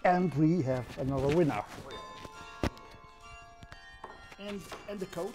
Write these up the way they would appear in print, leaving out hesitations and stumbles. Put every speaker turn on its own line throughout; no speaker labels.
And we have another winner. And the code.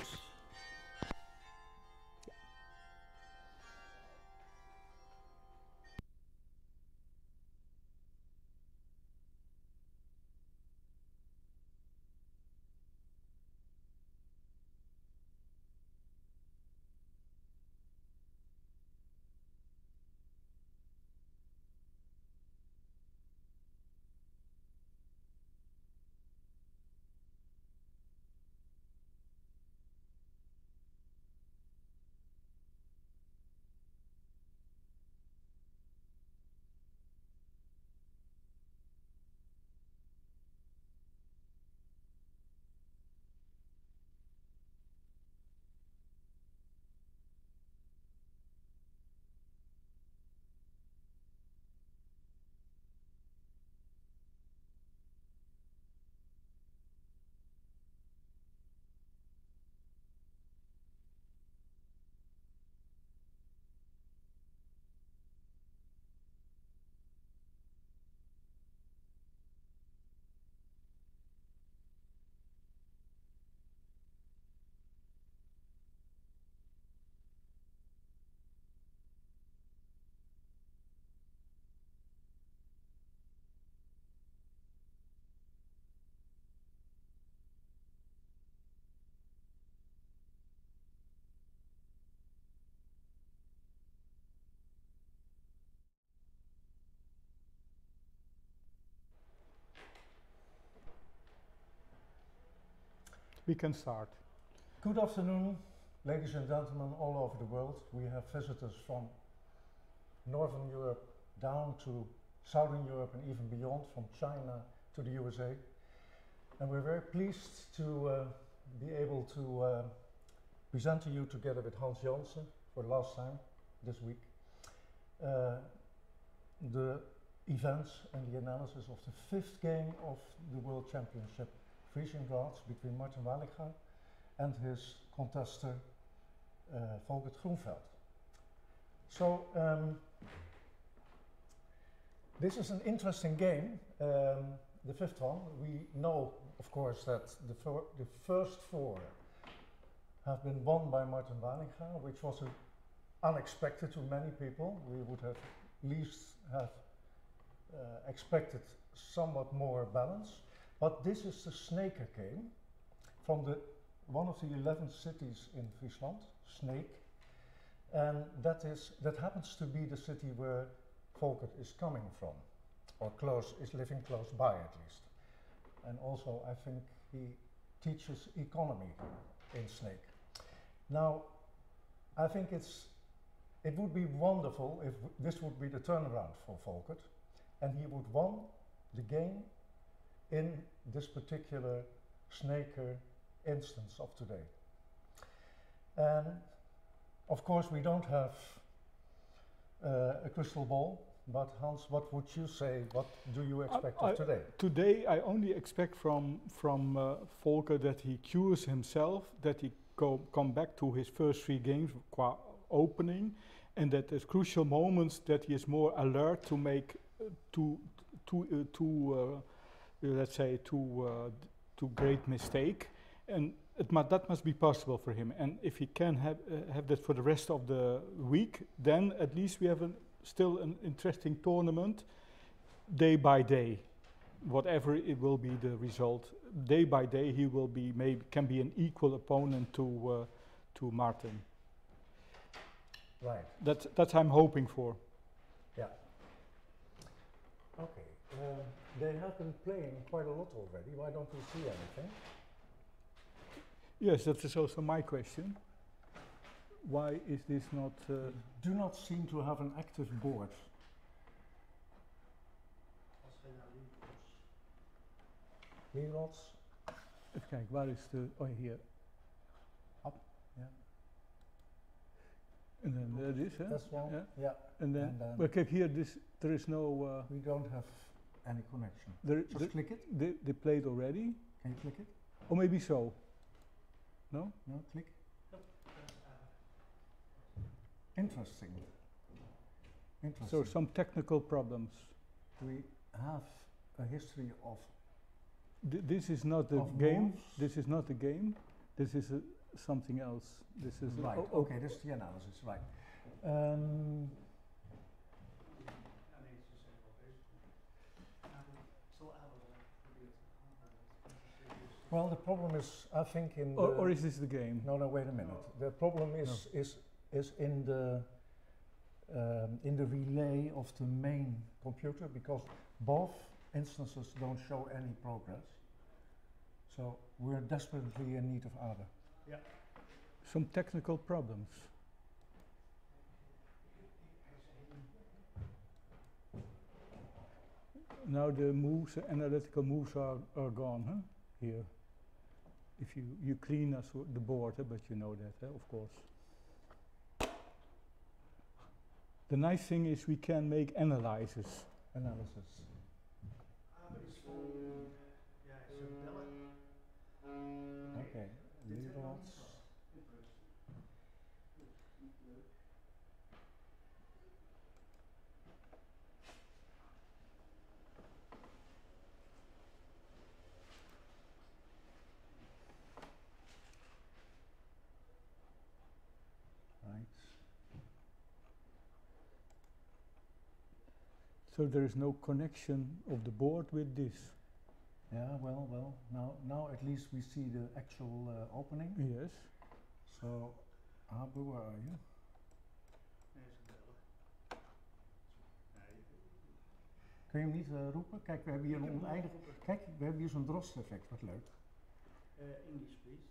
We can start.
Good afternoon, ladies and gentlemen all over the world. We have visitors from Northern Europe down to Southern Europe and even beyond, from China to the USA. And we're very pleased to be able to present to you together with Hans Janssen for the last time this week the events and the analysis of the fifth game of the World Championship Frisian Draughts between Martin Walliga and his contester Volkert Groenveld. So this is an interesting game, the fifth one. We know, of course, that the first four have been won by Martin Walliga, which was unexpected to many people. We would have at least have expected somewhat more balance. But this is the Sneek Game from one of the 11 cities in Friesland, Sneek, and that happens to be the city where Volkert is coming from, or is living close by at least. And also I think he teaches economy in Sneek. Now, I think it would be wonderful if this would be the turnaround for Volkert, and he would win the game in this particular Sneeker instance of today. And of course we don't have a crystal ball, but Hans, what would you say, what do you expect of today?
Today I only expect from Volkert that he cures himself, that he come back to his first three games qua opening, and that at crucial moments that he is more alert to make let's say two great mistake, and that must be possible for him. And if he can have that for the rest of the week, then at least we have still an interesting tournament, day by day. Whatever it will be the result, day by day he will be can be an equal opponent to Martin.
Right.
That's I'm hoping for.
Yeah. Okay. They have been playing quite a lot already. Why don't we see anything?
Yes, that is also my question. Why is this not...
do not seem to have an active board. Lerots.
Even kijken, waar is de... Oh, hier.
Up, yeah.
And then there it is, huh?
That's one,
yeah.
Yeah.
And then, well, kijk here, there is no...
we don't have any connection. Just click it.
They played already.
Can you click it?
Or maybe so. No?
No, click. Interesting.
So some technical problems.
We have a history of
This is not the
Of
game.
moves?
This is not the game. This is something else. This is
right. Okay, this is the analysis, right? Well, the problem is, I think, in
or is this the game?
no, no, wait a minute. The problem is in the relay of the main computer, because both instances don't show any progress. So we're desperately in need of ADA.
Yeah.
Some technical problems. Now the moves, analytical moves are gone, huh? Here. If you clean us the board, but you know that, of course. The nice thing is we can make analysis.
Analysis. Okay. Draughts. Right.
So there is no connection of the board with this.
Yeah, well, now at least we see the actual opening.
Yes.
So, Abu, where are you? Kun je hem niet roepen? Kijk, we hebben hier een oneindig... Kijk, we hebben hier zo'n drost-effect, wat leuk.
English, please.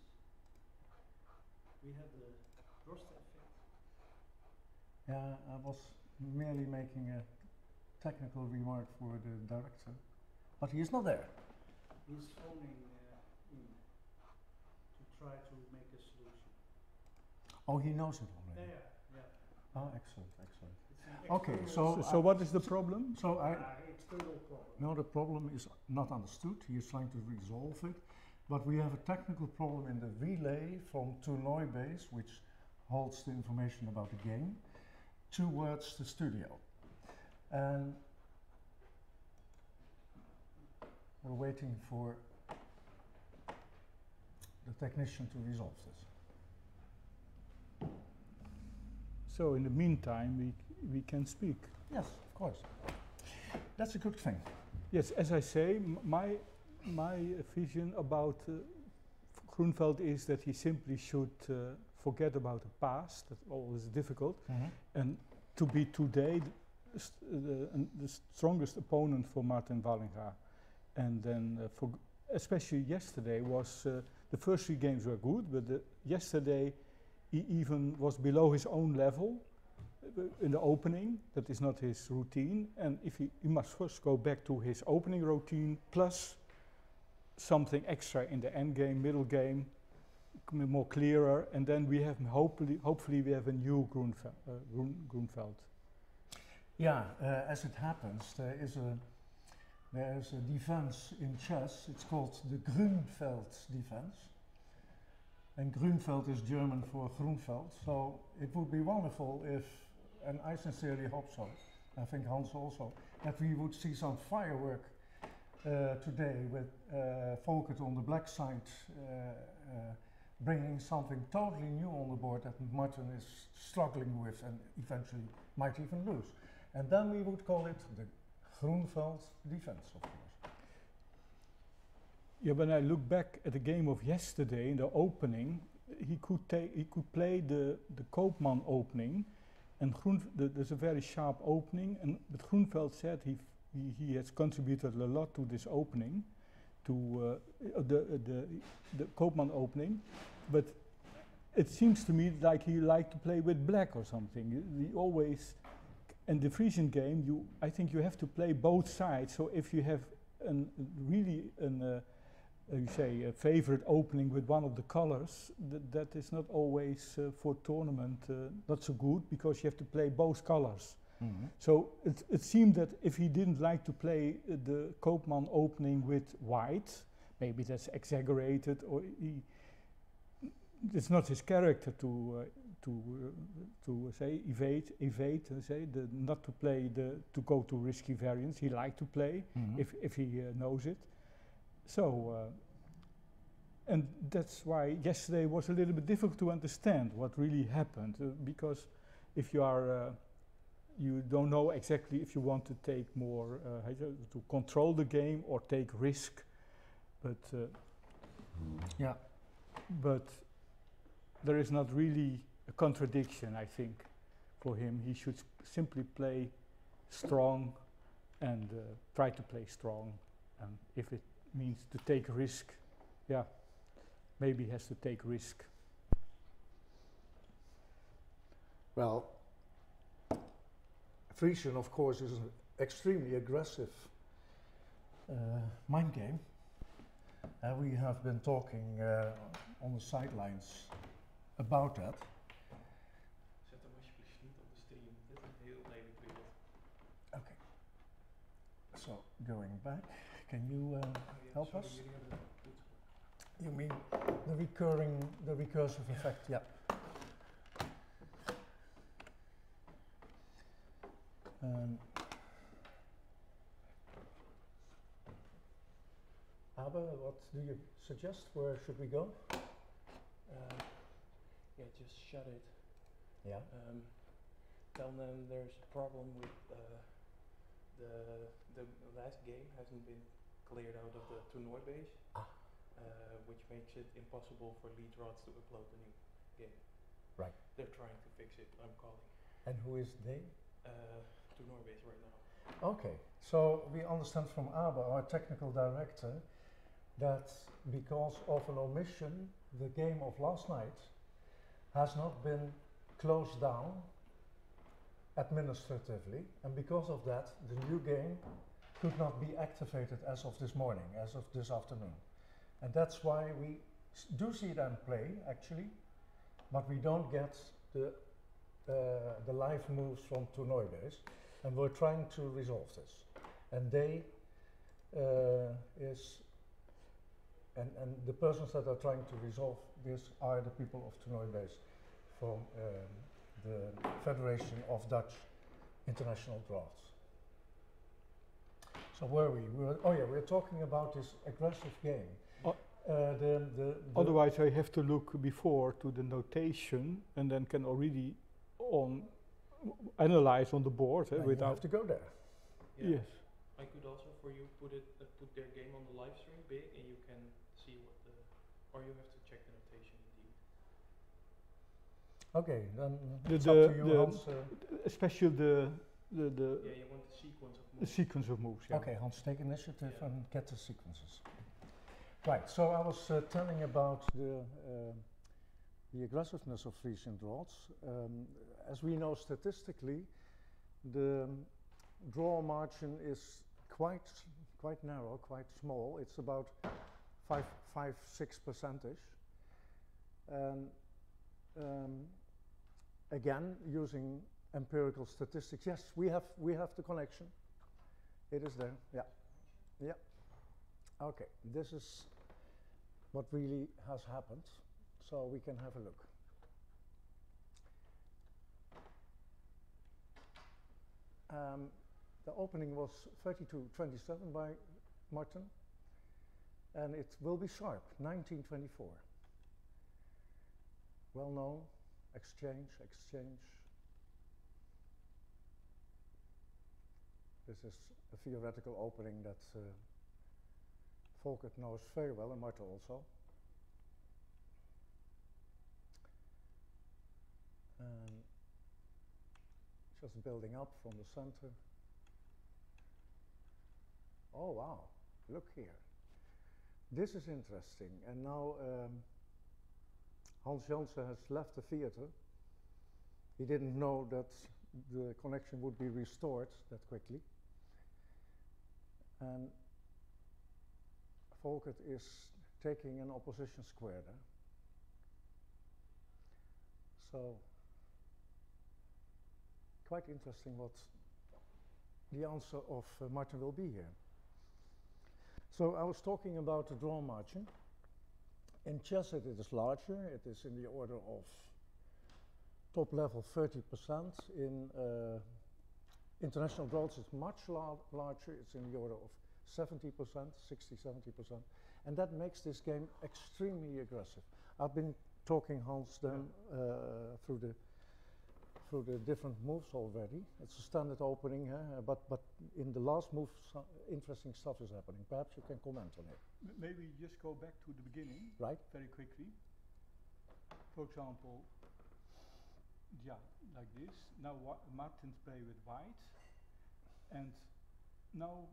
We have the Drost effect.
Yeah, I was merely making a technical remark for the director, but he is not there.
He's phoning in to try to make a solution.
Oh, he knows it already.
Yeah.
Oh, excellent, excellent.
It's an
Okay,
external
so
So what is the problem?
So I
external problem.
no, the problem is not understood. He is trying to resolve it, but we have a technical problem in the relay from Tournoi base, which holds the information about the game, towards the studio, and we're waiting for the technician to resolve this.
So in the meantime, we can speak.
Yes, of course. That's a good thing.
Yes, as I say, my vision about Groeneveld is that he simply should forget about the past. That's always difficult, and to be today the strongest opponent for Martin Wallinga. And then especially yesterday was the first 3 games were good, but yesterday he even was below his own level in the opening. That is not his routine, and if he must first go back to his opening routine plus something extra in the end game, middle game, more clearer, and then we have hopefully we have a new Groeneveld.
Yeah, as it happens, there is a defense in chess. It's called the Grunfeld defense. And Grunfeld is German for Groenveld. So it would be wonderful if, and I sincerely hope so, I think Hans also, that we would see some firework today with Volkert on the black side bringing something totally new on the board that Martin is struggling with and eventually might even lose. And then we would call it the Groenveld defense, of course.
Yeah, when I look back at the game of yesterday in the opening, he could play the Koopman opening, and there's a very sharp opening, but Groeneveld said he has contributed a lot to this opening, to the Koopman opening, but it seems to me like he liked to play with black or something. He always, in the Frisian game, I think you have to play both sides. So if you have a favorite opening with one of the colors, that is not always for tournament not so good, because you have to play both colors. So it seemed that if he didn't like to play the Koopman opening with white, maybe that's exaggerated, or it's not his character to to say evade, say not to play to go to risky variants. He liked to play if he knows it. So. And that's why yesterday was a little bit difficult to understand what really happened, because if you are, you don't know exactly if you want to take more, to control the game or take risk, but but there is not really a contradiction, I think, for him. He should simply play strong and try to play strong, and if it means to take risk, yeah. Maybe he has to take risk.
Well, Frisian, of course, is an extremely aggressive mind game. We have been talking on the sidelines about that.
Zet hem alsjeblieft niet op de stream. Dit is een heel lelijk beeld.
Okay. So, going back, can you help
sorry,
us?
jullie hebben het goed.
You mean the recursive effect? Yeah. Abe, what do you suggest? Where should we go?
Yeah, just shut it.
Yeah.
Tell them there's a problem with the last game hasn't been cleared out of the toernooi base. Which makes it impossible for lead rods to upload the new game.
Right.
They're trying to fix it, I'm calling.
And who is they?
Toernooi base right now.
Okay, so we understand from Abe, our technical director, that because of an omission, the game of last night has not been closed down administratively, and because of that, the new game could not be activated as of this morning, as of this afternoon. And that's why we do see them play, actually, but we don't get the live moves from toernooi base, and we're trying to resolve this. And they and the persons that are trying to resolve this are the people of toernooi base from the Federation of Dutch International Draughts. So where were we? We're talking about this aggressive game.
Otherwise, I have to look before to the notation and then can already analyze on the board.
You
without
have to go there.
Yeah.
Yes.
I could also, for you, put their game on the live stream big, and you can see what or you have to check the notation indeed.
Okay, then it's up to you, Hans.
Especially the
Yeah, you want the sequence of moves.
sequence of moves. Yeah.
Okay, Hans, take initiative and get the sequences. Right, so I was telling about the aggressiveness of Frisian Draughts. As we know statistically, the draw margin is quite narrow, quite small. It's about 5-6%. And again, using empirical statistics, yes, we have the connection. It is there. Yeah. Okay, this is what really has happened, so we can have a look. The opening was 32-27 by Martin, and it will be sharp, 19-24. Well known, exchange. This is a theoretical opening that Volkert knows very well, and Marta also. Just building up from the center. Oh wow, look here. This is interesting, and now Hans Janssen has left the theater. He didn't know that the connection would be restored that quickly. And Volkert is taking an opposition square there. So, quite interesting what the answer of Martin will be here. So I was talking about the draw margin. In chess it is larger, it is in the order of top level 30%. In international draughts it's much larger, it's in the order of 70%, 60, 70%. And that makes this game extremely aggressive. I've been talking Hans then through the different moves already. It's a standard opening, but in the last move interesting stuff is happening. Perhaps you can comment on it.
Maybe just go back to the beginning,
right?
Very quickly. For example, yeah, like this. Now Martins play with white, and now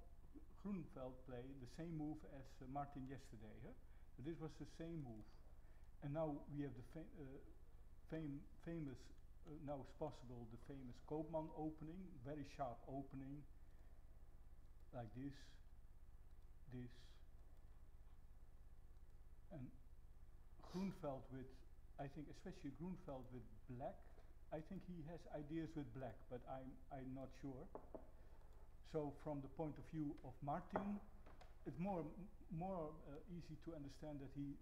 Groeneveld play the same move as Martin yesterday. So this was the same move, and now we have the famous. Now it's possible the famous Koopman opening, very sharp opening, like this, and Groeneveld with, I think especially Groeneveld with black. I think he has ideas with black, but I'm not sure. So from the point of view of Martin, it's more easy to understand that he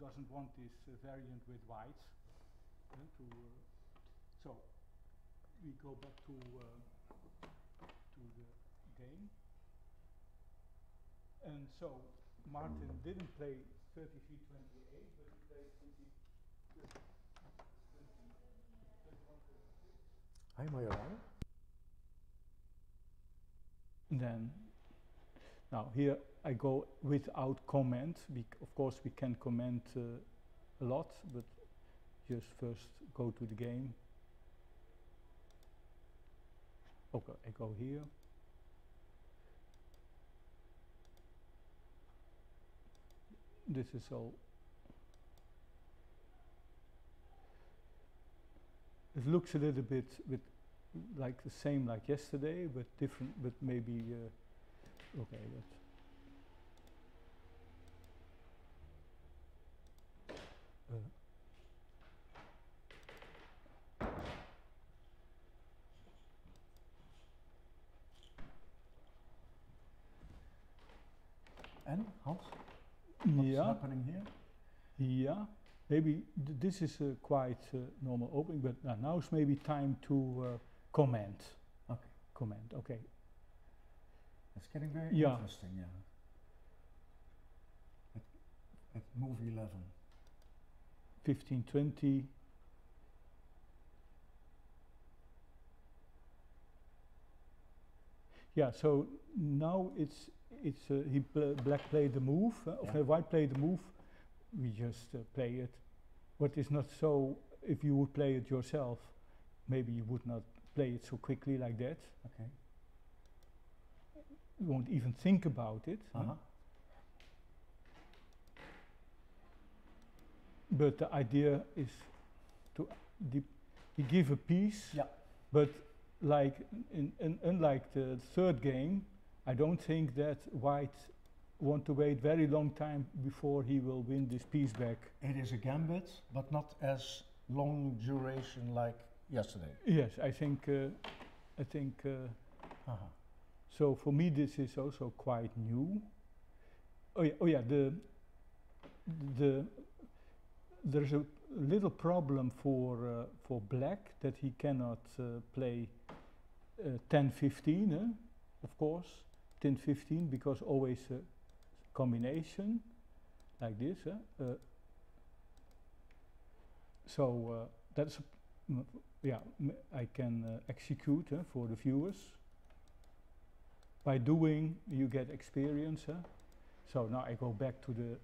doesn't want this variant with white. So we go back to the game, and so Martin didn't play 33-28, but he played 21-36.
Am I wrong?
Then, now here I go without comment. Of course we can comment a lot, but just first go to the game. Okay, I go here. This is all. It looks a little bit like the same like yesterday, but different, but maybe okay.
And Hans, what's happening here?
Yeah, maybe this is a quite normal opening, but now it's maybe time to comment.
Okay.
Comment. Okay.
It's getting very interesting. Yeah. At move 11.
15-20. Yeah. So now it's black played the move, or white played the move. We just play it. What is not so, if you would play it yourself, maybe you would not play it so quickly like that.
Okay.
You won't even think about it. But the idea is to give a piece, but like unlike the third game, I don't think that white want to wait very long time before he will win this piece back.
It is a gambit, but not as long duration like yesterday.
Yes, I think. So for me, this is also quite new. Oh yeah. There's a little problem for black that he cannot play 10-15, of course. 10-15 because always a combination like this. So that's I can execute for the viewers. By doing, you get experience. So now I go back to the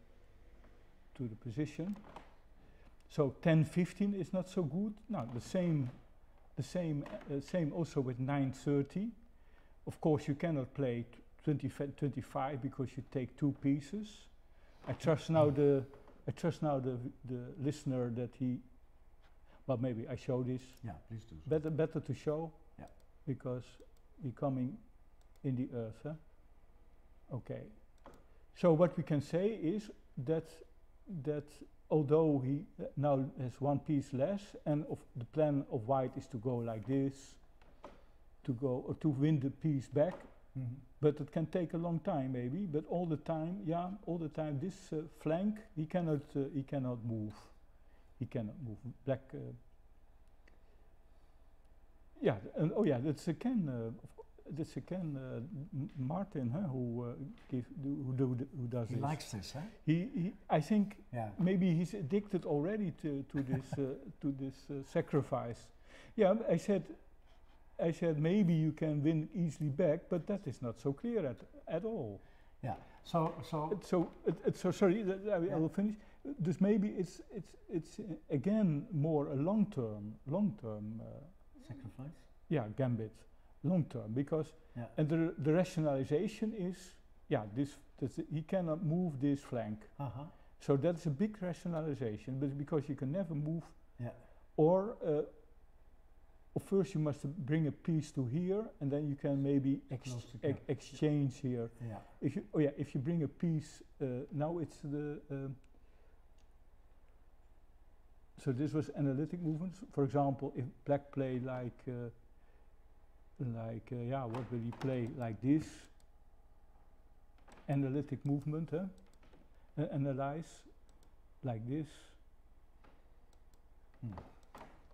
position. So 10-15 is not so good. Now the same also with 9-30. Of course, you cannot play 20-25 because you take two pieces. I trust now the listener that he. Well, maybe I show this.
Yeah, please do. So.
Better to show.
Yeah.
Because we're coming in the earth. Okay. So what we can say is that although he now has one piece less, and the plan of white is to go like this, to win the piece back, but it can take a long time maybe. But all the time this flank he cannot move. He cannot move. Black Yeah, and oh yeah, that's again, that's again Martin, huh, who who does
He
this.
likes this, huh?
I think
Yeah.
maybe he's addicted already to this to this sacrifice. Yeah, I said maybe you can win easily back, but that is not so clear at all.
Yeah. So
So sorry, I will finish. Dus maybe it's again more a long term
sacrifice.
yeah, gambit, long term, because
Yeah.
and the rationalization is he cannot move this flank, so that's a big rationalization, but because you can never move,
Yeah.
or first you must bring a piece to here, and then you can maybe
Close to gap.
exchange here.
Yeah.
If you bring a piece, now it's the so this was analytic movements. For example, if black play what will he play like this? Analytic movement, huh? Analyze like this.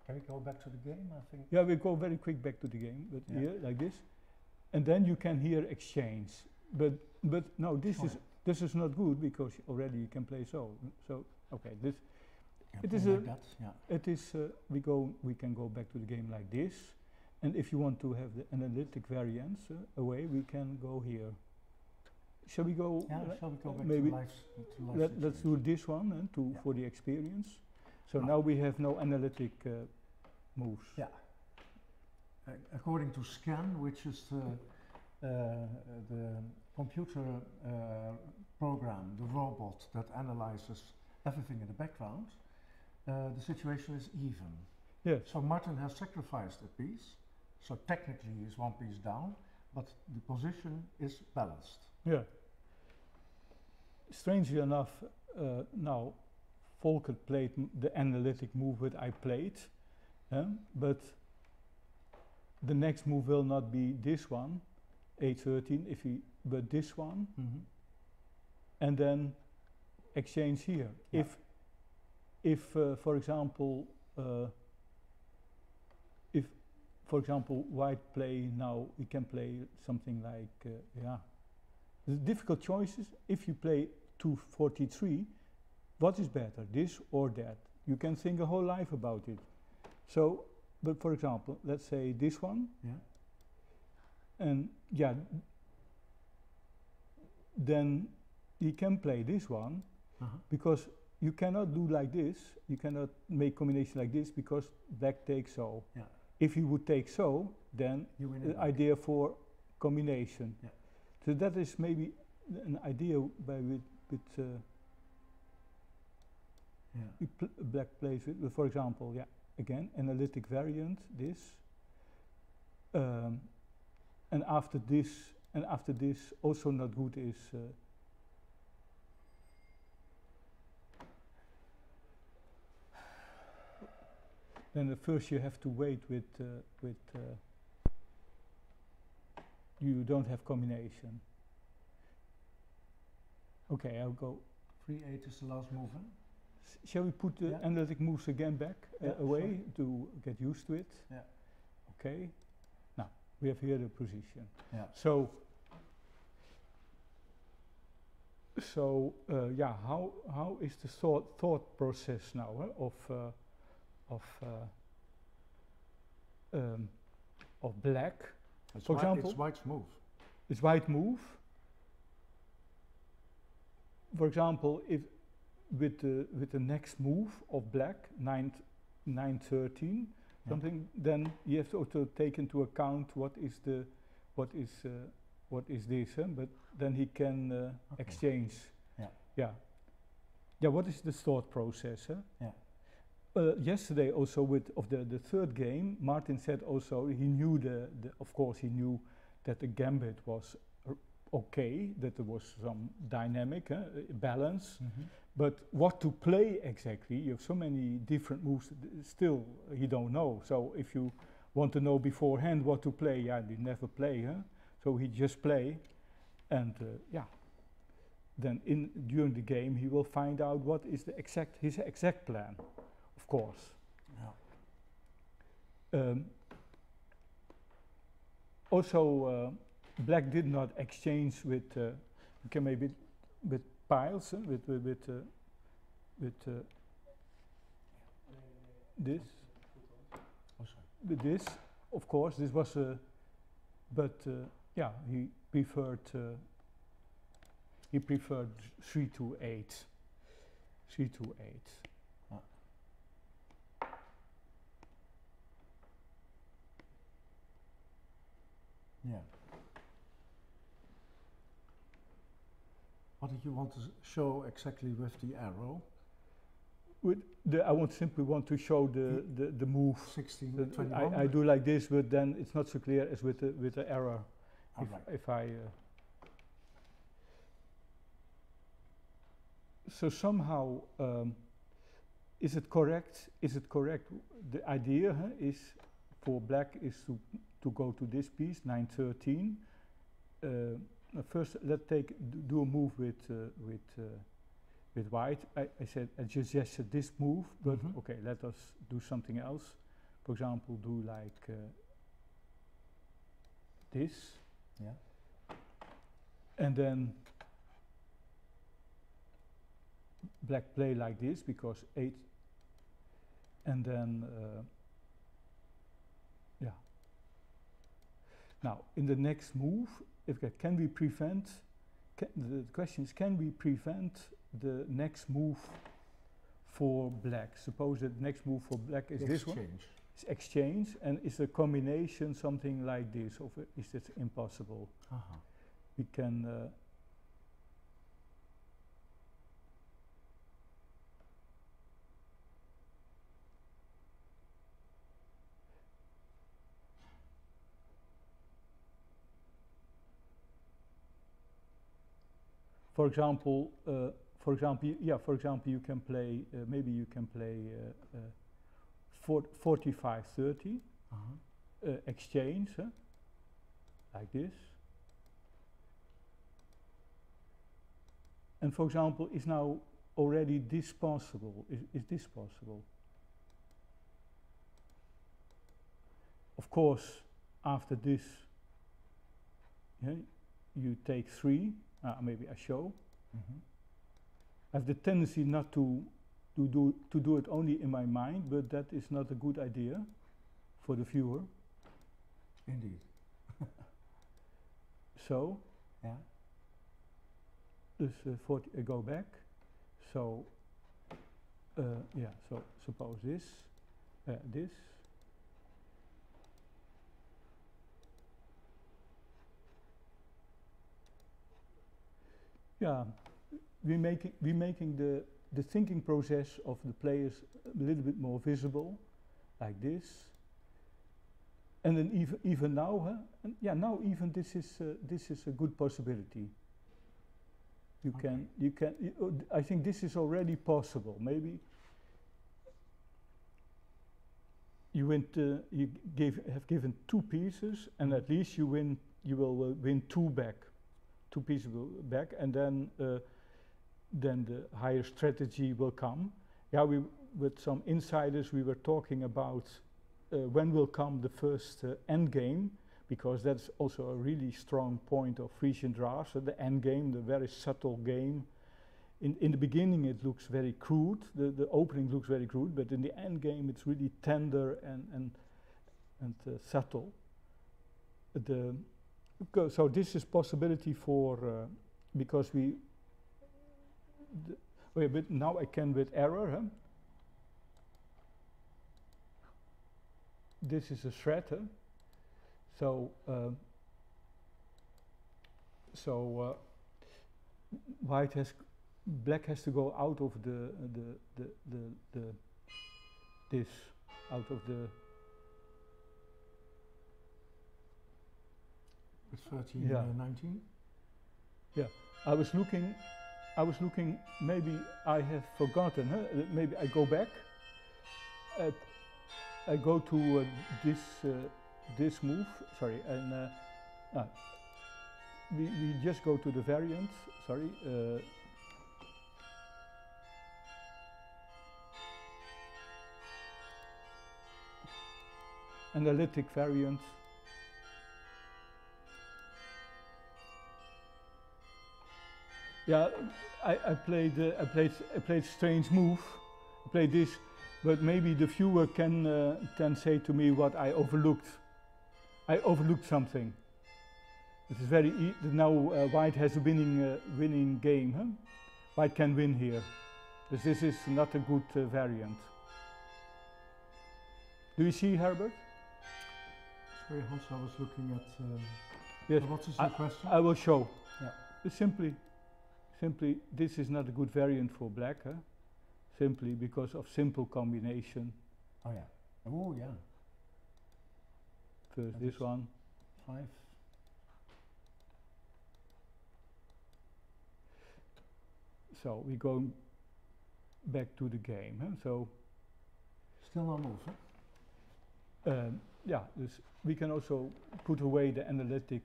Can we go back to the game? I think.
Yeah, we go very quick back to the game, but
Yeah.
here like this, and then you can hear exchange. But no, this is not good because already you can play so. So okay, this. It is
like that. Yeah.
It is we can go back to the game like this, and if you want to have the analytic variance away, we can go here. Shall we go?
Yeah. Shall we go back
maybe
to life?
let's do this one for the experience. So
Right.
now we have no analytic moves.
Yeah. According to SCAN, which is the computer program, the robot that analyzes everything in the background, the situation is even.
Yes.
So Martin has sacrificed a piece, so technically he is one piece down, but the position is balanced.
Yeah. Strangely enough, now Volker played the analytic move that I played, but the next move will not be this one, A13, but this one, and then exchange here.
Yeah.
If for example, white play now, we can play something like The difficult choices. If you play 243, what is better, this or that? You can think a whole life about it. So, but for example, let's say this one, and then you can play this one, because you cannot do like this, you cannot make combination like this because black takes so.
Yeah.
If you would take so, then
You win
the
it back.
idea for combination.
Yeah.
So that is maybe an idea by black plays with, for example, again, analytic variant, this, and after this also not good is then at first you have to wait with you don't have combination. Okay, I'll go.
3-8 is the last move, huh?
Shall we put the
Yeah.
analytic moves again back away to get used to it?
Yeah.
Okay. Now we have here the position.
Yeah.
So how is the thought process now of black?
It's
For example,
it's white's move.
it's white move. For example, if with the next move of black 9-13 something, then you have to also take into account what is this, but then he can exchange. Yeah. What is the thought process? Yesterday also of the third game, Martin said also he knew of course he knew that the gambit was okay, that there was some dynamic balance, but what to play exactly, you have so many different moves, still you don't know. So if you want to know beforehand what to play, you never play, so he just play, and then during the game he will find out what is his exact plan, of course. Also, black did not exchange with, okay, maybe with piles, with this,
Oh, sorry.
with this. Of course, this was a, but yeah, he preferred 3 to 8, 3 to 8.
Yeah. What did you want to show exactly with the arrow?
With I simply want to show the move.
16,
The-
21?
I do like this, but then it's not so clear as with the error.
All right.
If I so somehow is it correct? Is it correct? The idea is for black is to go to this piece 913. First, let's do a move with white. I said I suggested this move, but
Mhm.
okay, let us do something else. For example, do like this.
Yeah.
And then black play like this because 8, and then yeah. Now in the next move, can we prevent? The question is, can we prevent the next move for black? Suppose that next move for black is this one.
Exchange.
It's exchange, and is the combination something like this, or is it impossible? We can. For example, you can play. Maybe you can play 45-30 exchange, like this. And for example, is now already this possible? Is this possible? Of course, after this, yeah, you take 3. Maybe I show. I have the tendency not to do it only in my mind, but that is not a good idea for the viewer.
Indeed.
So,
Yeah.
dus 40, I go back. So, yeah. So suppose this, this. Yeah, we're making the thinking process of the players a little bit more visible, like this. And then even now, and yeah, now even this is a good possibility. You can I think this is already possible. Maybe you have given 2 pieces, and at least you will win 2 back. 2 pieces back, and then the higher strategy will come. Yeah, with some insiders we were talking about when will come the first end game, because that's also a really strong point of Frisian Draughts. The end game, the very subtle game. In the beginning it looks very crude. The opening looks very crude, but in the end game it's really tender and subtle. So this is possibility for because but now I can with error. This is a threat. So black has to go out of out of the.
With 13,
Yeah.
19?
Yeah, I was looking, maybe I have forgotten, maybe I go back, I go to this move, sorry, and we just go to the variant, sorry, analytic variant. Yeah, I played strange move. I played this, but maybe the viewer can say to me what I overlooked. I overlooked something. It is very now White has a winning game. Huh? White can win here. This is not a good variant. Do you see, Herbert?
Sorry, Hans, I was looking at.
Yes.
What is your question?
I will show.
Yeah.
Simply, this is not a good variant for black. Huh? Simply because of simple combination.
Oh yeah. Oh yeah.
First
That
this
is
one.
5.
So we go back to the game. Huh? So
Still no move, huh?
yeah, we can also put away the analytic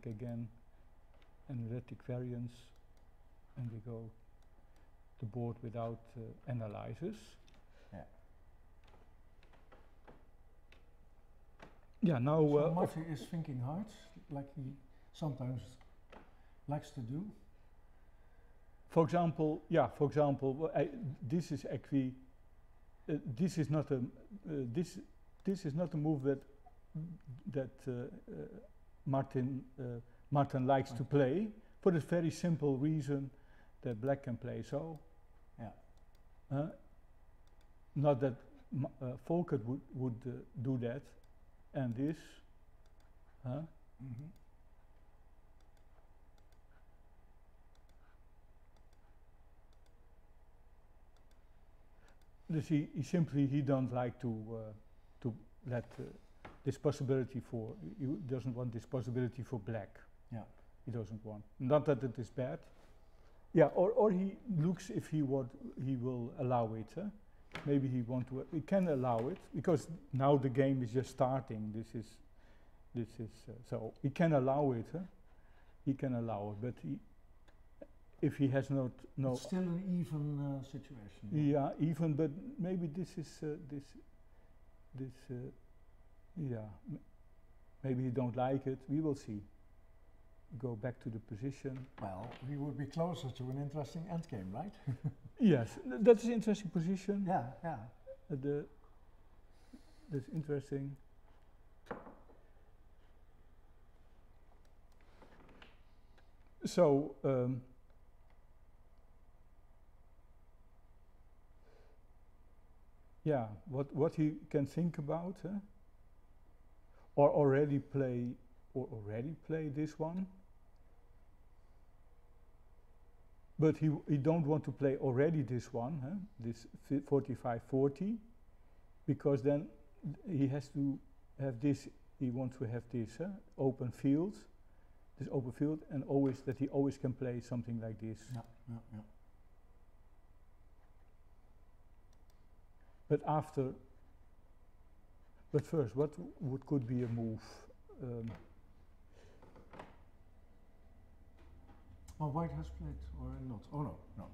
again, analytic variance, and we go the board without analyzers.
Yeah.
Yeah. Now.
So Marty is thinking hard, like he sometimes likes to do.
For example, this is actually this is not a this is not a move that Martin likes to play, for the very simple reason that black can play so.
Yeah.
Not that Volkert would do that, and this.
Mm-hmm.
He don't like to let this possibility for, he doesn't want this possibility for black.
Yeah.
He doesn't want. Not that it is bad. Yeah, or he looks if he will allow it. Huh? Maybe he can allow it, because now the game is just starting. This is so he can allow it. Huh? He can allow it, but if he has no.
It's still an even situation.
Yeah, even, but maybe this is yeah. Maybe he don't like it. We will see. Go back to the position.
Well, we would be closer to an interesting endgame, right?
Yes, that's an interesting position.
Yeah, yeah.
That's interesting. So. Yeah, what he can think about, or already play this one, but he don't want to play already this one, this 45-40, because then he has to have this. He wants to have this open field, and always that he always can play something like this.
Yeah, yeah, yeah.
But first, what could be a move?
Well, White has played or not? Oh no, no.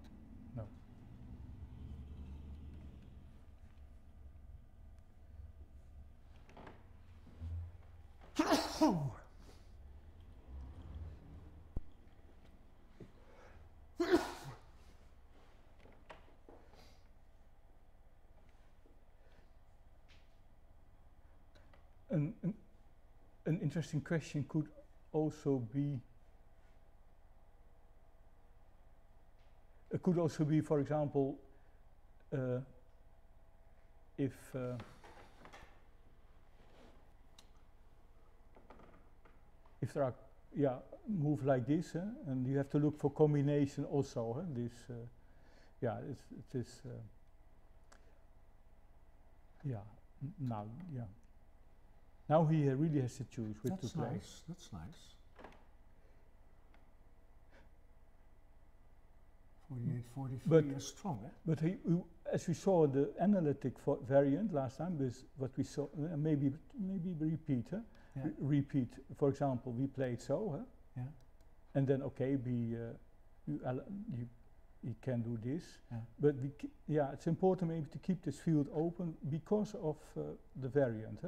An interesting question could also be. It could also be, for example, if there are move like this, and you have to look for combination also. This, it is. Now he really has to choose which to play.
That's nice. 48-43 is strong, eh?
But as we saw the analytic variant last time, with what we saw, maybe repeat.
Yeah.
Repeat. For example, we played so,
yeah.
And then you can do this.
Yeah.
But it's important maybe to keep this field open because of the variant.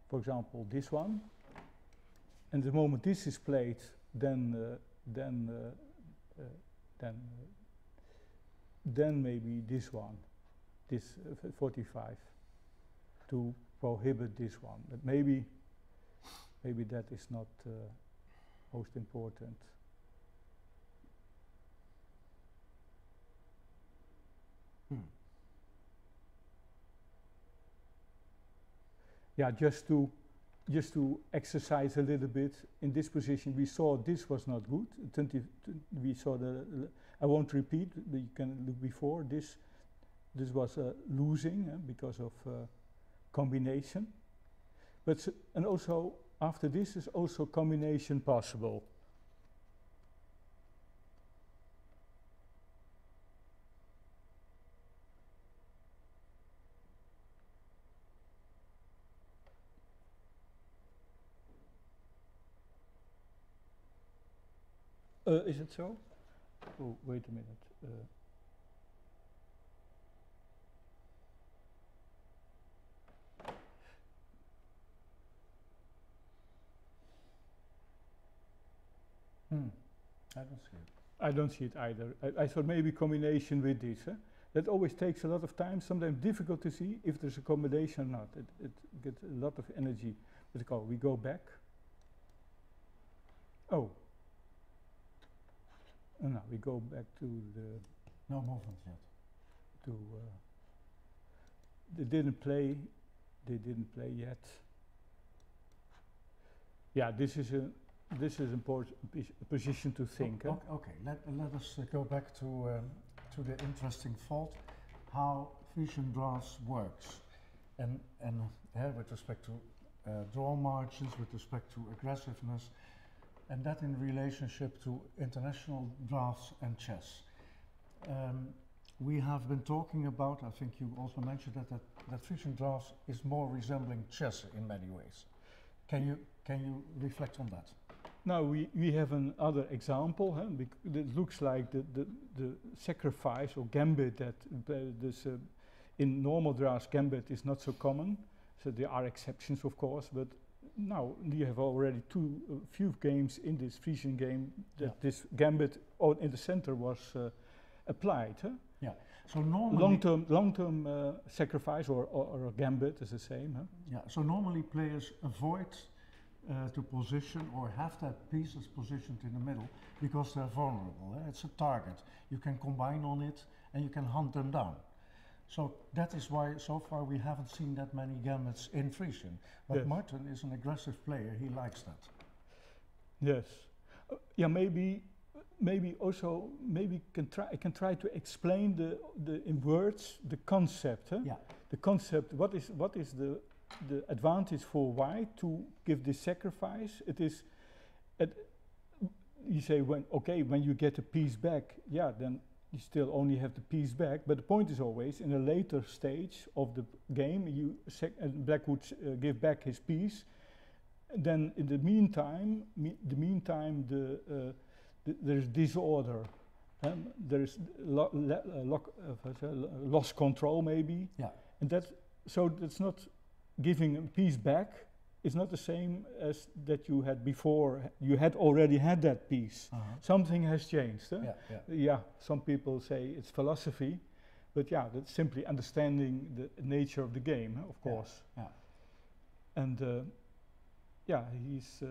For example, this one, and the moment this is played, then then maybe this one, this 45, to prohibit this one. But maybe that is not most important. Yeah, just to exercise a little bit in this position. We saw this was not good. We saw I won't repeat, but you can look before this. This was losing because of combination. But and also after this is also combination possible. Is it so? Oh, wait a minute.
I don't see it.
I don't see it either. I thought maybe combination with this. That always takes a lot of time, sometimes difficult to see if there's a combination or not. It gets a lot of energy. But we go back. Oh. No, we go back to the...
No movement yet.
They didn't play yet. Yeah, this is important position to think.
Okay, let us go back to the interesting thought how Frisian Draughts works, and with respect to draw margins, with respect to aggressiveness, and that in relationship to international drafts and chess. We have been talking about, I think you also mentioned that Frisian Draughts is more resembling chess in many ways. Can you reflect on that?
Now we have another example. It looks like the sacrifice or gambit that in normal drafts gambit is not so common. So there are exceptions, of course, but now you have already few games in this Frisian game that this gambit in the center was applied.
Yeah. So normally
long-term sacrifice or a gambit is the same.
Yeah. So normally players avoid to position or have that pieces positioned in the middle because they're vulnerable. It's a target. You can combine on it and you can hunt them down. So that is why so far we haven't seen that many gambits in Frisian. But yes. Martin is an aggressive player. He likes that.
Yes. Yeah. Maybe also I can try to explain the in words the concept.
Yeah.
The concept. What is the advantage for white to give this sacrifice? It is, you say when you get a piece back, yeah, then you still only have the piece back. But the point is always in a later stage of the game, black would give back his piece. Then in the meantime, there's disorder. There's lost control maybe.
Yeah.
And that's not. Giving a piece back is not the same as that you had before. You had already had that piece. Something has changed. Yeah, some people say it's philosophy, but yeah, that's simply understanding the nature of the game, of course.
Yeah.
And he's...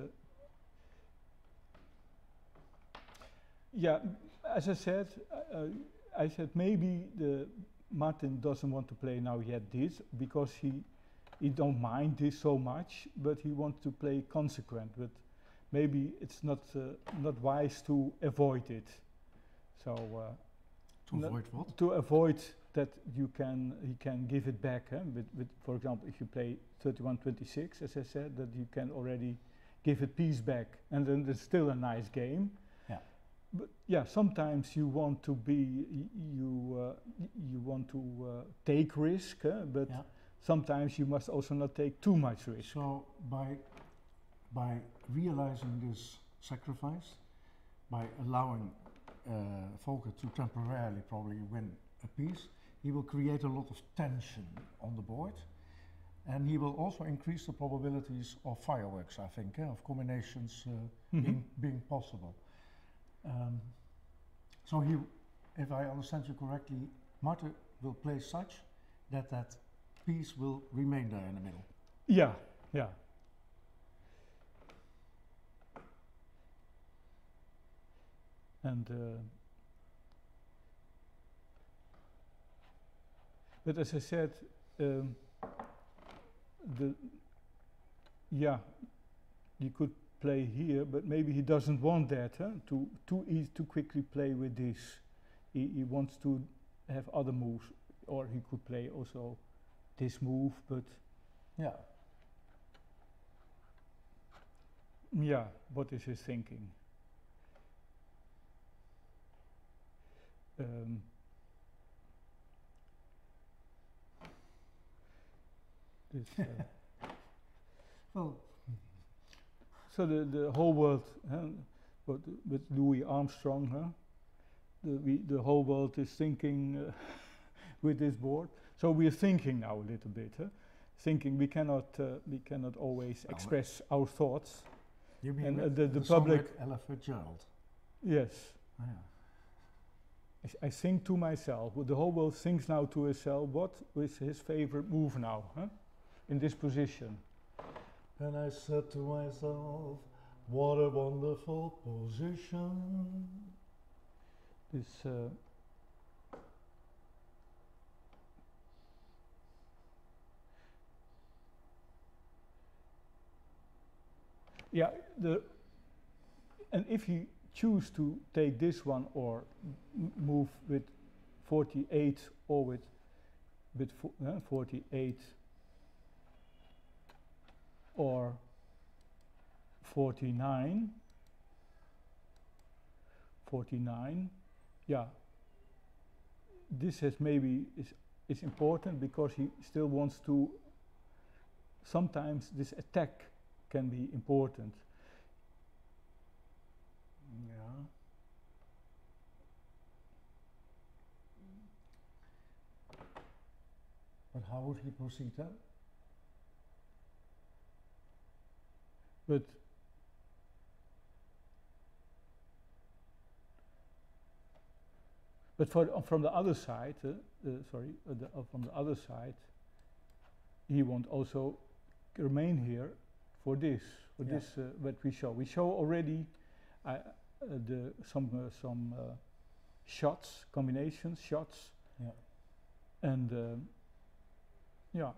as I said maybe Martin doesn't want to play now yet this because he don't mind this so much, but he wants to play consequent. But maybe it's not wise to avoid it. So
to avoid what?
To avoid that he can give it back. With for example, if you play 31-26, as I said, that you can already give a piece back, and then there's still a nice game.
Yeah.
But yeah, sometimes you want to take risk, but. Yeah. Sometimes you must also not take too much risk.
So by realizing this sacrifice, by allowing Volker to temporarily probably win a piece, he will create a lot of tension on the board, and he will also increase the probabilities of fireworks, I think, of combinations being possible. So he, if I understand you correctly, Martin will play such that that piece will remain there in the middle.
Yeah, yeah. And but as I said, you could play here, but maybe he doesn't want that, huh? To quickly play with this. He wants to have other moves, or he could play also this move, but
Yeah.
yeah, what is his thinking? This,
Well,
so the whole world, but with Louis Armstrong, the whole world is thinking with this board. So we're thinking now a little bit, thinking we cannot always express our thoughts.
you mean
And the
song
public,
with Ella Fitzgerald?
yes.
Oh, yeah.
I think to myself, the whole world thinks now to itself, what is his favorite move now, in this position?
And I said to myself, what a wonderful position.
This yeah, and if you choose to take this one or move with 48 or with 48 or 49, yeah, this has maybe is important because he still wants to, sometimes this attack can be important. Yeah.
But how would he proceed then?
But from the other side, from the other side, he won't also remain here for this. What we show. We show already some shots, combinations, shots.
Yeah.
And yeah.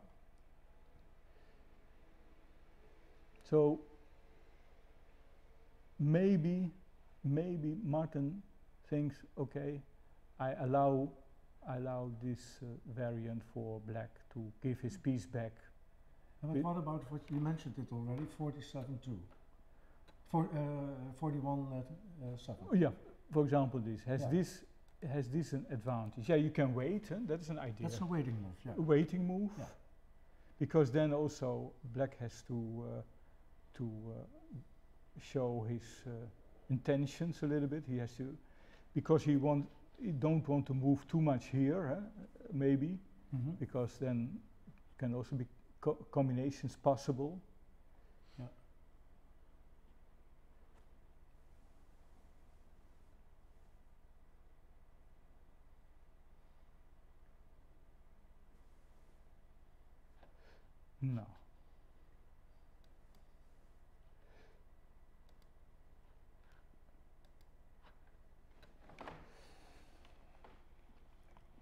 So maybe Martin thinks, okay, I allow this variant for black to give his piece back.
But what about what you mentioned it already, 47-2, 41-7?
Oh, yeah, for example, this
Yeah.
has this an advantage? Yeah, you can wait. That's an idea.
That's a waiting move. Yeah.
A waiting move,
Yeah.
because then also black has to show his intentions a little bit. He has to, because he don't want to move too much here, maybe, because then can also be combinations possible.
Yeah.
No.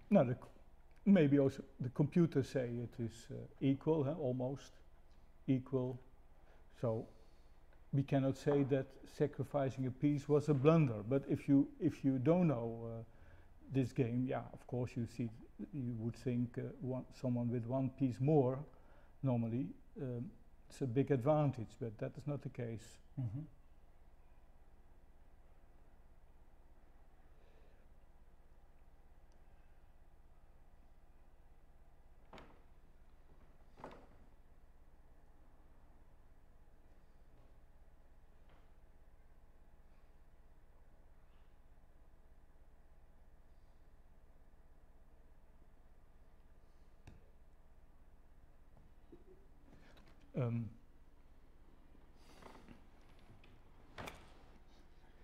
No, maybe also the computers say it is equal, almost equal. So we cannot say that sacrificing a piece was a blunder. But if you don't know this game, yeah, of course you would think someone with one piece more, normally it's a big advantage. But that is not the case.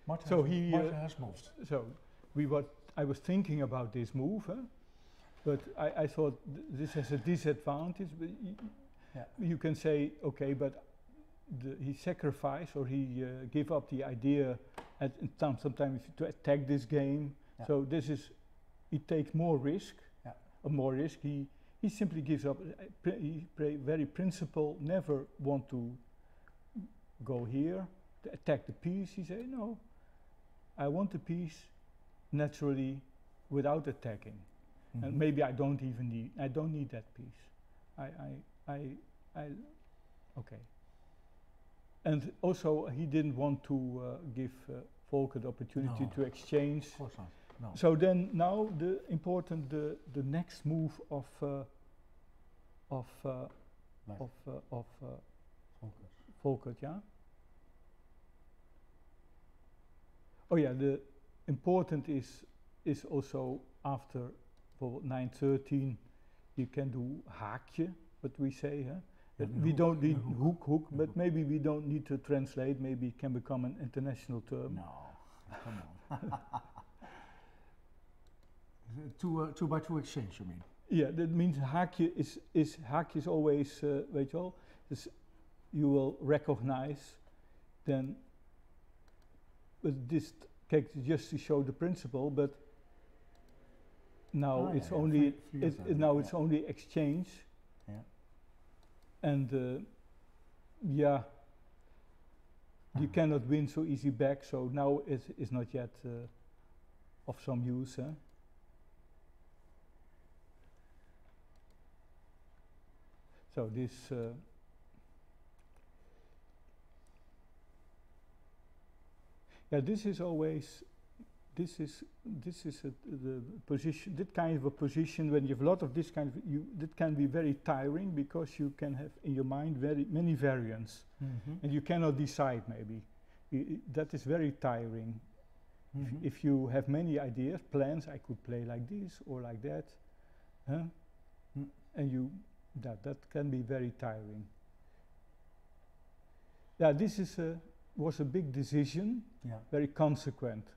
Martin
So
has
he
Martin has moved.
so I was thinking about this move, huh? But I thought this has a disadvantage. But you can say, okay, but he sacrificed or he gave up the idea at sometimes to attack this game.
Yeah.
So he takes more risk.
Yeah.
More risk. He simply gives up. He very principled. Never want to go here to attack the piece. He say no. I want the piece naturally without attacking.
Mhm.
And maybe I don't need that piece. Okay. And also he didn't want to give Volker the opportunity
No.
to exchange.
Of course not. No.
So then now the next move of
Focus.
Volker, yeah. Oh yeah, the important is also after for 9-13 you can do haakje, what we say, huh?
Yeah,
We
hook,
don't need
yeah,
hook,
yeah,
but
hook.
maybe we don't need to translate. Maybe it can become an international term.
No, come on. 2-by-2 exchange, you mean?
Yeah, that means haakje is always, weet je wel, you will recognize then, but this kijk, just to show the principle, but now it's only, it's only exchange.
Yeah.
And yeah, you cannot win so easy back, so now it is not yet of some use. Huh? So this, yeah, this is always, this is the position, that kind of a position when you have a lot of this kind of, that can be very tiring because you can have in your mind very many variants and you cannot decide maybe. That is very tiring. If you have many ideas, plans, I could play like this or like that, huh? And that can be very tiring. Yeah, this was a big decision, very consequence.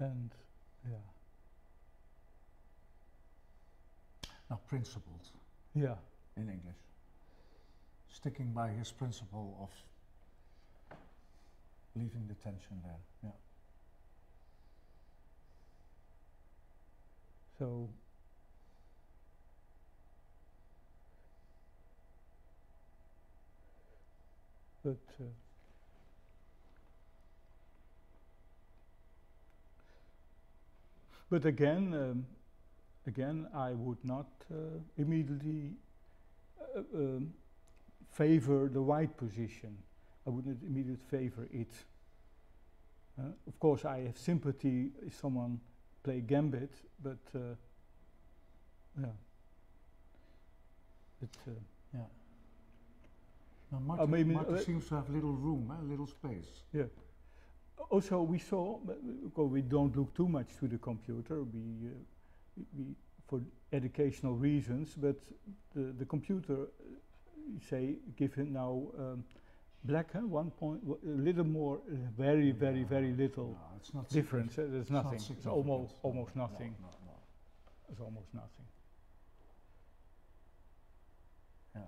And yeah.
Now, principled.
Yeah.
In English. Sticking by his principle of leaving the tension there. Yeah.
So but again, I would not immediately favor the white position. I wouldn't immediately favor it. Of course, I have sympathy if someone play gambit, but yeah.
Yeah. Now, Martin seems to have little room, little space.
Yeah. Also, we saw, because we don't look too much to the computer, we for educational reasons, but the computer, say, give it now black, huh? 1 point, a little more, very little
it's not
difference. There's nothing. It's almost nothing.
No.
It's almost nothing.
Yeah.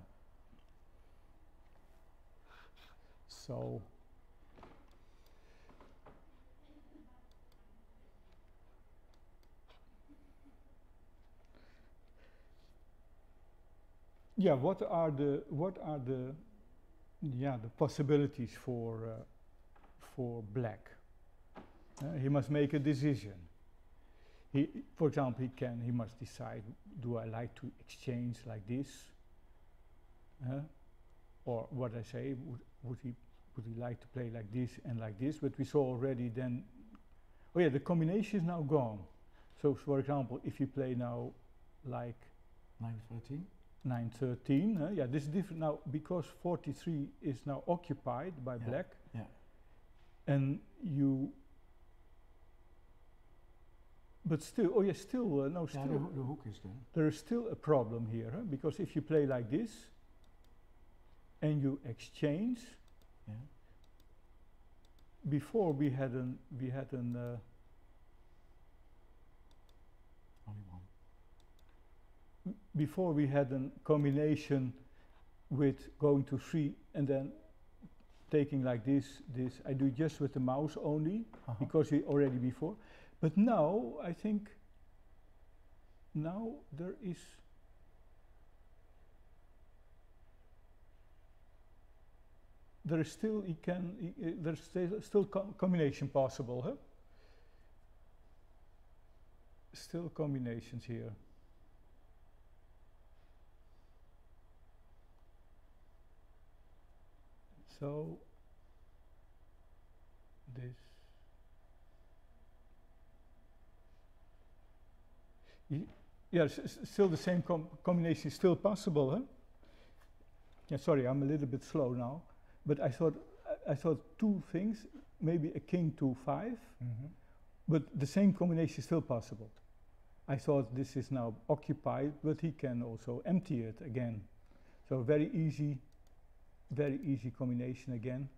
So. Yeah, what are the possibilities for black? He must make a decision. For example, he must decide: do I like to exchange like this, or what I say? Would he like to play like this and like this? But we saw already then. Oh yeah, the combination is now gone. So, for example, if you play now like
9-13.
9-13, yeah, this is different now because 43 is now occupied by black.
Yeah.
and you. But still, oh yeah, still no,
Yeah,
still
the hook is there.
there is still a problem here, huh? Because if you play like this, and you exchange.
Yeah.
Before we had an
Only one.
before we had a combination with going to 3 and then taking like this. I do just with the mouse only because we already before. But now I think now there is still there's still combination possible, huh? Still combinations here. So this. Yeah, still the same combination is still possible, huh? Yeah, sorry, I'm a little bit slow now, but I thought two things, maybe a king to 5, but the same combination is still possible. I thought this is now occupied, but he can also empty it again. So very easy combination again.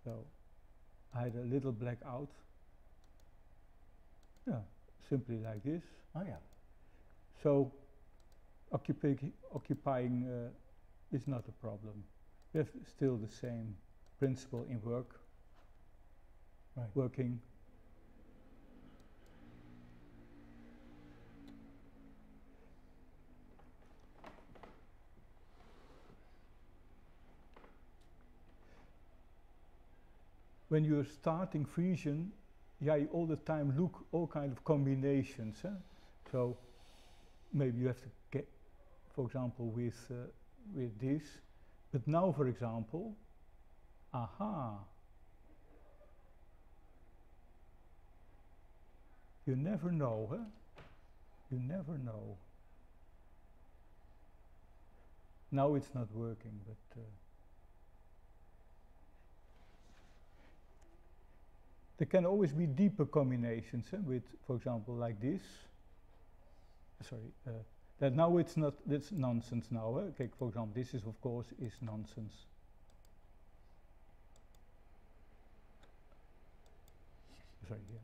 So I had a little black out. Yeah, simply like this.
Oh yeah.
So occupying is not a problem. We have still the same principle in work.
Right.
Working. When you're starting Frisian, yeah, you all the time look all kind of combinations. Huh? So maybe you have to get, for example, with this. But now, for example, aha. You never know, huh? You never know. Now it's not working, but there can always be deeper combinations with, for example, like this. Sorry, that now it's not, that's nonsense now. Okay, for example, this is of course is nonsense. Sorry, yeah.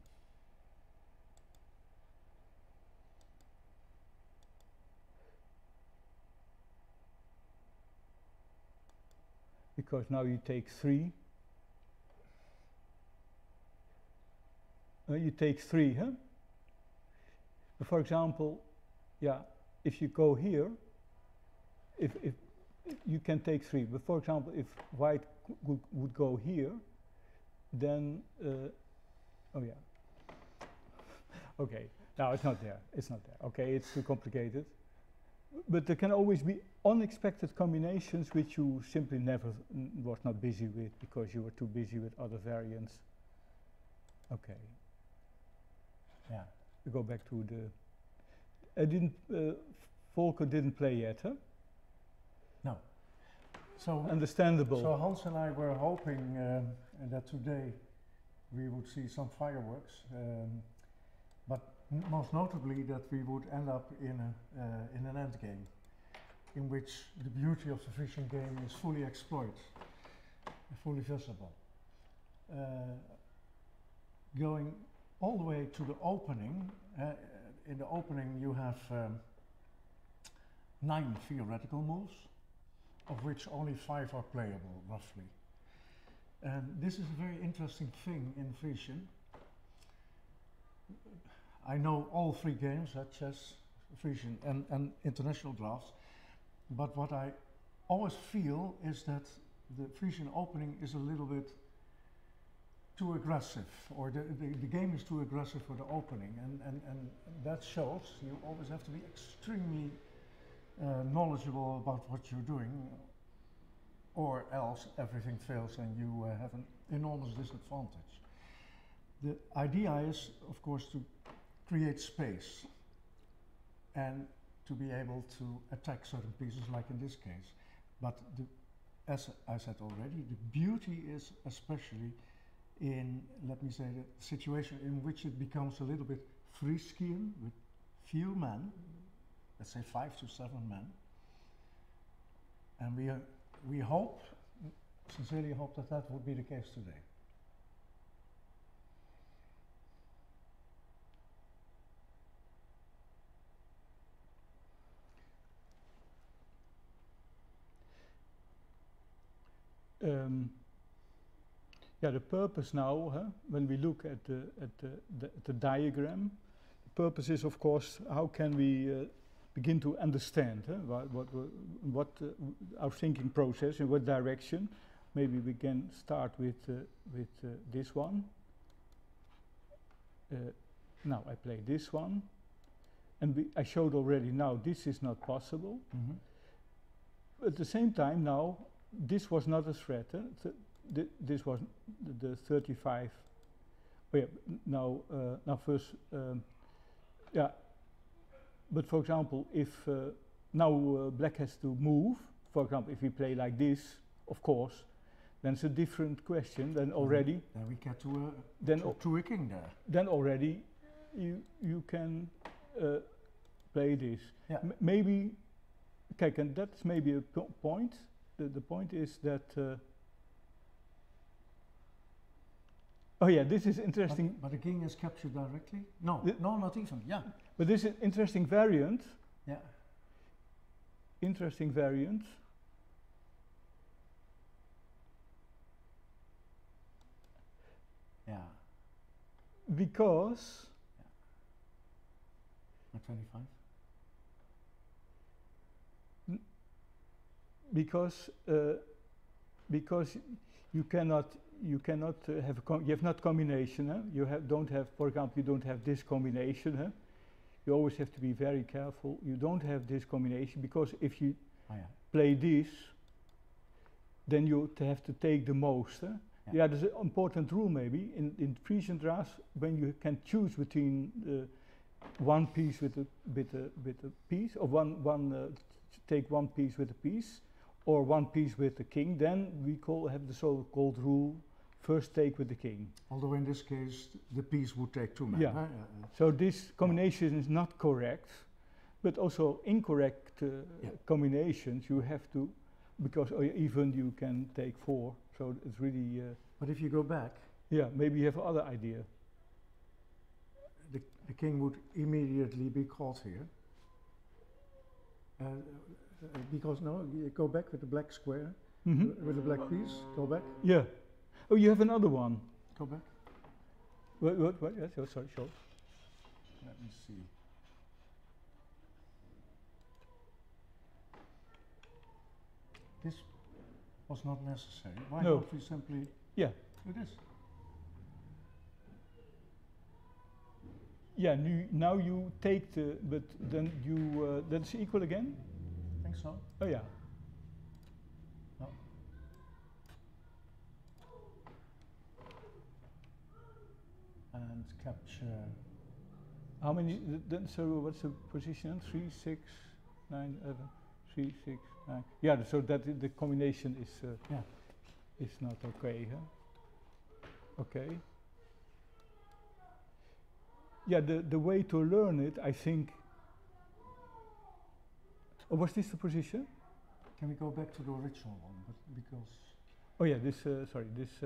Because now you take 3. You take 3, huh? But for example, yeah, if you go here, if you can take 3, but for example, if white would go here, then oh yeah. Okay, now it's not there. It's not there. Okay, it's too complicated. But there can always be unexpected combinations which you simply never was not busy with because you were too busy with other variants. Okay.
Yeah.
We go back to the. Volker didn't play yet, huh?
No. So
understandable.
So Hans and I were hoping that today we would see some fireworks, but most notably that we would end up in an end game, in which the beauty of the Frisian game is fully exploited, fully visible. Going all the way to the opening, in the opening you have 9 theoretical moves, of which only 5 are playable, roughly. And this is a very interesting thing in Frisian. I know all 3 games, chess, Frisian and international drafts, but what I always feel is that the Frisian opening is a little bit too aggressive, or the game is too aggressive for the opening, and that shows. You always have to be extremely knowledgeable about what you're doing, or else everything fails and you have an enormous disadvantage. The idea is, of course, to create space and to be able to attack certain pieces, like in this case. But as I said already, the beauty is especially in, let me say, the situation in which it becomes a little bit Frisian with few men, let's say 5 to 7 men, and we hope, sincerely hope that that would be the case today.
Yeah, the purpose now, when we look at the diagram, the purpose is, of course, how can we begin to understand what our thinking process, in what direction. Maybe we can start with this one. Now I play this one, and I showed already now this is not possible.
Mm-hmm.
At the same time now, this was not a threat. This was the 35. Oh yeah, now first, yeah. But for example, if now black has to move, for example, if we play like this, of course, then it's a different question. Then already,
then we get to a king there.
Then already, you can play this.
Yeah.
Maybe, okay, and that's maybe a point. The point is that. Oh yeah, this is interesting.
But the king is captured directly? No, no, not even. Yeah.
But this is interesting variant.
Yeah.
Interesting variant.
Yeah.
Because.
Yeah. 25.
Because you cannot have you have not combination. You don't have, for example, you don't have this combination. You always have to be very careful. You don't have this combination because if you play this, then you have to take the most. Yeah, there's an important rule maybe in Frisian Draughts when you can choose between one piece with a piece, or take one piece with a piece, or one piece with the king. Then we have the so-called rule: first take with the king.
Although in this case the piece would take 2 men.
Yeah. So this combination is not correct, but also incorrect combinations you have to, because even you can take 4. So it's really.
But if you go back.
Yeah, maybe you have other idea.
The king would immediately be caught here. Because no, you go back with the black square, with the black piece. Go back.
Yeah. Oh, you have another one.
Go back.
What? Yes. Oh, sorry. Show.
Let me see. This was not necessary. Why don't we simply do this?
Yeah. Now you take but then you that's equal again.
I think so.
Oh yeah.
No. And capture.
How many? So what's the position? 3, 6, 9, 11. 3, 6, 9. Yeah. So that the combination is is not okay. Okay. Yeah. The way to learn it, I think. Oh, was this the position?
Can we go back to the original one? But because.
Oh yeah. This. Sorry. This.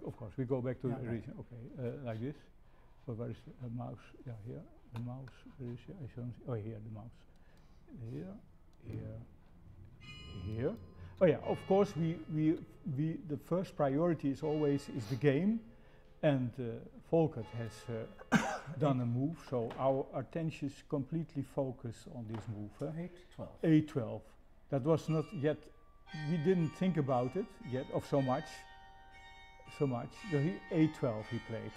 Of course, we go back to the original. Okay, like this. So where is the mouse? Yeah, here. The mouse. Where is it? I don't see. Oh, here the mouse. Here. Oh yeah. Of course, we the first priority is always the game, and Volkert has done a move, so our attention is completely focused on this move.
8-12.
8-12. That was not yet. We didn't think about it yet of so much. So 8-12 he played.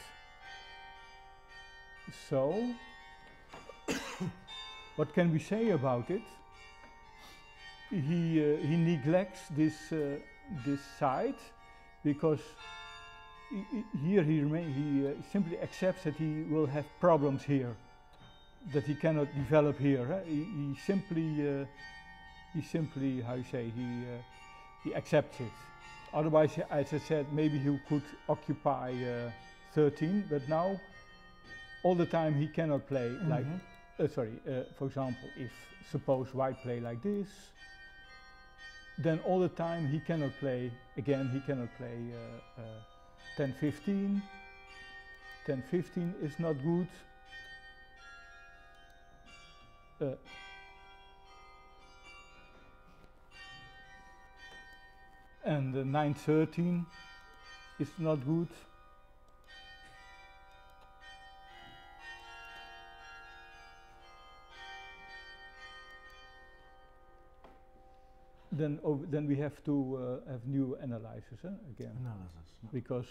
So, what can we say about it? He neglects this side because here he simply accepts that he will have problems here, that he cannot develop here. He simply, how you say, he accepts it. Otherwise, as I said, maybe he could occupy 13, but now all the time he cannot play like, for example, if suppose white play like this, then all the time he cannot play, again he cannot play 10-15. 10-15 is not good. And 9-13 is not good. Then we have to have new analysis again. Because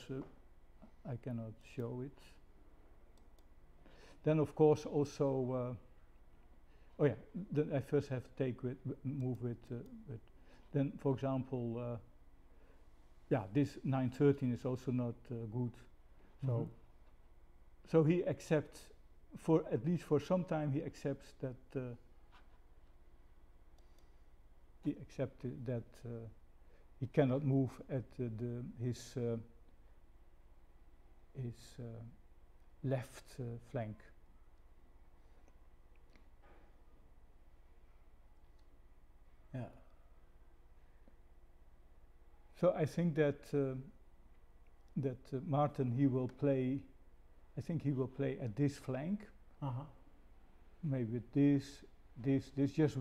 I cannot show it. Then of course also, oh yeah, then I first have to move with. Then for example, yeah, this 9-13 is also not good. So, so he accepts, for at least for some time, he accepts that. He accepted that he cannot move at his left flank.
Yeah.
So I think that Martin, he will play. I think he will play at this flank. Maybe this, just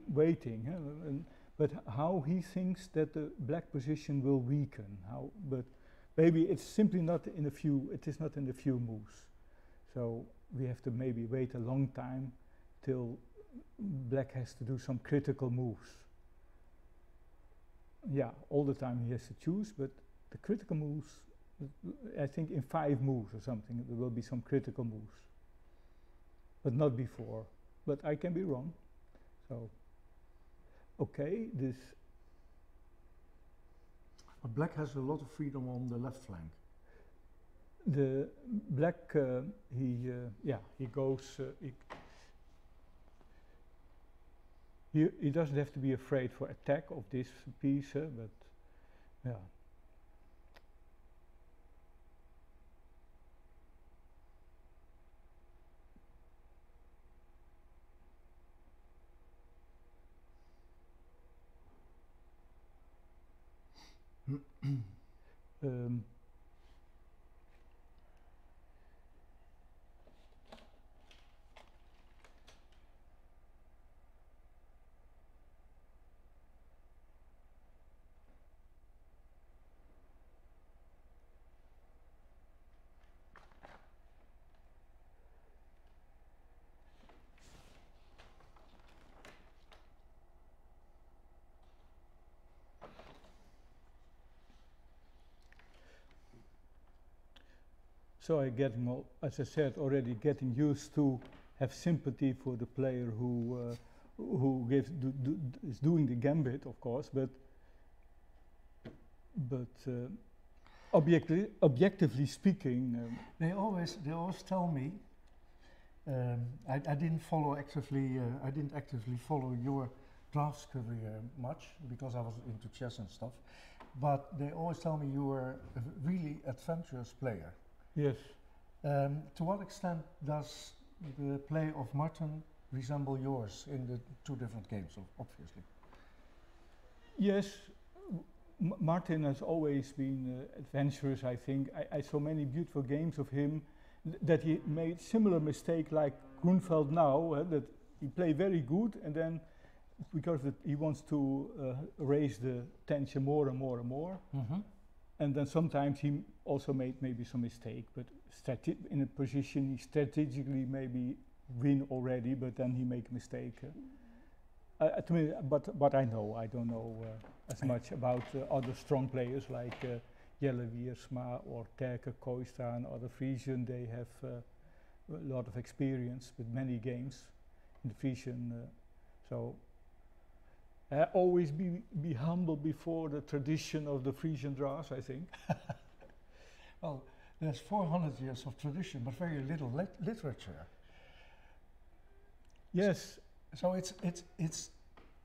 waiting. But how he thinks that the black position will weaken? How? But maybe it's simply not in a few. It is not in a few moves. So we have to maybe wait a long time till black has to do some critical moves. Yeah, all the time he has to choose, but the critical moves, I think in 5 moves or something, there will be some critical moves. But not before. But I can be wrong. So, okay, this.
But black has a lot of freedom on the left flank.
The black, he goes. He doesn't have to be afraid for attack of this piece, but yeah. So I get, as I said already, getting used to have sympathy for the player who is doing the gambit, of course, but objectively speaking,
they always tell me. I didn't follow actively. I didn't actively follow your drafts career much because I was into chess and stuff. But they always tell me you were a really adventurous player.
Yes.
To what extent does the play of Martin resemble yours in the 2 different games, obviously?
Yes, Martin has always been adventurous, I think. I saw many beautiful games of him that he made similar mistake like Grunfeld now, that he played very good and then because he wants to raise the tension more and more and more. And then sometimes he also made maybe some mistake, but in a position he strategically maybe win already, but then he make a mistake. To me, but I don't know as much about other strong players like Jelle Wiersma or Terke Koistra and other Frisian. They have a lot of experience with many games in the Frisian. So always be humble before the tradition of the Frisian Draughts, I think.
Well, there's 400 years of tradition, but very little literature.
Yes.
So it's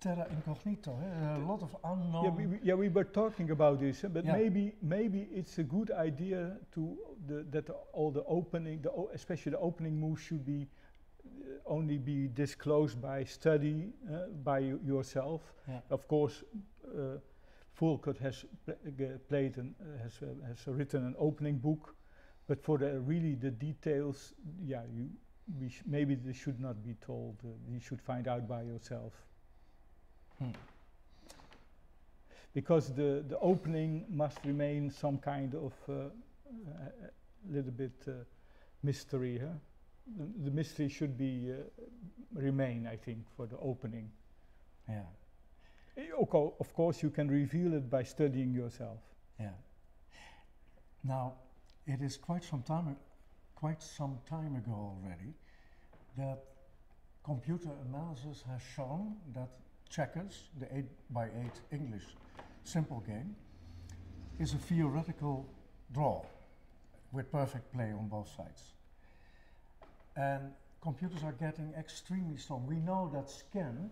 terra incognito. A lot of unknown.
We were talking about this, but
Yeah.
maybe it's a good idea to that all the opening, especially the opening moves, should be only be disclosed by study by yourself.
Yeah.
Of course, Volkert has played and has written an opening book, but for the details, yeah, maybe this should not be told. You should find out by yourself. Because the opening must remain some kind of little bit mystery. Huh? The mystery should be remain, I think, for the opening.
Yeah.
Of course, you can reveal it by studying yourself.
Yeah. Now, it is quite some time ago already that computer analysis has shown that checkers, the 8x8 English simple game, is a theoretical draw with perfect play on both sides. And computers are getting extremely strong. We know that Scan,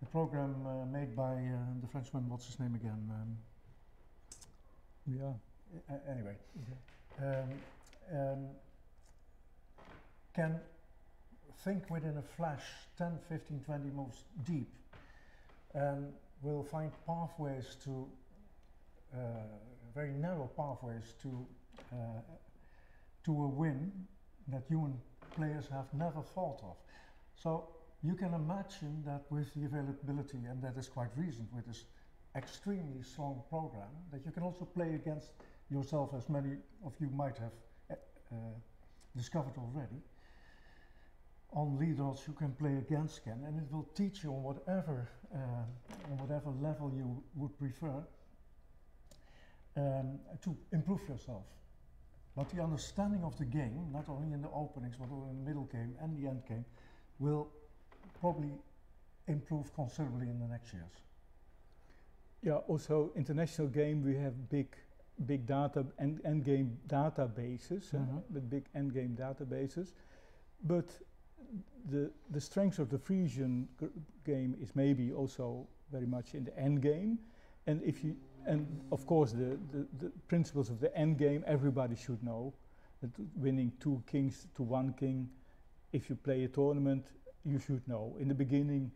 the program made by the Frenchman, what's his name again? Anyway, can think within a flash 10, 15, 20 moves deep and will find pathways to, very narrow pathways to a win that human players have never thought of. So you can imagine that with the availability, and that is quite recent with this extremely strong program, that you can also play against yourself, as many of you might have discovered already. On Lee Draughts you can play against Scan, and it will teach you on whatever level you would prefer to improve yourself. But the understanding of the game, not only in the openings, but also in the middle game and the end game, will probably improve considerably in the next years.
Yeah, also international game, we have big data and end game databases, with big end game databases. But the strength of the Frisian game is maybe also very much in the end game. And of course the principles of the end game everybody should know, that winning 2 kings to 1 king, if you play a tournament, you should know. In the beginning,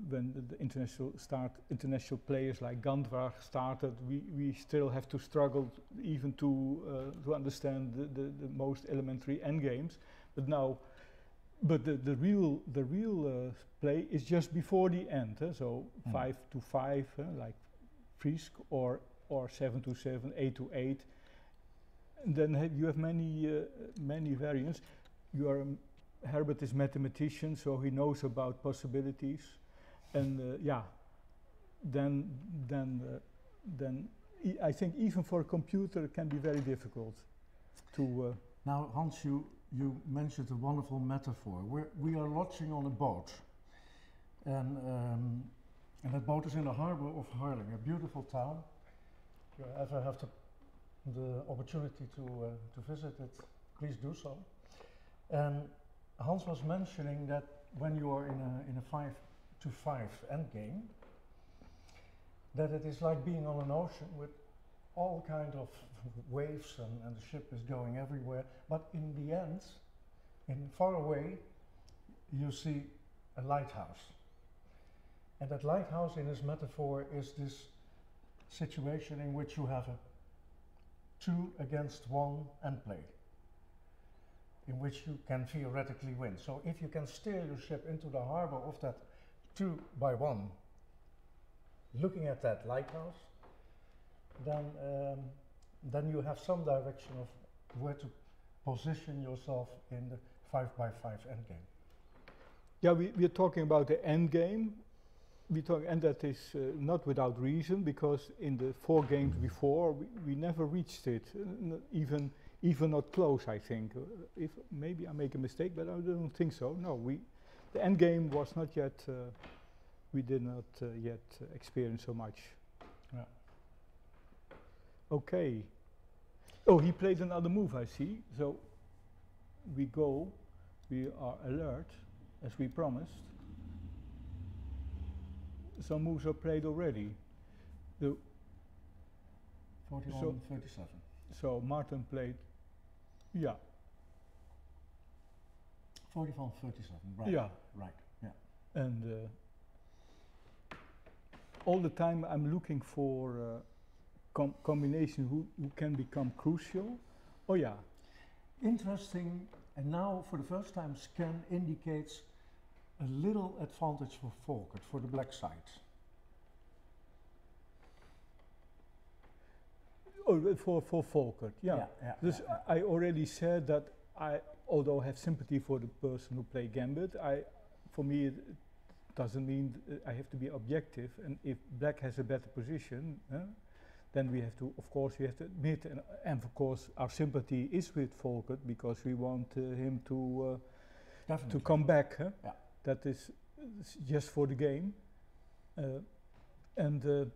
when the international players like Gandvar started, we still have to struggle even to understand the most elementary end games. But now, the real play is just before the end. So 5 to 5, like Frisk, or 7 to 7, 8 to 8. And then you have many variants. Herbert is mathematician, so he knows about possibilities, and then I think even for a computer it can be very difficult to.
Now, Hans, you mentioned a wonderful metaphor. We are lodging on a boat, and that boat is in the harbor of Harling, a beautiful town. If you ever have the opportunity to visit it, please do so. And Hans was mentioning that when you are in a 5 to 5 endgame, that it is like being on an ocean with all kind of waves and the ship is going everywhere. But in the end, far away, you see a lighthouse. And that lighthouse in his metaphor is this situation in which you have a 2 against 1 end play, in which you can theoretically win. So if you can steer your ship into the harbor of that 2 by 1, looking at that lighthouse, then you have some direction of where to position yourself in the 5 by 5 endgame.
Yeah, we are talking about the endgame. And that is not without reason, because in the 4 games before we never reached it, even not close, I think. If maybe I make a mistake, but I don't think so. No, the end game was not yet. We did not yet experience so much.
Yeah.
Okay. Oh, he played another move, I see. So we go, we are alert, as we promised. Some moves are played already. The
41, 37.
So Martin played, yeah,
41, 37, right.
yeah.
Right, yeah.
And all the time I'm looking for combination who can become crucial. Oh yeah.
Interesting, and now for the first time scan indicates a little advantage for Volkert, for the black side.
Oh, for Volkert, yeah.
Yeah.
I already said that I, although I have sympathy for the person who play Gambit, for me it doesn't mean I have to be objective. And if black has a better position, then we have to, of course, we have to admit, and of course our sympathy is with Volkert because we want him to come back. Huh?
Yeah.
That is just for the game, and.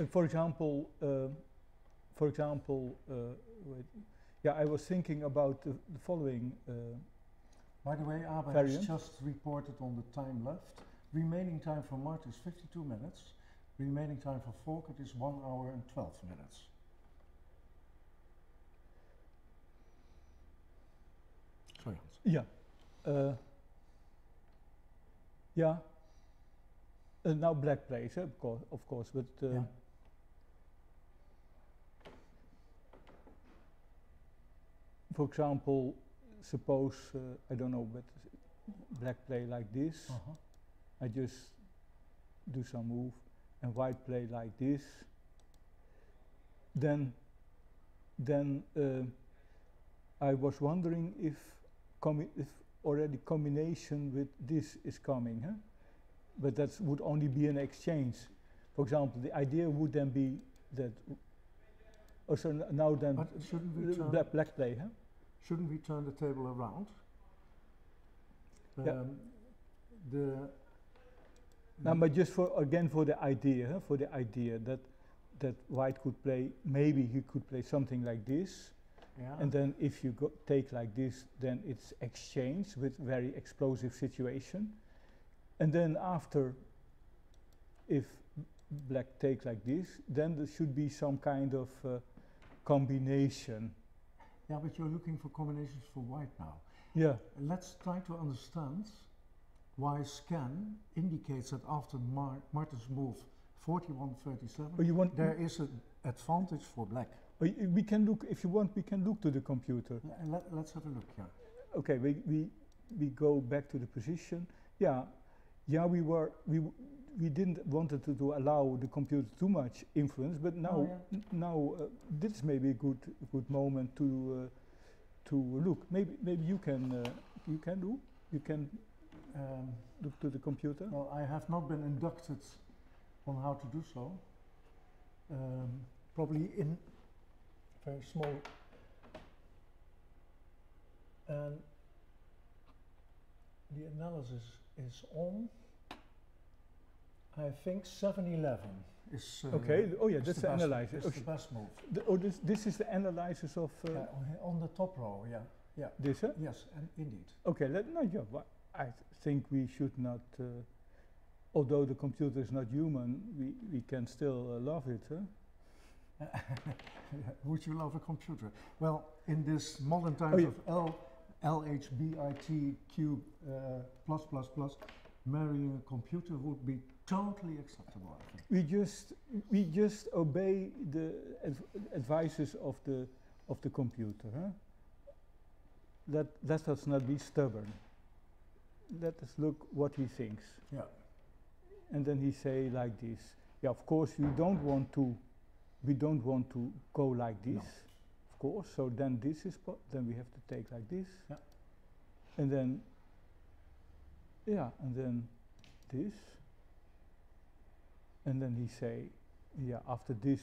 For example, wait, yeah, I was thinking about the following.
By the way, Abe has
variant.
just reported on the time left. Remaining time for Martin is 52 minutes. Remaining time for Volkert is 1 hour and 12 minutes. Sorry, Hans.
Yeah, yeah. Now black plays, of course, but.
Yeah.
For example, suppose, I don't know, but black play like this, I just do some move, and white play like this, then I was wondering if already combination with this is coming, huh? But that would only be an exchange. For example, the idea would then be that, so now then,
But shouldn't we turn,
black play, huh?
shouldn't we turn the table around?
Yeah.
The
But just for the idea, huh? For the idea that white could play, maybe he could play something like this,
yeah.
and then if you take like this, then it's exchange with very explosive situation, and then after, if black takes like this, then there should be some kind of combination.
Yeah, but you're looking for combinations for white now.
Yeah.
Let's try to understand why scan indicates that after Martin's move 41-37,
Or you want
there is an advantage for black.
we can look, if you want, we can look to the computer.
Let's have a look here.
Okay, we go back to the position. Yeah, we didn't wanted to allow the computer too much influence, but now this is maybe a good moment to look. Maybe you can look to the computer.
Well, I have not been inducted on how to do so. Probably in very small. And the analysis is on, I think 7-11 is
Okay. Oh yeah,
is
that's
the
the
best,
analysis.
is the best move.
This is the analysis of
On the top row, yeah.
this. Huh?
Yes, and indeed.
Okay. I think we should not. Although the computer is not human, we can still love it. Huh?
Would you love a computer? Well, in this modern times of LHBITQ +++, marrying a computer would be totally acceptable, I think.
We just obey the advices of the computer. Huh? Let us not be stubborn. Let us look what he thinks.
Yeah.
And then he say like this. Yeah, of course we don't want to go like this.
No.
Of course. So then this is then we have to take like this.
Yeah.
And then and then this. And then he say, after this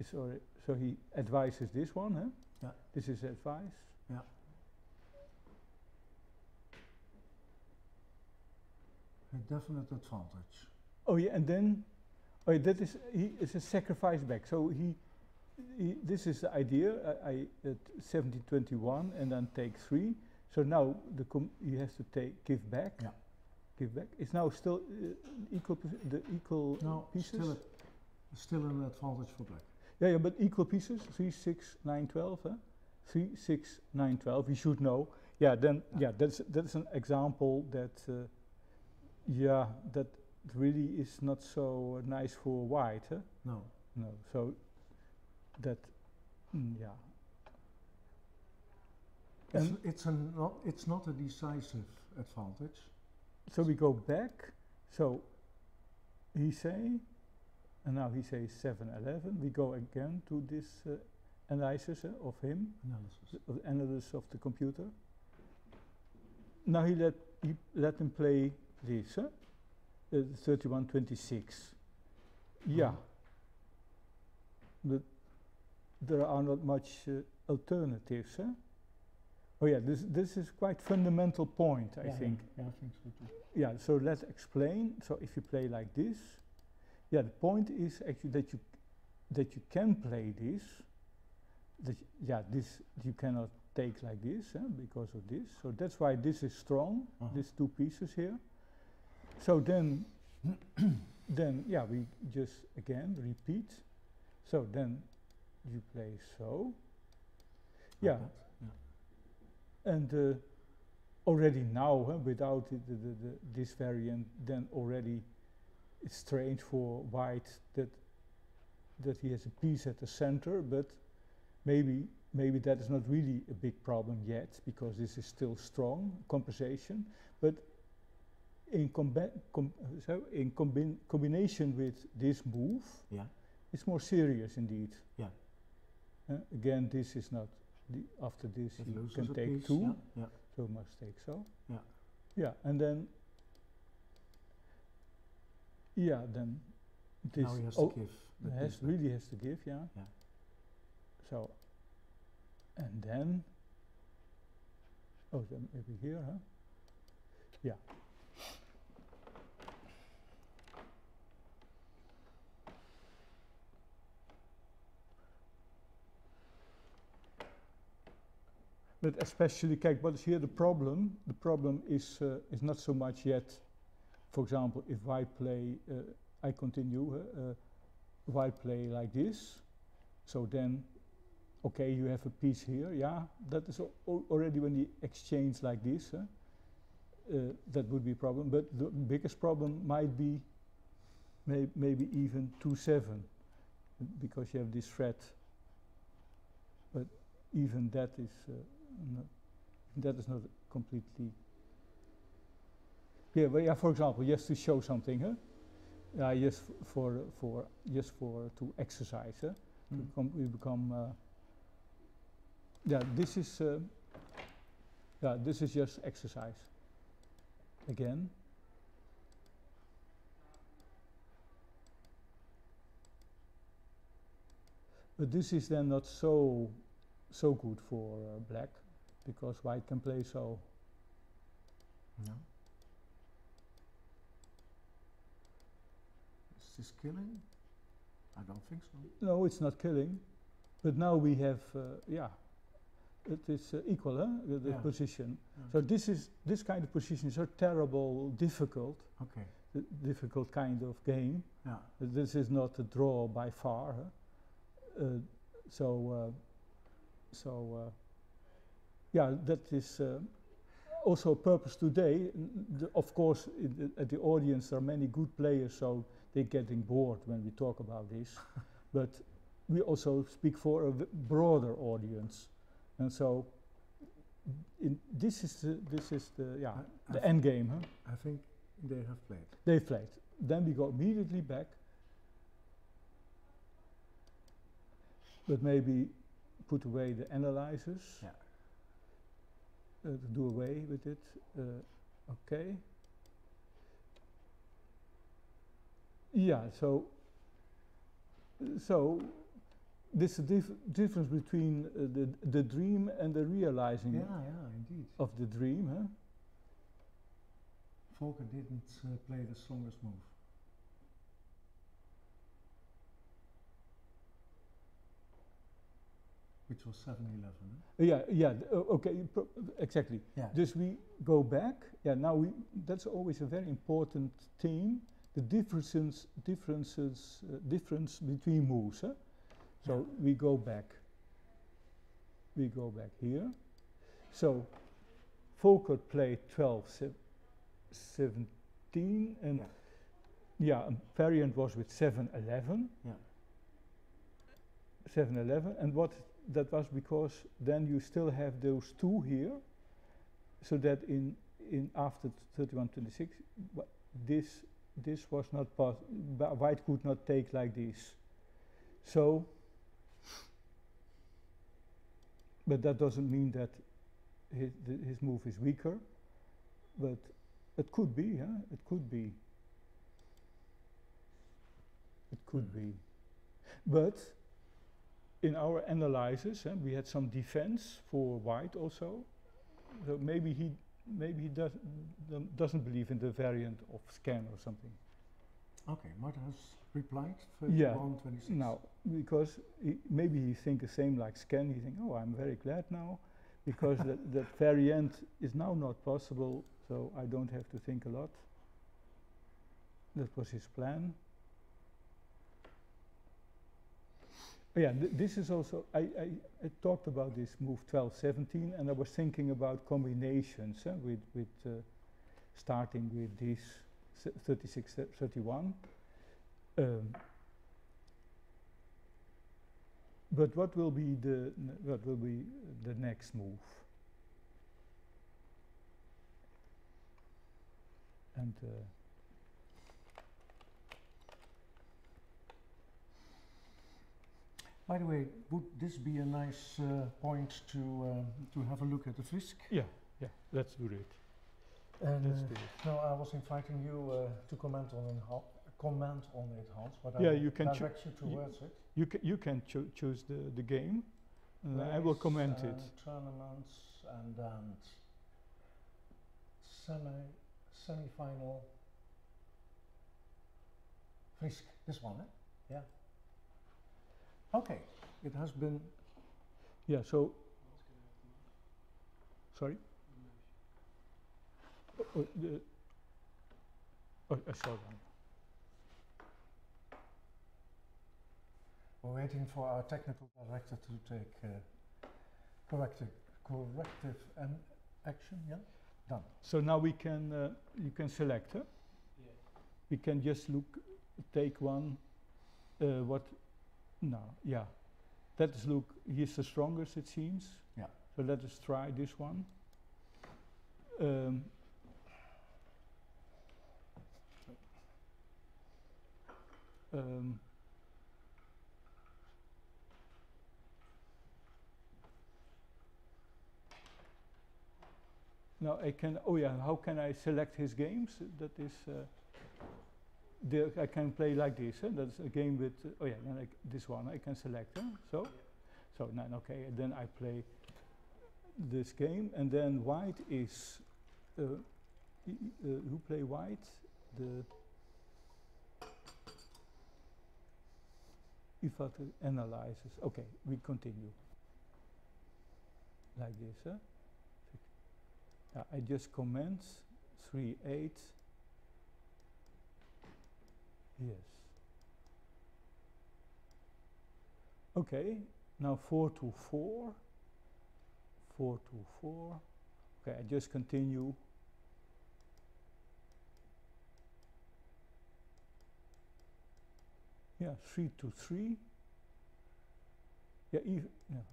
is already, so he advises this one, huh?
Yeah.
This is advice.
Yeah. A definite advantage.
Oh yeah, and then Oh, that is he is a sacrifice back. So this is the idea. I at 1721 and then take 3. So now he has to give back.
Yeah.
Give back. It's now still equal the equal
No,
pieces.
still an advantage for black.
Yeah, yeah, but equal pieces. 3, 6, 9, 12. 3, 6, 9, 12. We should know. Yeah. Then that's an example that that really is not so nice for white.
No.
No. So that yeah.
It's not a decisive advantage.
So we go back. So he say, and now he says 7, 11. We go again to this analysis of him, analysis of the computer. Now he let him play this, 31, 26. Yeah, but there are not much alternatives. Oh yeah, this is quite fundamental point, I think.
Yeah, I think so too.
Yeah, so let's explain. So if you play like this, yeah, the point is actually that you can play this. This you cannot take like this because of this. So that's why this is strong. These 2 pieces here. So then, we just again repeat. So then you play so. Yeah. And already now, without this variant, then already it's strange for white that he has a piece at the center, but maybe that is not really a big problem yet, because this is still strong compensation. But in combination with this move, it's more serious indeed.
Yeah.
Again, this is not. After this, you can take 2, so must take so.
Yeah.
Yeah, and then. Yeah, then. This
now he has to give.
Really has to give, yeah.
Yeah.
So, and then. Oh, then maybe here, huh? Yeah. But especially, kijk, what is here the problem? The problem is not so much yet. For example, if white play, I continue, white play like this. So then, okay, you have a piece here. Yeah, that is already when you exchange like this. That would be a problem. But the biggest problem might be maybe even 2-7, because you have this threat. But even that is. That is not completely. Yeah, but yeah. For example, just to show something, just to exercise, we become. This is. This is just exercise. Again. But this is then not so good for black, because white can play so.
No. Is this killing? I don't think so.
No, it's not killing. But now we have, it is equal, the position.
Yeah.
So this kind of position is a terrible, difficult, difficult kind of game.
Yeah.
This is not a draw by far. That is also a purpose today. Of course, at the audience there are many good players, so they're getting bored when we talk about this. But we also speak for a broader audience, and so this is the end game.
I think they have played.
They've played. Then we go immediately back, but maybe put away the analyzers.
Yeah.
To do away with it. Okay. Yeah. So this is difference between the dream and the realizing.
Indeed.
Of the dream, huh?
Volker didn't play the strongest move. which was 711.
Okay, exactly.
Yeah.
Dus we go back. Yeah, now that's always a very important theme. The difference between moves. Huh? So
Yeah.
we go back. We go back here. So Volker played 12-17, and a variant was with 7-11.
Yeah.
7-11, and what that was because then you still have those two here, so that in after 31-26, this was not possible. White could not take like this. So, but that doesn't mean that his move is weaker. But it could be, huh? It could be. It could be. But in our analysis, we had some defense for White also. So maybe he doesn't believe in the variant of scan or something.
Okay, Martin has replied.
Yeah.
31-26.
Now, because maybe he thinks the same like scan. He thinks, oh, I'm very glad now, because that variant is now not possible. So I don't have to think a lot. That was his plan. Yeah, this is also, I talked about this move 12-17, and I was thinking about combinations with starting with this 36-31. But what will be the next move? And
by the way, would this be a nice point to have a look at the Frisk?
Yeah, let's do it.
And
Let's do it.
no, I was inviting you to comment on it, Hans, but
Yeah,
I
you can
direct you towards it.
You can choose the game, and I will comment it.
Tournaments, and then semi-final. Frisk, this one, eh? Yeah. Okay, it has been.
Yeah. So. Sorry. I saw one.
We're waiting for our technical director to take corrective action. Yeah, done.
So now we can you can select. Huh?
Yeah.
We can just take one. What? No. Yeah. That is he's the strongest, it seems.
Yeah.
So let us try this one. Now I can. Oh yeah. How can I select his games? That is. I can play like this. That's a game with. Oh yeah. Then this one I can select. So.
Yeah.
So then okay. And then I play this game, and then White is. Who play White? The. If analyzes. Okay, we continue. Like this. I just comment 3-8. Yes. Okay, now 4-4. 4-4. Okay, I just continue. Yeah, 3-3. Yeah, even. Yeah.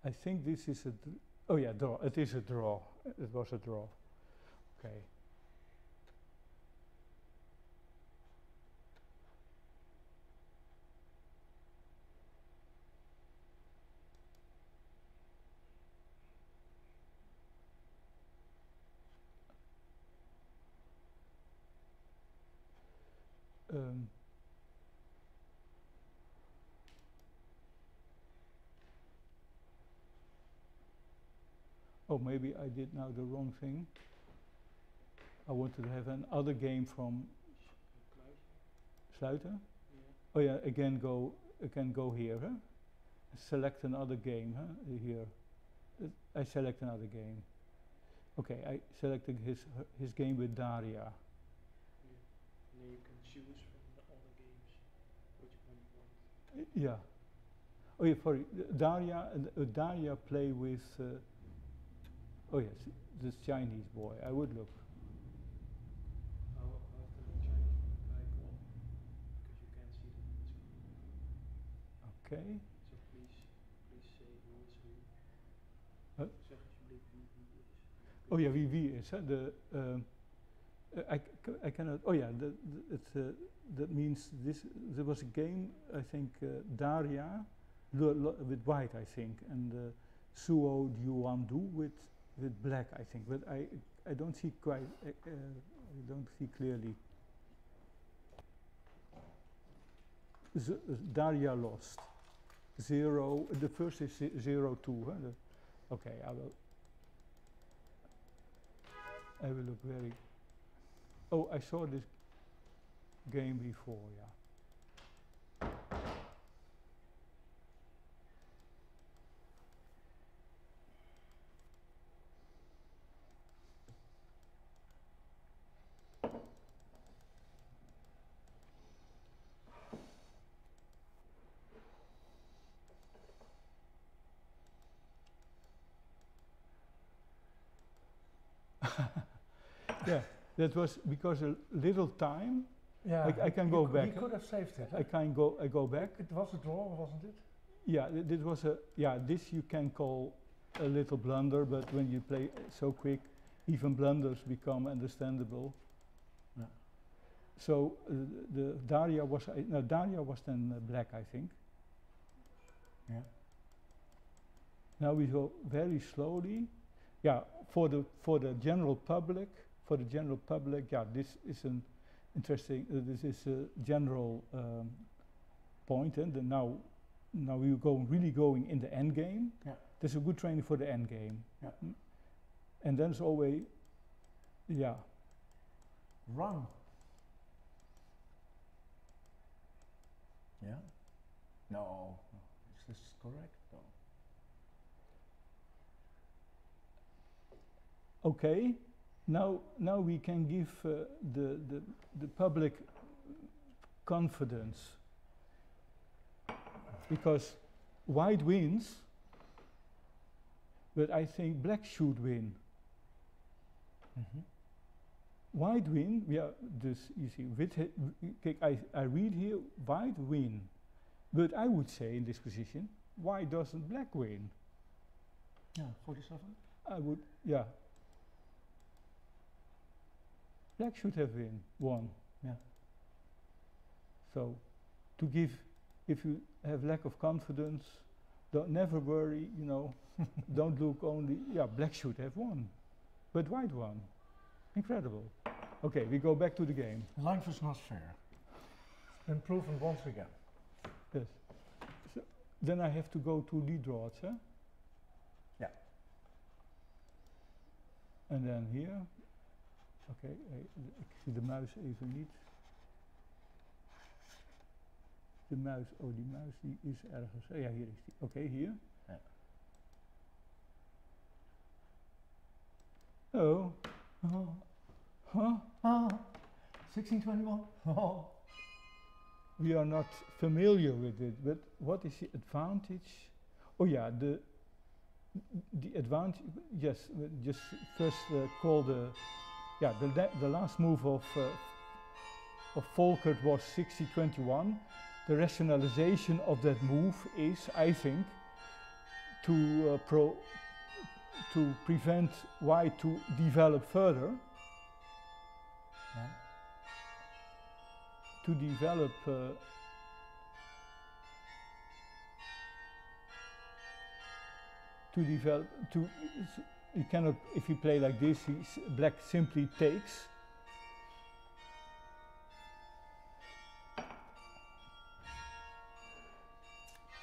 I think this is a. Oh yeah, draw. It is a draw. It was a draw. Okay. oh, maybe I did now the wrong thing. I wanted to have another game from Sluiten.
Yeah.
Oh yeah, again go here, huh? Select another game, huh? Here. I select another game. Okay, I selected his game with Daria.
Yeah. And then you can choose from all the games which one you want.
Yeah. Oh yeah, sorry. Daria play with. Oh yes, this Chinese boy. I would look.
How often the Chinese guy call? Because you can't see them on the screen.
Okay.
So please say who is who.
Huh?
Zeg alsjeblieft wie is.
Oh yeah, wie is hè? I cannot. Oh yeah, that means this. There was a game. I think Daria with white. I think and Suo Duandu with black. I think, but I don't see quite. I don't see clearly. Daria lost. 0. The first is 0-2. Huh? Okay, I will look very. Oh, I saw this game before, yeah. Yeah, that was because a little time.
Yeah,
I can go back.
He could have saved it.
I go back.
It was a draw, wasn't it?
Yeah, this was a. Yeah, this you can call a little blunder, but when you play so quick, even blunders become understandable.
Yeah.
So the Daria was. No, Daria was then black, I think.
Yeah.
Now we go very slowly. Yeah, for the general public. For the general public, yeah, this is an interesting. This is a general point, and now we really going in the end game.
Yeah.
This is a good training for the end game.
Yeah.
And then it's always, yeah.
Run. Yeah. No. Is this correct? No.
Okay. Now we can give the public confidence, because white wins, but I think black should win.
Mm-hmm.
White win, yeah. This you see, I read here white win, but I would say in this position, why doesn't black win?
Yeah, 47.
I would, yeah. Black should have won.
Yeah.
So, to give, if you have lack of confidence, never worry. You know, don't look only. Yeah, black should have won, but white won. Incredible. Okay, we go back to the game.
Life is not fair. It's been proven once again.
Yes. So then I have to go to lead draughts, huh?
Yeah.
And then here. Oké, ik zie de muis even niet. De muis, oh die muis die is ergens. Ja, hier is die. Oké, hier.
Ja.
Oh. Oh. Huh?
1621. Oh.
We are not familiar with it, but what is the advantage? Oh yeah, the advantage. Yes, just first call the. Yeah, the last move of Volkert was 60-21. The rationalization of that move is, I think, to prevent white to develop further.
Yeah.
To develop. You cannot, if you play like this, black simply takes.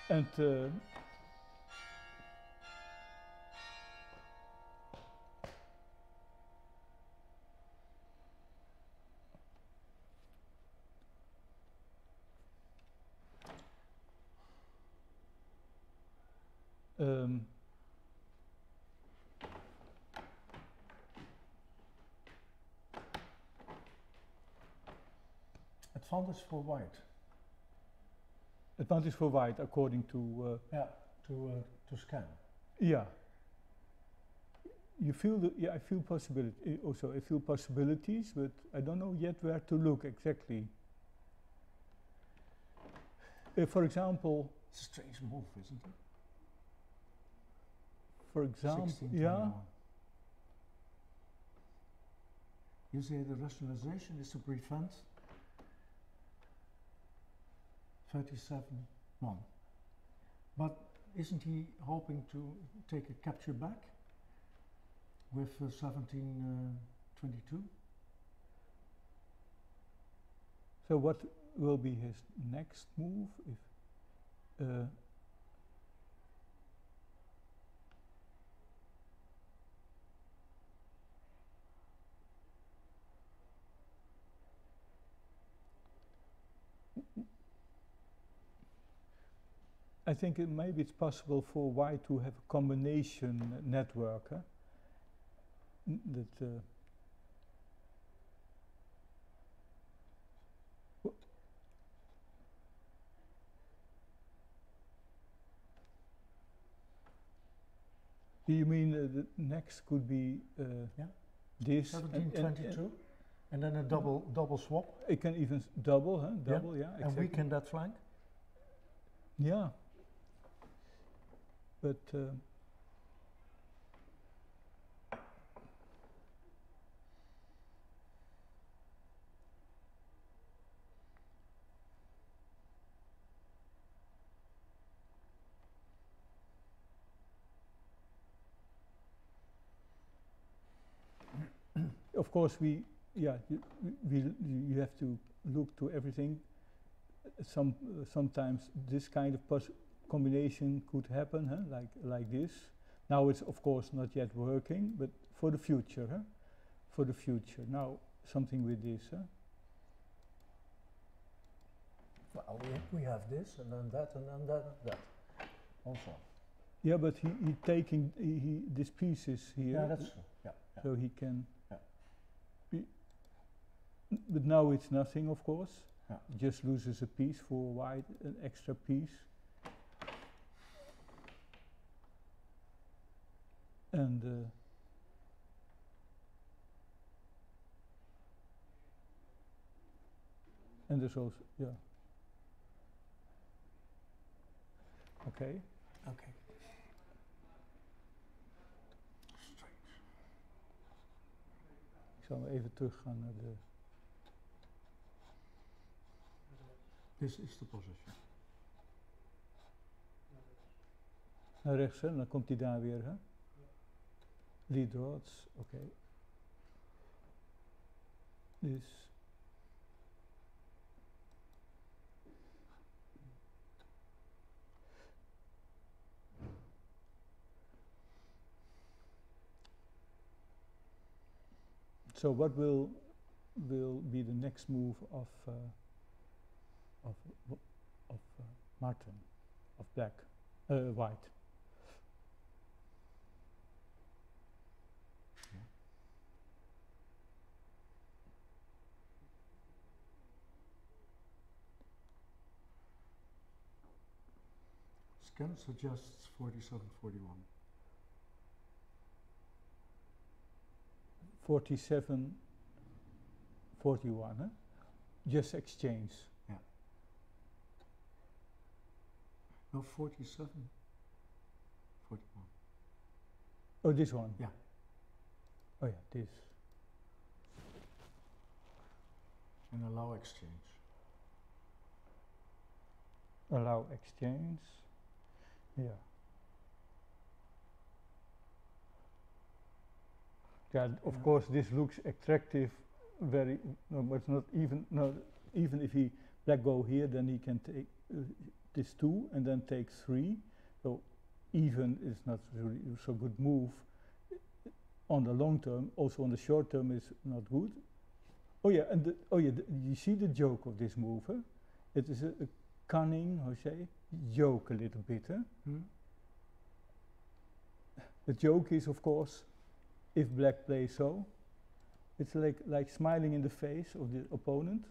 And
advantage for white.
advantage for white according to
Yeah, to scan.
yeah. You feel the, yeah, I feel possibility also. I feel possibilities, but I don't know yet where to look exactly. For example,
It's a strange move, isn't it?
for example,
16,
yeah.
21. You say the rationalization is to prevent 37-1. But isn't he hoping to take a capture back with 17-22?
So what will be his next move if? I think maybe it's possible for white to have a combination network. Huh? That do you mean the next could be
Yeah.
this
17-22, and then a double swap,
it can even double, huh?
Yeah.
Double, yeah,
and
exactly.
weaken that flank.
Yeah, but of course you have to look to everything. Sometimes this kind of combination could happen, huh? Like this. Now it's of course not yet working, but for the future, huh? For the future. Now something with this, huh?
Well, we have this, and then that, and then that, and that. Also.
Yeah, but he taking these pieces here.
Yeah, that's true. Yeah.
So he can.
Yeah.
But now it's nothing, of course.
Yeah.
He just loses a piece for white, an extra piece. And there's also, yeah. Okay.
Okay.
Ik zal even teruggaan naar de.
This is the position.
Naar rechts, hè? Dan komt hij daar weer, hè? Lead draughts, oké. Dus. So what will be the next move of Martin, of black, white?
Scan suggests 47-41.
47, 41, huh? Just exchange.
Yeah. No, 47, 41.
Oh, this one?
Yeah.
Oh, yeah, this.
And allow exchange.
Allow exchange. Yeah. Yeah, of course, this looks attractive. Very, no, but it's not even. No, even if he black go here, then he can take. This this 2 and then take 3. So even is not really so good move on the long term. Also on the short term is not good. Oh yeah, and you see the joke of this move, huh? It is a cunning, how say, joke a little bit, huh? The joke is, of course, if black plays so, it's like smiling in the face of the opponent.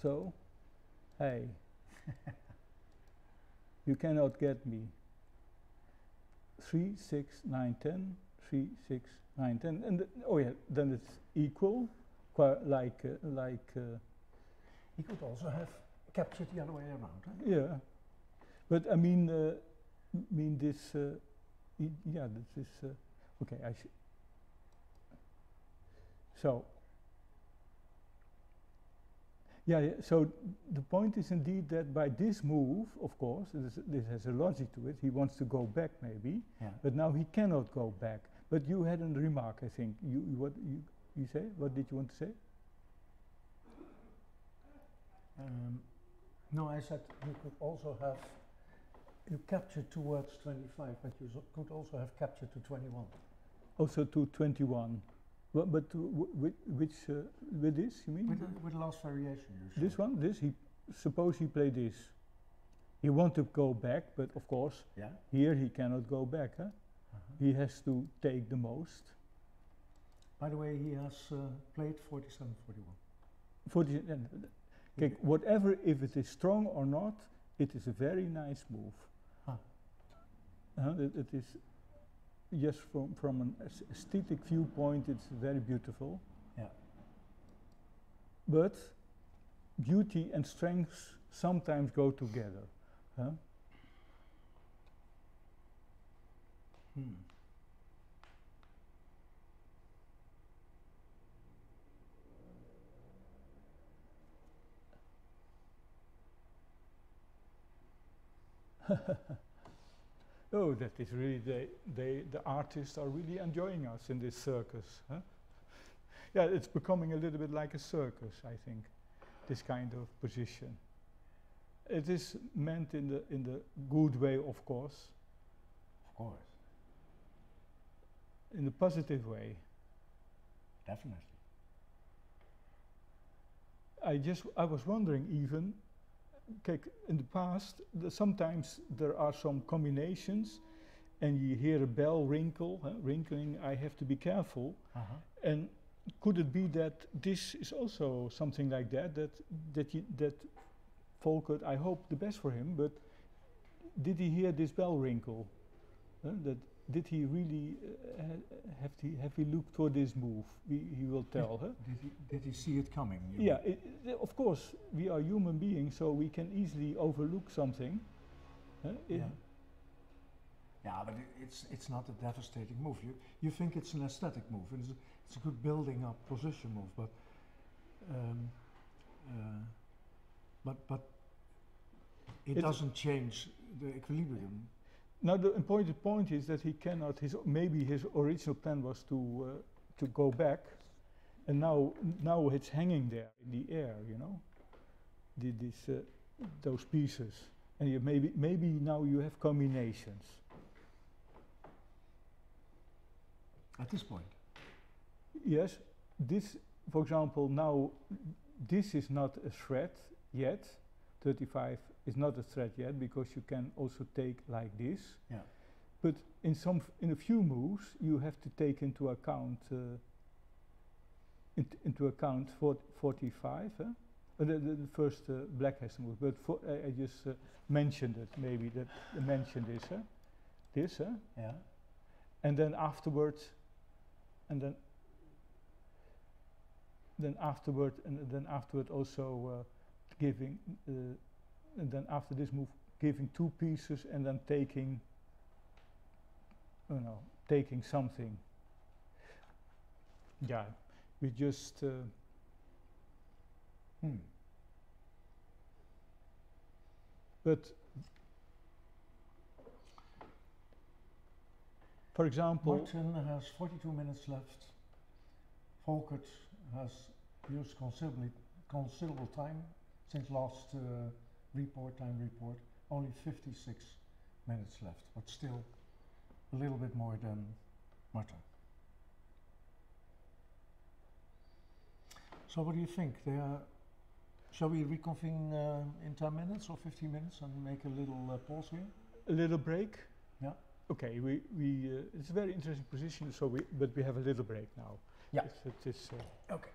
So, hey, you cannot get me. 3, 6, 9, 10, 3, 6, 9, 10, and then it's equal, like.
He could also have captured the other way around, right?
Yeah, but I mean this. Yeah, this is okay. So. Yeah, so the point is indeed that by this move, of course, this has a logic to it. He wants to go back maybe, but now he cannot go back. But you had a remark, I think. What you say? What did you want to say?
No, I said you could also have, you captured towards 25, but you could also have captured to 21.
Also to 21. But with this, you mean?
With the last variation, you said.
This one? This? Suppose he played this. He want to go back, but of course, here he cannot go back. Huh? He has to take the most.
By the way, he has played 47, 41.
47. Okay, whatever, if it is strong or not, it is a very nice move. It is, just from an aesthetic viewpoint, it's very beautiful.
Yeah.
But beauty and strength sometimes go together. Huh? Oh, that is really, the artists are really enjoying us in this circus. Huh? Yeah, it's becoming a little bit like a circus, I think, this kind of position. It is meant in the good way, of course.
Of course.
In the positive way.
Definitely.
I was wondering even, okay, in the past, sometimes there are some combinations and you hear a bell rinkling, I have to be careful. And could it be that this is also something like that Volkert, I hope the best for him, but did he hear this bell rinkle? Did he really have he looked for this move? He will tell. Huh?
Did he see it coming?
Yeah, of course, we are human beings, so we can easily overlook something.
Yeah, but it's not a devastating move. You think it's an aesthetic move, and it's a good building up position move, but it doesn't change the equilibrium.
Now the important point is that he cannot. Maybe his original plan was to go back, and now it's hanging there in the air. You know, those pieces, and maybe now you have combinations.
At this point.
Yes, this, for example, now this is not a threat yet. 35 is not a threat yet because you can also take like this.
Yeah.
But in a few moves you have to take into account 45. The first black has to move, but I just mentioned it. Maybe that I mentioned this.
Yeah.
And then afterwards, and then afterward also giving, and then after this move, giving two pieces and then taking, taking something. Yeah, we just. But, for example,
Martin has 42 minutes left. Volkert has used considerable time. since last time report, only 56 minutes left, but still a little bit more than Martin. So what do you think? Shall we reconvene in 10 minutes or 15 minutes and make a little pause here?
A little break?
Yeah.
Okay, it's a very interesting position, but we have a little break now.
Yeah.
It is,
Okay.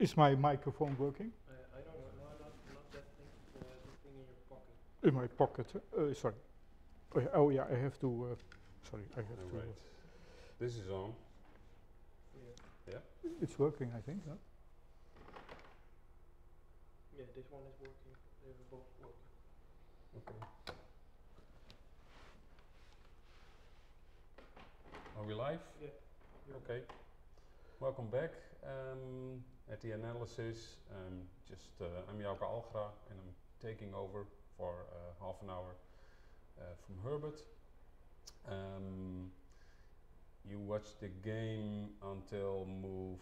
Is my microphone working?
I don't know, not that thing, the thing in your pocket.
In my pocket. Sorry. Oh yeah, I have to. Sorry, I have to.
Alright. This is on.
Yeah.
It's working, I think. No?
Yeah, this one is working. They're both working.
Okay. Are we live?
Yeah.
Okay. Welcome back. At the analysis, I'm Jouke Algra and I'm taking over for half an hour from Herbert. You watched the game until move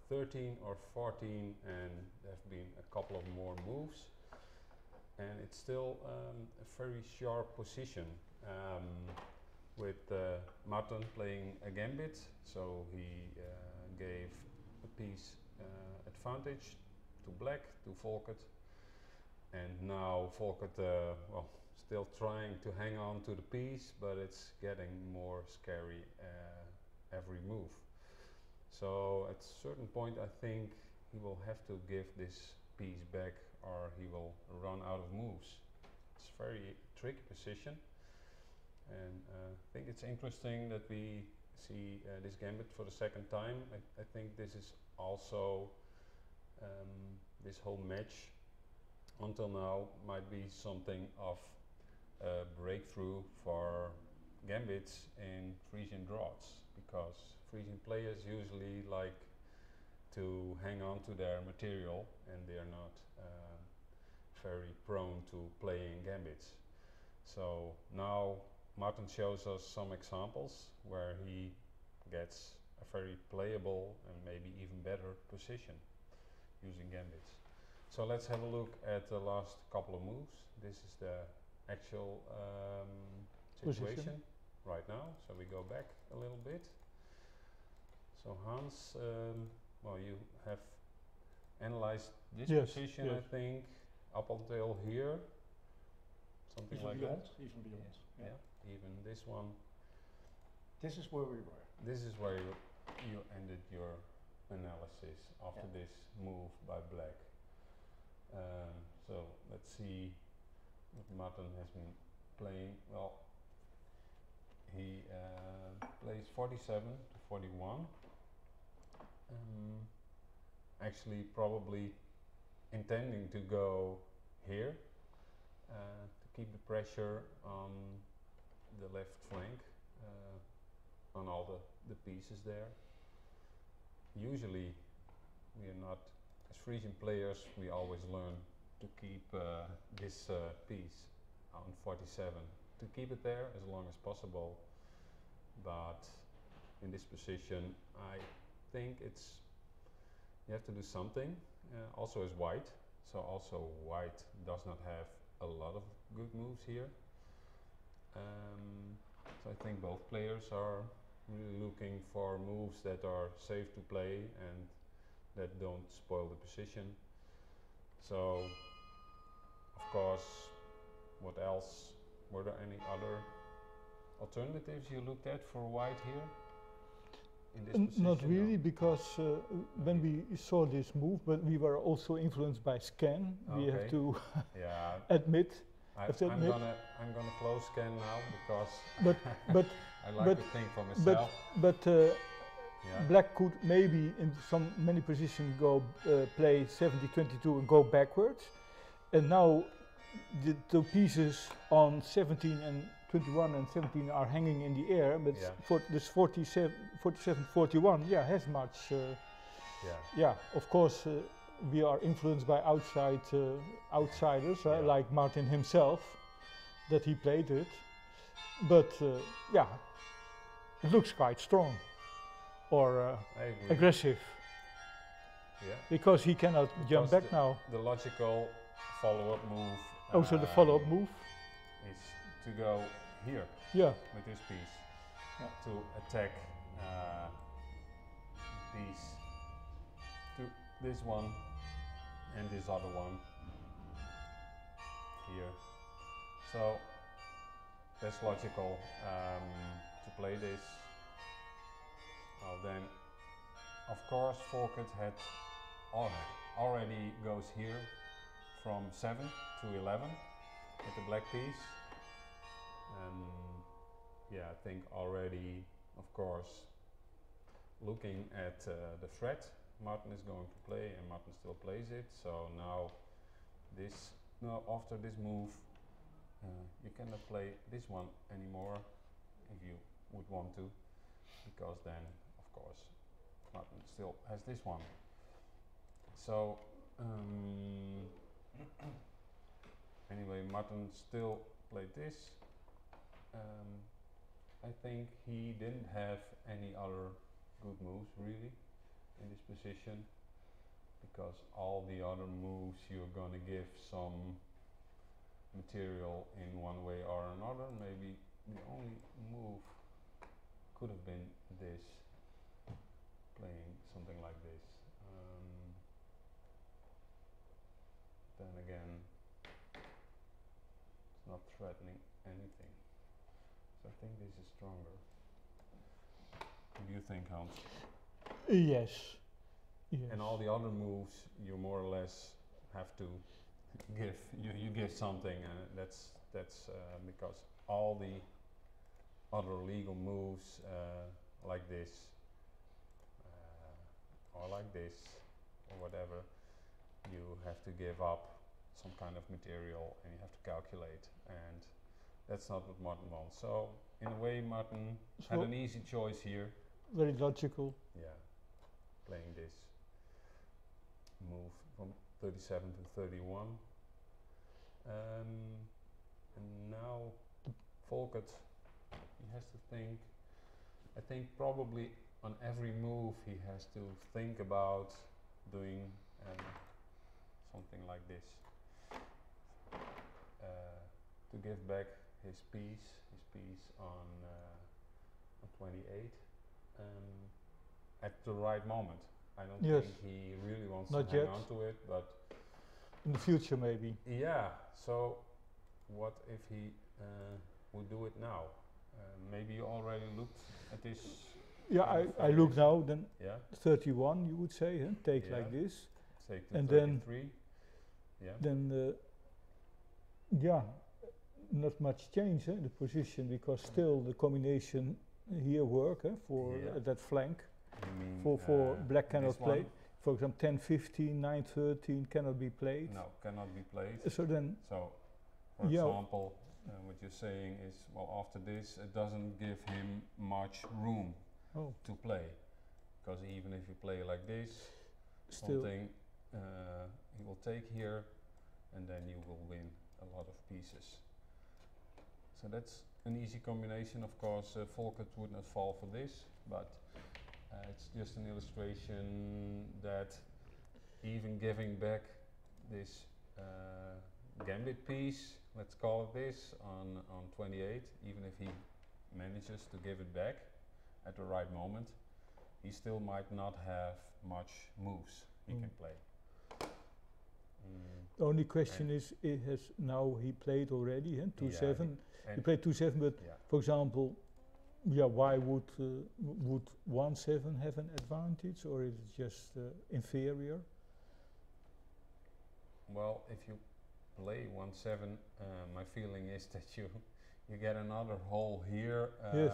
13 or 14 and there have been a couple of more moves and it's still a very sharp position with Martin playing a gambit, so he gave a piece advantage to black, to Volkert, and now Volkert still trying to hang on to the piece, but it's getting more scary every move. So at a certain point I think he will have to give this piece back or he will run out of moves. It's a very tricky position and I think it's interesting that we see this gambit for the second time. I think this is also this whole match until now might be something of a breakthrough for gambits in Frisian Draughts, because Frisian players usually like to hang on to their material and they are not very prone to playing gambits. So now Martin shows us some examples where he gets a very playable and maybe even better position using gambits. So let's have a look at the last couple of moves. This is the actual situation
Position.
right now. So we go back a little bit. So Hans, you have analyzed this
Yes,
position,
yes.
I think, up until here, something
Even
like
beyond,
that.
even beyond.
Yeah, even this one.
This is where we were.
This is where you ended your analysis after
Yeah.
this move by black. So let's see what Martin has been playing. Well, he plays 47 to 41. Actually, probably intending to go here to keep the pressure on the left flank, on all the pieces there. Usually, we are not, as Frisian players, we always learn to keep this piece on 47, to keep it there as long as possible. But in this position, I think you have to do something. Also as white, so also white does not have a lot of good moves here. So I think both players are really looking for moves that are safe to play and that don't spoil the position. So, of course, what else? Were there any other alternatives you looked at for white here? In this position?
Not really, because when we saw this move, but we were also influenced by scan. We have
Okay.
to
Yeah,
admit.
I'm
Have to admit.
gonna close scan now because
But
I like
but-
to think for myself.
but
Yeah.
black could maybe in many positions go play 70-22 and go backwards, and now the two pieces on 17 and 21 and 17 are hanging in the air, but
Yeah.
for this 47-41, yeah, has much.
Yeah.
Yeah, of course, we are influenced by outsiders,
Yeah.
like Martin himself, that he played it. But yeah, it looks quite strong or
I agree.
aggressive,
Yeah.
because he cannot jump
Because
back now.
The logical follow-up move.
Also, the follow-up move.
is to go here
Yeah,
with this piece
Yeah.
to attack these this one and this other one here. So that's logical to play this. Well, then, of course, Volkert had already goes here from 7 to 11 with the black piece. And yeah, I think already, of course, looking at the threat Martin is going to play, and Martin still plays it. So now after this move, you cannot play this one anymore if you would want to, because then, of course, Martin still has this one. So anyway, Martin still played this. I think he didn't have any other good moves really in this position, because all the other moves you're gonna give some material in one way or another. Maybe the only move could have been this, playing something like this. Then again, it's not threatening anything. So I think this is stronger. What do you think, Hans?
Yes. Yes.
And all the other moves, you more or less have to give. You give something, and that's because all the other legal moves like this, or like this, or whatever, you have to give up some kind of material, and you have to calculate, and that's not what Martin wants. So in a way, Martin had an easy choice here.
Very logical.
Yeah, playing this move from 37 to 31. And now Volkert, he has to think. I think probably on every move he has to think about doing something like this to give back his piece on 28 at the right moment. I don't
Yes.
think he really wants
Not
to hang
yet.
on to it, but
In the future, maybe.
yeah. So what if he would do it now? Maybe you already looked at this.
Yeah, I look now, then
Yeah.
31, you would say, huh? Take
Yeah.
like this.
Take to
And then
33. Yeah.
Then, yeah, not much change in the position, because still the combination here work for
Yeah.
that flank.
You mean,
For black cannot
this
play.
one?
For example, 10, 15, 9, 13 cannot be played.
No, cannot be played.
So then,
So, for
Yeah.
example, what you're saying is, well, after this, it doesn't give him much room
oh,
to play, because even if you play like this,
still,
something he will take here, and then you will win a lot of pieces. So that's an easy combination. Of course, Volkert would not fall for this, but it's just an illustration that even giving back this gambit piece, let's call it this, on 28, even if he manages to give it back at the right moment, he still might not have much moves he can play.
the only question is, he played already, 2-7. He
And
played 2-7, but
yeah,
for example, yeah, why would 1-7 have an advantage, or is it just inferior?
well, if you play 1-7, my feeling is that you get another hole here.
Yes.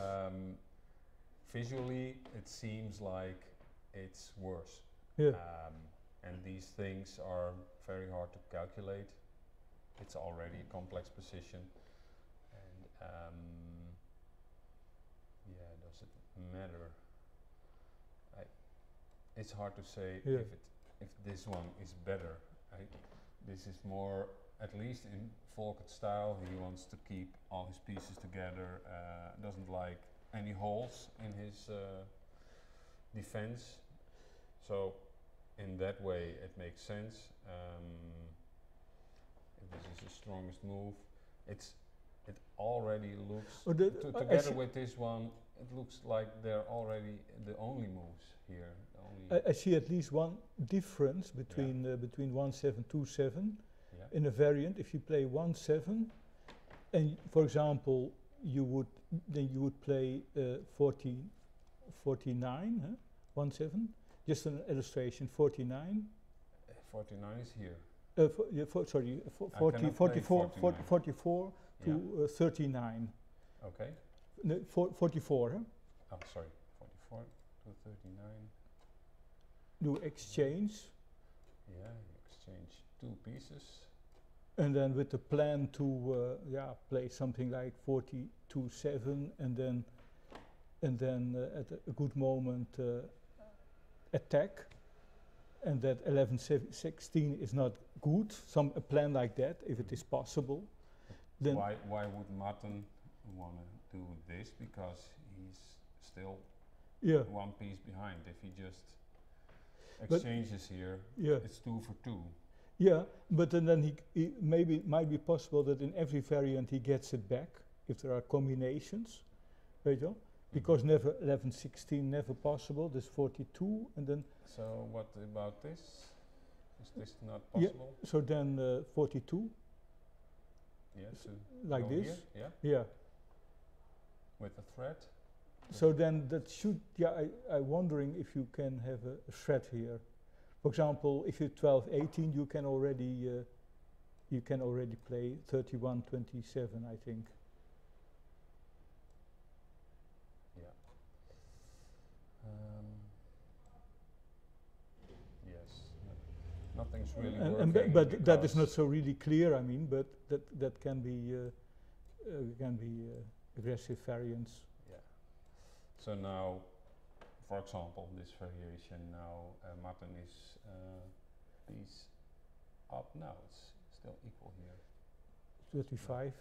Visually, it seems like it's worse.
Yeah.
And these things are very hard to calculate. It's already a complex position, and yeah, does it matter? It's hard to say
Yeah.
if this one is better. This is more, at least in Volkert style, he wants to keep all his pieces together. Doesn't like any holes in his defense. So in that way, it makes sense. If this is the strongest move, it already looks together with this one. It looks like they're already the only moves here.
I see at least one difference between 1-7, 2-7
Yeah.
in a variant. If you play 1-7, and for example, you would play 49, 1-7. Just an illustration, 49,
49 is here.
Sorry,
I cannot play 49.
44 to
Yeah.
39.
Okay.
No, 44, huh?
Oh, sorry. 44 to 39.
Do exchange,
Yeah, you exchange 2 pieces.
and then with the plan to play something like 42-7, and then at a good moment attack, and that 11-16 is not good. A plan like that, if it is possible, then
Why would Martin want to do this? Because he's still
yeah,
1 piece behind. If he just
But-
exchanges here,
yeah,
it's 2 for 2.
yeah. But then he maybe it might be possible that in every variant he gets it back if there are combinations, weet je wel? Because never 11-16 never possible. There's 42, and then
So what about this? Is this not
Yeah.
possible?
so then 42
Yeah, to
like
go
this.
here, yeah,
Yeah.
with a thread.
So then that should, I'm wondering if you can have a thread here. For example, if you're 12-18, you can already play 31-27, I think.
Yeah. Yes. Nothing's really
And
working.
but that is not
because
so really clear. I mean, but that can be aggressive variants.
Yeah. So now, for example, this variation now, Martin is piece up now. It's still equal here.
35.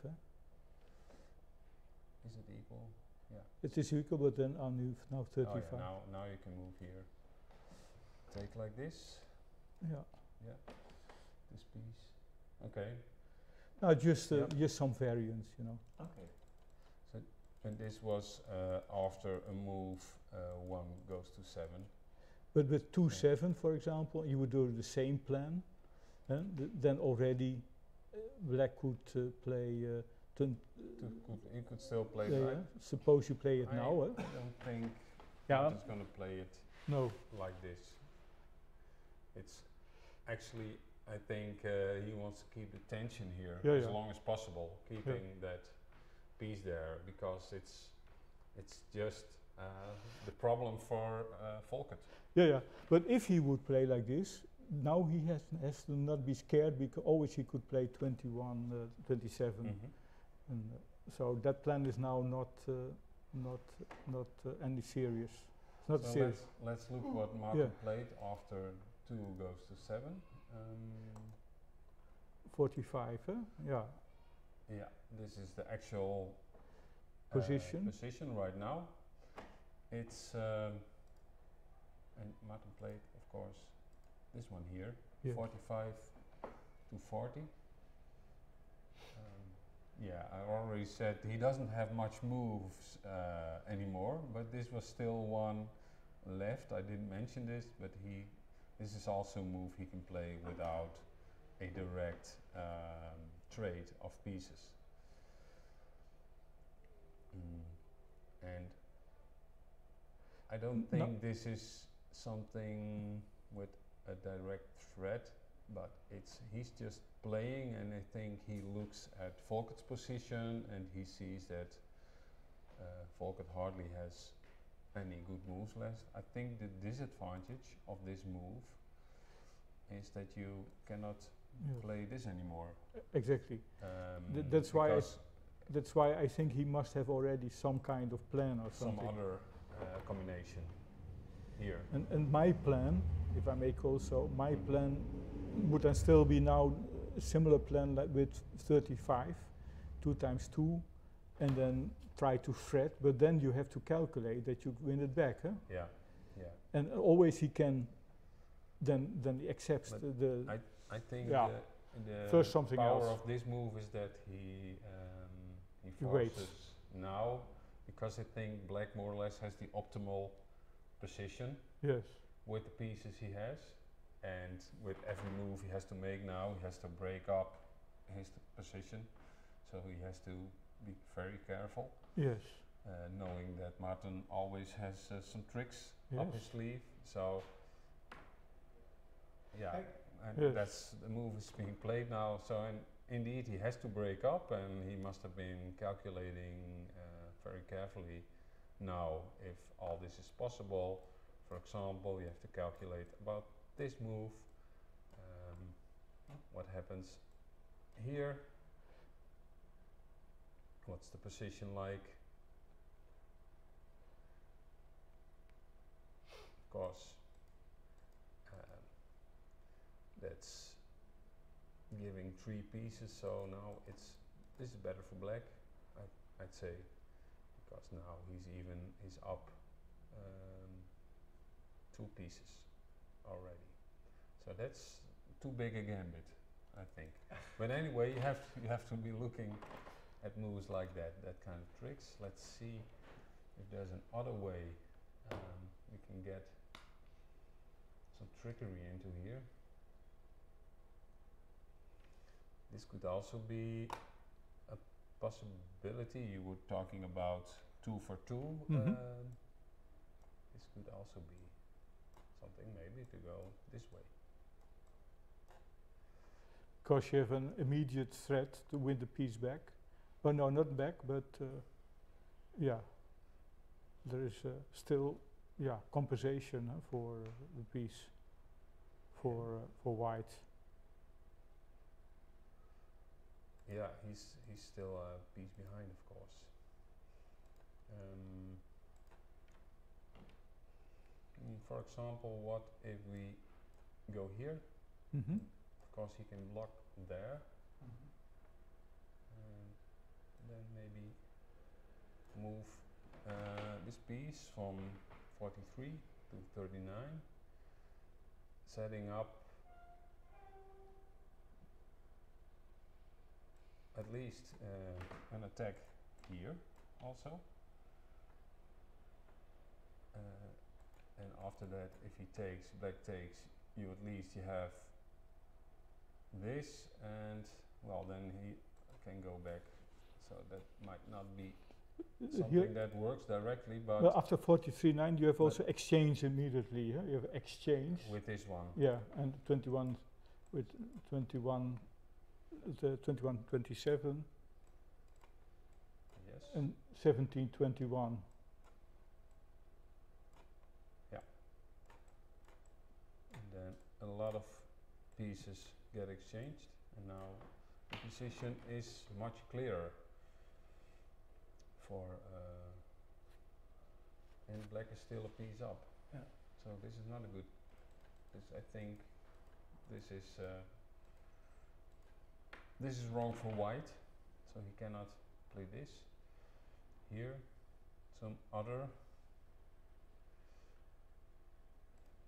Is it equal? Yeah.
It is equal, but then now 35.
Oh yeah, now you can move here. Take like this.
Yeah.
Yeah. This piece. Okay.
No, just
Yep.
just some variants, you know.
Okay. So, and this was after a move, 1 goes to 7.
But with 2-7, for example, you would do the same plan, then already black could play.
You could still play
Yeah,
black.
suppose you play it
I
now,
don't think
Yeah.
Martin's going to play it
No.
like this. It's actually, I think he wants to keep the tension here
Yeah,
as
yeah.
long as possible, keeping that piece there, because it's just the problem for Volkert.
Yeah. But if he would play like this, now he has to not be scared, because always he could play 21, 27, and so that plan is now not any serious. It's not
So
serious.
let's look what Martin played after 2 goes to 7.
45, yeah.
Yeah, this is the actual position right now. It's and Martin played, of course, this one here,
Yeah.
45 to 40. Yeah, I already said he doesn't have much moves anymore, but this was still one left. I didn't mention this, but this is also a move he can play without a direct trade of pieces. And I don't think this is something with a direct threat, but he's just playing, and I think he looks at Volkert's position and he sees that Volkert hardly has any good moves left. I think the disadvantage of this move is that you cannot play this anymore.
Exactly. That's why I think he must have already some kind of plan or something.
Some other combination here.
And my plan, if I make also, my plan would then still be now a similar plan like with 35, 2 times 2, and then try to thread, but then you have to calculate that you win it back, huh?
Yeah.
And always he can, then he accepts
But
the
I think
Yeah.
the
First something
power
else.
of this move is that he
He waits.
forces now, because I think black more or less has the optimal position
yes.
with the pieces he has, and with every move he has to make now, he has to break up his position, so he has to be very careful,
Yes.
knowing that Martin always has some tricks up his
Yes.
sleeve. So yeah, and
Yes.
that's the move is being played now. So indeed, he has to break up, and he must have been calculating very carefully now if all this is possible. For example, you have to calculate about this move. What happens here? What's the position like? Of course, that's giving 3 pieces. So now this is better for black, I'd say, because now he's up 2 pieces already. So that's too big a gambit, I think. But anyway, you have to be looking at moves like that kind of tricks. Let's see if there's an other way we can get some trickery into here. This could also be a possibility. You were talking about 2 for 2. This could also be something maybe to go this way.
Because you have an immediate threat to win the piece back. Oh no, not back, but yeah, there is still compensation for the piece for white.
Yeah, he's still a piece behind, of course. For example, what if we go here? Of course, he can block there. Then maybe move this piece from 43 to 39, setting up at least an attack here also. And after that, if he takes, black takes, you at least you have this, and well, then he can go back. So that might not be something that works directly, but
well, after 43-9, you have also exchange immediately. You have exchange.
with this one.
Yeah, and 21 with 21, the 21-27,
Yes.
and 17-21.
And then a lot of pieces get exchanged, and now the position is much clearer for and black is still a piece up.
Yeah.
So this is not a good. I think this is wrong for white. So he cannot play this. Here, some other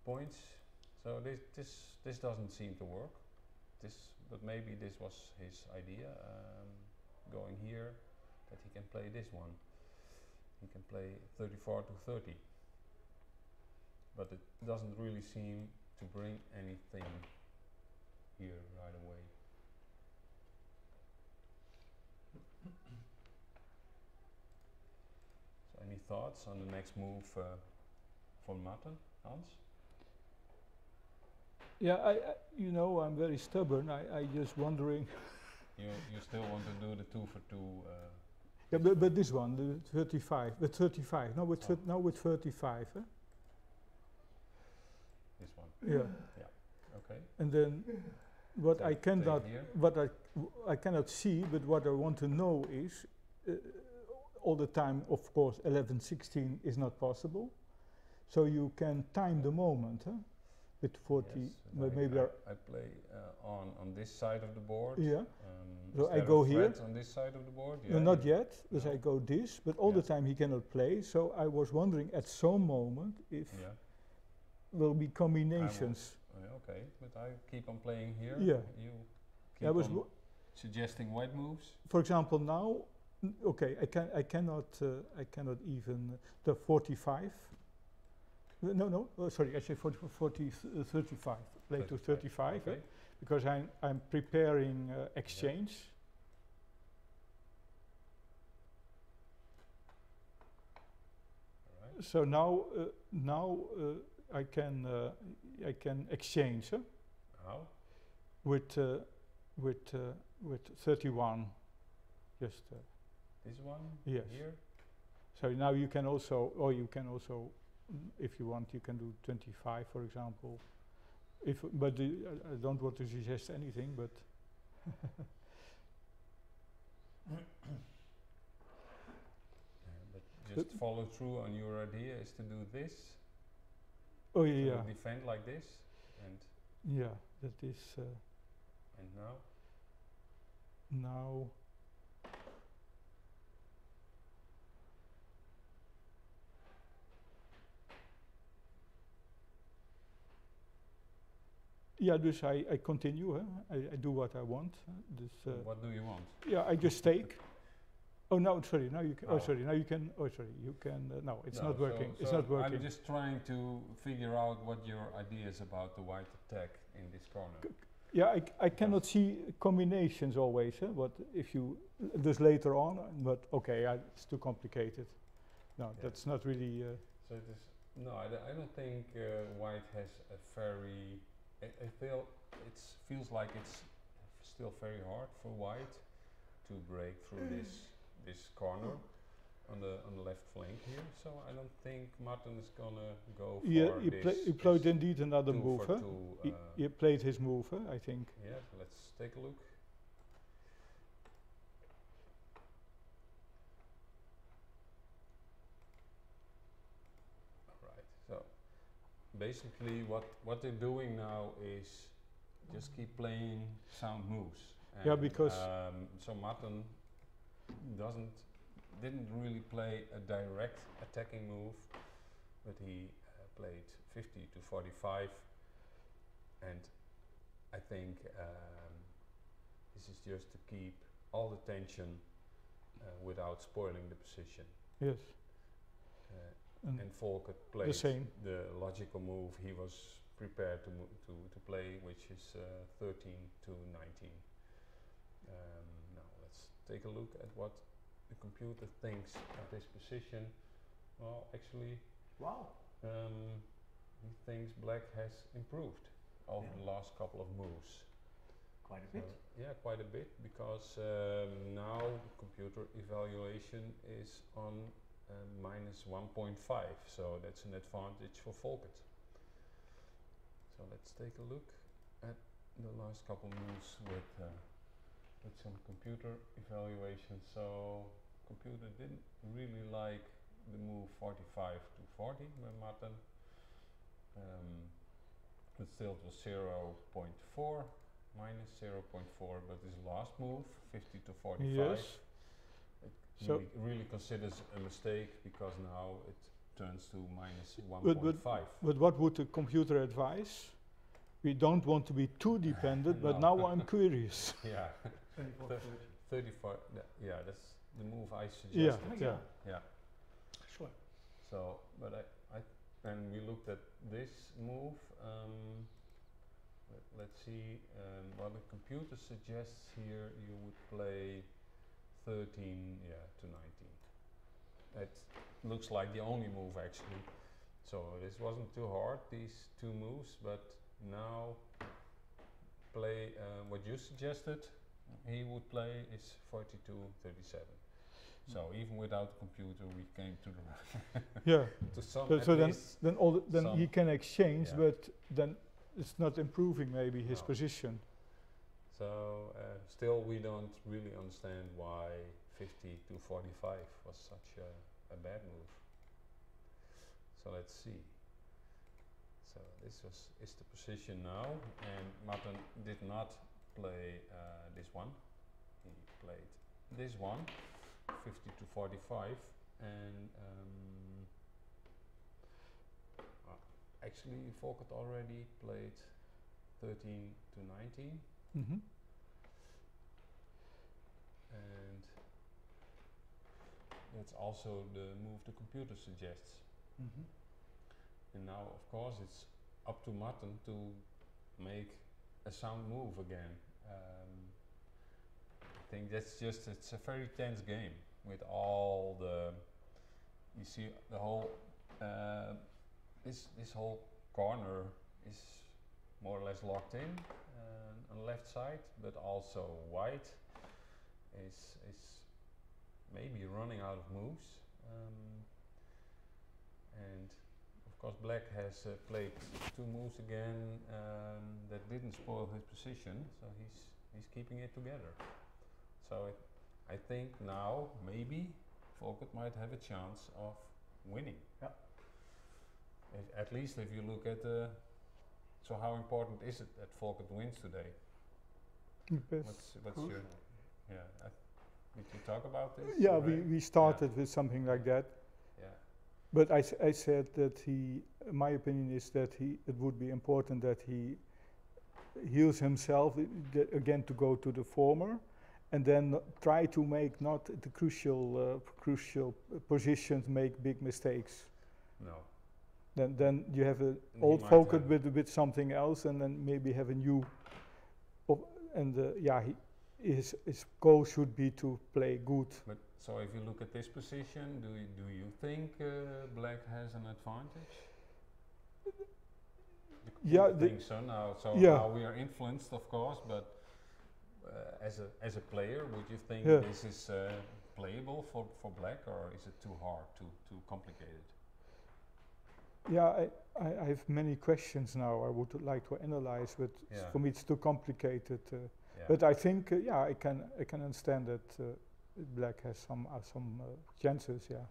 points. So this doesn't seem to work. But maybe this was his idea. Going here, that he can play this one. He can play 34 to 30. But it doesn't really seem to bring anything here right away. So any thoughts on the next move von Martin, Hans?
Yeah, I'm very stubborn. I just wondering.
You still want to do the 2 for 2?
Yeah, but this one, the 35, with 35. No, with now with 35. Eh?
This one.
Yeah.
Okay.
And then, what I
Take
cannot,
here.
what I cannot see, but what I want to know is, all the time, of course, 11-16 is not possible. So you can time the moment, huh? With 40,
Yes,
maybe.
I play on this side of the board.
Yeah. So
Is
I
there
go
a
here.
threat on this side of the board?
No, not yet, because
No.
I go this, but all the
Yeah.
time he cannot play. So I was wondering at some moment if
Yeah.
will be combinations.
Okay, but I keep on playing here.
Yeah.
You
I
keep
was
on
wo-
suggesting white moves.
For example, now, okay, I cannot even the 45. No, sorry, I say 35. Play to 35,
Okay.
because I'm preparing exchange.
All right.
So now I can exchange. Huh?
How?
with uh, with 31. Just
This one?
yes.
Here?
So now you can also, or you can also, if you want, you can do 25, for example. If but I don't want to suggest anything, but
But just follow through on your idea is to do this,
oh
to
yeah,
defend like this, and
yeah, that is
now.
now. Ja, dus I continue, huh? I do what I want. Dus,
What do you want?
yeah, I just take. Oh no, sorry. Now you can. Oh,
Oh.
sorry. Now you can. Oh, sorry. You can. No, it's
No,
not working. It's
so
not working.
I'm just trying to figure out what your idea is about the white attack in this corner.
Yeah, I cannot see combinations always. What if you this later on? But okay, it's too complicated. No,
Yeah.
that's not really.
So it is no, I don't think white has a very. I feel it feels like it's still very hard for white to break through this corner on the left flank here. So I don't think Martin is gonna go for
Yeah, he played
this
indeed another
2
move.
for
Huh?
2,
He played his move. Huh? I think.
yeah, let's take a look. Alright, so basically what they're doing now is just keep playing sound moves.
Yeah,
And,
because
so Martin didn't really play a direct attacking move, but he played 50 to 45, and I think this is just to keep all the tension without spoiling the position.
yes.
And Volker played
the same.
the logical move he was prepared to play, which is 13 to 19. Now let's take a look at what the computer thinks of this position. Well, actually,
Wow.
he thinks black has improved over
Yeah.
the last couple of moves.
Quite a
So,
bit.
yeah, quite a bit, because now the computer evaluation is on minus 1.5, so that's an advantage for Volkert. So let's take a look at the last couple moves with some computer evaluation. So computer didn't really like the move 45 to 40 by Martin. But still it was 0.4 minus 0.4, but his last move 50 to 45
Yes. So
really considers a mistake, because now it turns to minus
But-
1.5.
But what would the computer advise? We don't want to be too dependent, but
No.
now I'm curious.
Yeah,
24,
Thir-
30.
35. Yeah, that's the move I
Yeah,
suggested.
yeah.
Yeah.
Sure.
So, but and we looked at this move. Let's see. Well, the computer suggests here you would play 13, to 19. It looks like the only move actually. So this wasn't too hard, these two moves, but now play what you suggested. He would play is 42, 37. So even without the computer, we came to the
Yeah.
to some
So,
at
so then,
least.
then then he
some.
can exchange,
Yeah.
but then it's not improving maybe his
No.
position.
So still, we don't really understand why 50 to 45 was such a bad move. So let's see. So this is the position now, and Martin did not play this one. He played this one, 50 to 45, and actually Volkert already played 13 to 19.
Mm-hmm.
And that's also the move the computer suggests.
Mm-hmm.
And now, of course, it's up to Martin to make a sound move again. I think it's a very tense game with all the, you see the whole, this whole corner is more or less locked in on the left side, but also white is maybe running out of moves. And of course black has played 2 moves again that didn't spoil his position, so he's keeping it together. So I think now maybe Volkert might have a chance of winning.
Yeah.
At least if you look at so how important is it that Volkert wins today? What's your did you talk about this?
Yeah,
already?
we started with something like that.
Yeah.
But I said that my opinion is that it would be important that he heals himself again to go to the former, and then try to make not the crucial positions make big mistakes.
No.
Then you have an
He
old
might
Volkert
have-
with something else, and then maybe have a new. His goal should be to play good.
But so if you look at this position, do you think black has an advantage?
Yeah,
I think so now. So
yeah.
now we are influenced, of course, but as a player, would you think
Yeah.
this is playable for black, or is it too hard, too complicated?
Yeah, I have many questions now I would like to analyze, but
Yeah.
for me it's too complicated.
Yeah.
But I think I can understand that black has some chances. Yeah.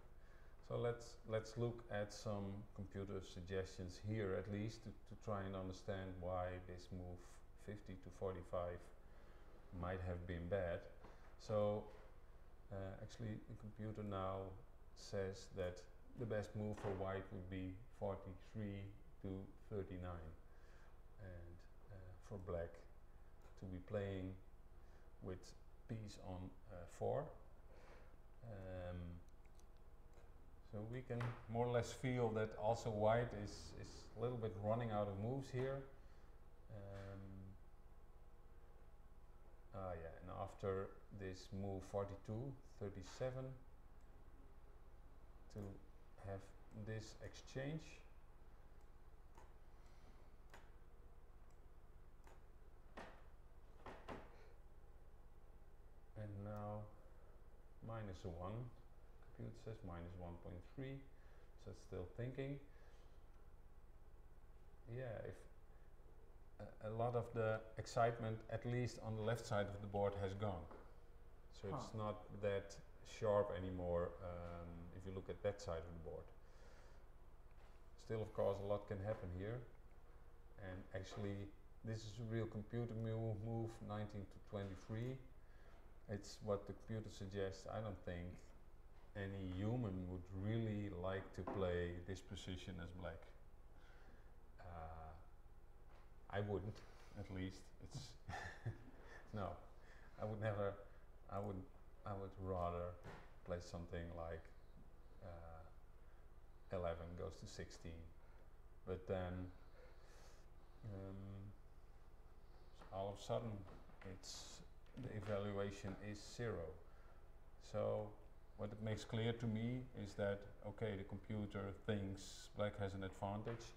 So let's look at some computer suggestions here at least to try and understand why this move 50 to 45 might have been bad. So actually the computer now says that the best move for white would be 43 to 39, and for black to be playing with piece on 4. So we can more or less feel that also white is a little bit running out of moves here. And after this move 42, 37, to have this exchange. And now -1. Computer says -1.3, so it's still thinking. Yeah, if a lot of the excitement, at least on the left side of the board, has gone. So it's not that sharp anymore if you look at that side of the board. Still, of course, a lot can happen here. And actually, this is a real computer move 19 to 23. It's what the computer suggests. I don't think any human would really like to play this position as black. I wouldn't, at least. It's no, I would never. I would rather play something like 11 goes to 16, but then all of a sudden the evaluation is 0. So what it makes clear to me is that okay, the computer thinks black has an advantage,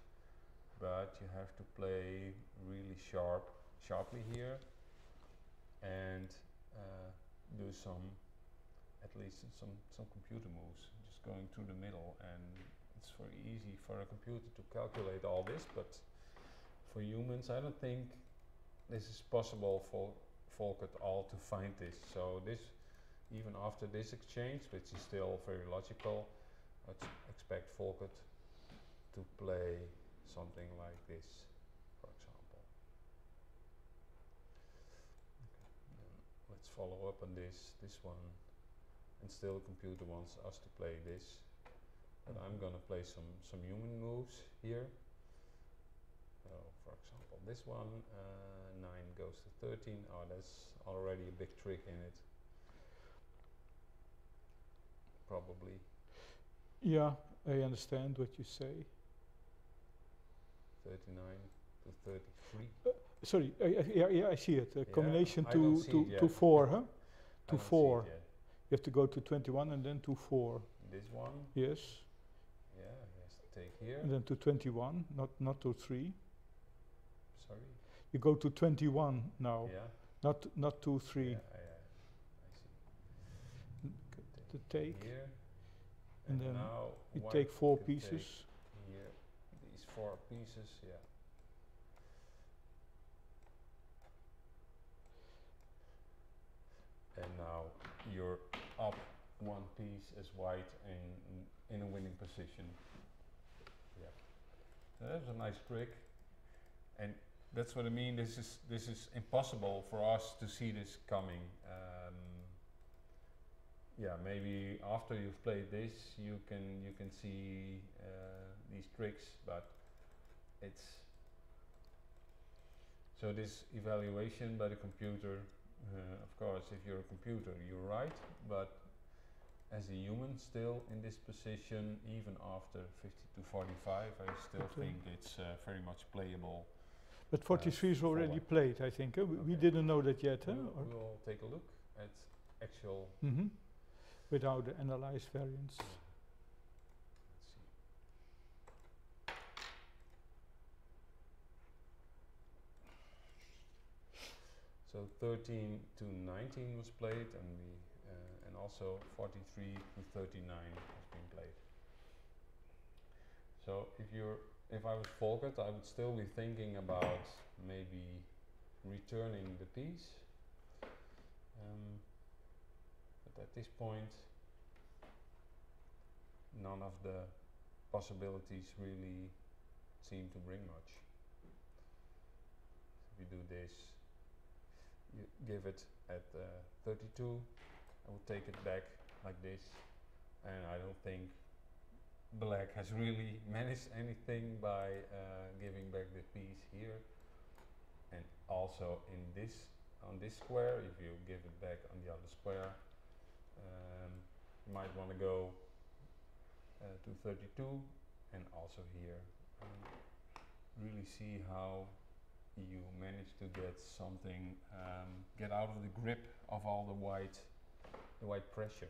but you have to play really sharply here, and do at least some computer moves, just going through the middle. And it's very easy for a computer to calculate all this, but for humans, I don't think this is possible for Volkert all to find this. So this, even after this exchange, which is still very logical, I'd expect Volkert to play something like this, for example. Okay. Let's follow up on this one, and still the computer wants us to play this, but I'm gonna play some human moves here. So for example this one, 9 goes to 13. Oh, that's already a big trick in it, probably.
Yeah, I understand what you say.
39 to 33.
Sorry, I see it.
Yeah,
Combination
I don't see it
to
yet.
4, huh?
I
To
don't see
4.
it yet.
You have to go to 21 and then to 4.
This one,
Yes,
yeah, he has to take here.
and then to 21, not to 3.
Sorry.
You go to 21 now,
Yeah.
not 2, 3.
Yeah, I see.
To take,
here,
and
and
then
now
you
white
take 4
can
pieces.
take here, these 4 pieces, yeah. And now you're up 1 piece as white in a winning position. Yeah, so that's a nice trick, and that's what I mean. This is impossible for us to see this coming. Yeah, maybe after you've played this, you can see these tricks, but it's so this evaluation by the computer. Of course, if you're a computer, you're right, but as a human still in this position, even after 50 to 45, I still think it's very much playable.
But 43 is already
forward.
played, I think. We
Okay.
didn't know that yet, huh?
We'll take a look at actual.
Without the analyze variance.
Let's see. So 13 to 19 was played, and also 43 to 39 has been played. So if I was Volkert, I would still be thinking about maybe returning the piece. But at this point, none of the possibilities really seem to bring much. If you do this, you give it at 32, I would take it back like this, and I don't think black has really managed anything by giving back the piece here. And also on this square, if you give it back on the other square, you might want to go to 32, and also here really see how you manage to get something, get out of the grip of all the white pressure.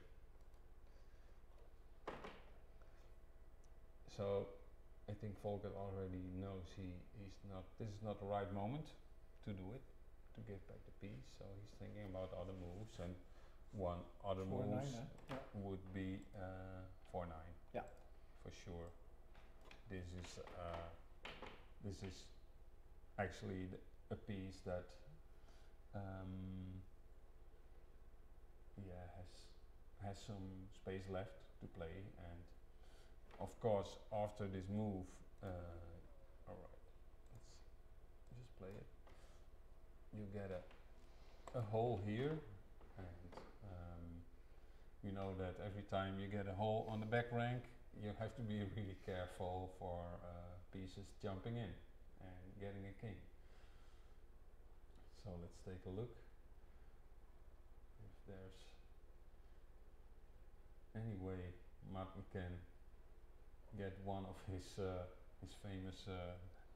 So I think Volkert already knows this is not the right moment to do it, to give back the piece. So he's thinking about other moves, and one other move would be 4-9.
Yeah,
for sure. This is actually a piece that has some space left to play, and of course after this move, alright, let's just play it. You get a hole here, and you know that every time you get a hole on the back rank, you have to be really careful for pieces jumping in and getting a king. So let's take a look if there's any way Martin can get one of his famous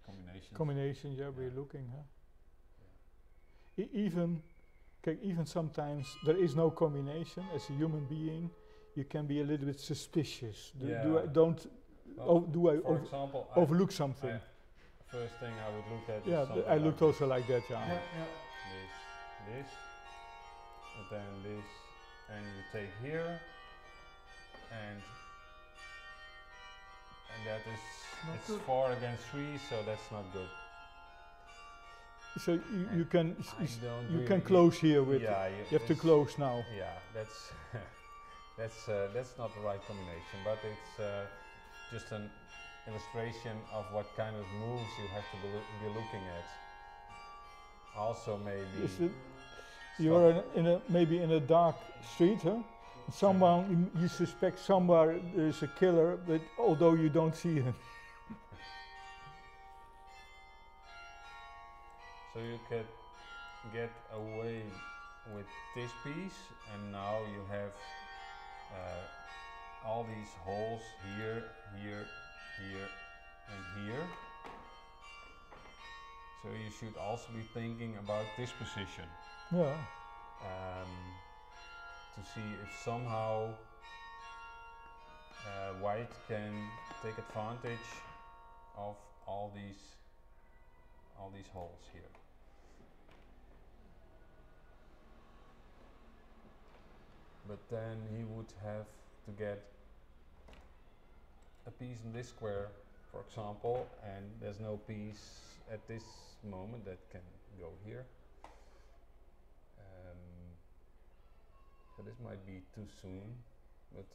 combinations.
Combination, yeah, we're looking, huh? Even sometimes there is no combination. As a human being, you can be a little bit suspicious. Do I
for example,
overlook something?
First thing I would look at
Yeah,
is something
I looked
like
also like that, yeah.
this, and then this, and you take here, and that is, it's 4 against 3, so that's not good.
So you can
you
can close here with.
Yeah,
you have to close now.
Yeah, that's that's not the right combination, but it's just an illustration of what kind of moves you have to be looking at. Also, maybe
you're maybe in a dark street, huh? Someone you suspect somewhere there is a killer, but although you don't see him.
So you can get away with this piece, and now you have all these holes here, here, here, and here. So you should also be thinking about this position.
Yeah.
To see if somehow white can take advantage of all these all these holes here. But then he would have to get a piece in this square, for example, and there's no piece at this moment that can go here. So this might be too soon, but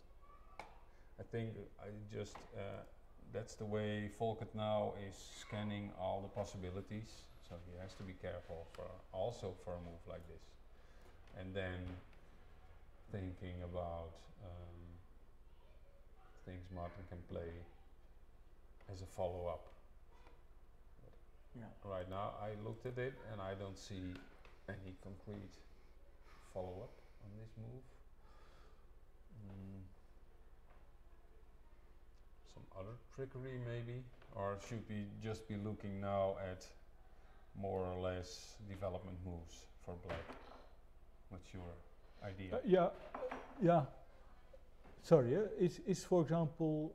I think I just that's the way Volkert now is scanning all the possibilities. So he has to be careful for also for a move like this, and then thinking about things Martin can play as a follow-up.
Yeah.
Right now I looked at it and I don't see any concrete follow-up on this move. Some other trickery maybe, or should we just be looking now at more or less development moves for black? What's your idea?
Yeah. Sorry, is for example,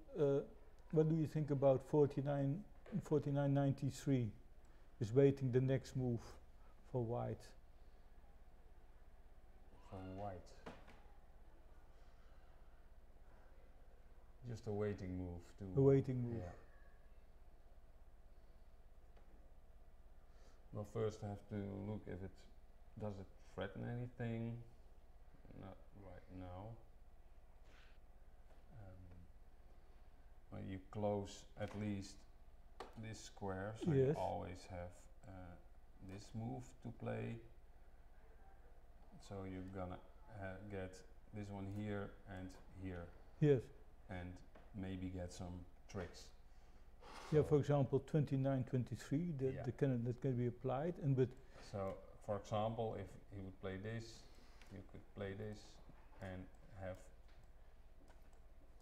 what do you think about 4993? Is waiting the next move for white.
For white. Just a waiting move to.
A waiting move.
Yeah. Well, first I have to look if it does it threaten anything. Not right now. Well, you close at least this square, so you
Yes.
always have this move to play. So you're gonna get this one here and here,
Yes.
and maybe get some tricks.
Yeah,
So-
for example, 2923,
Yeah.
that can be applied, and but
So, for example, if he would play this, you could play this and have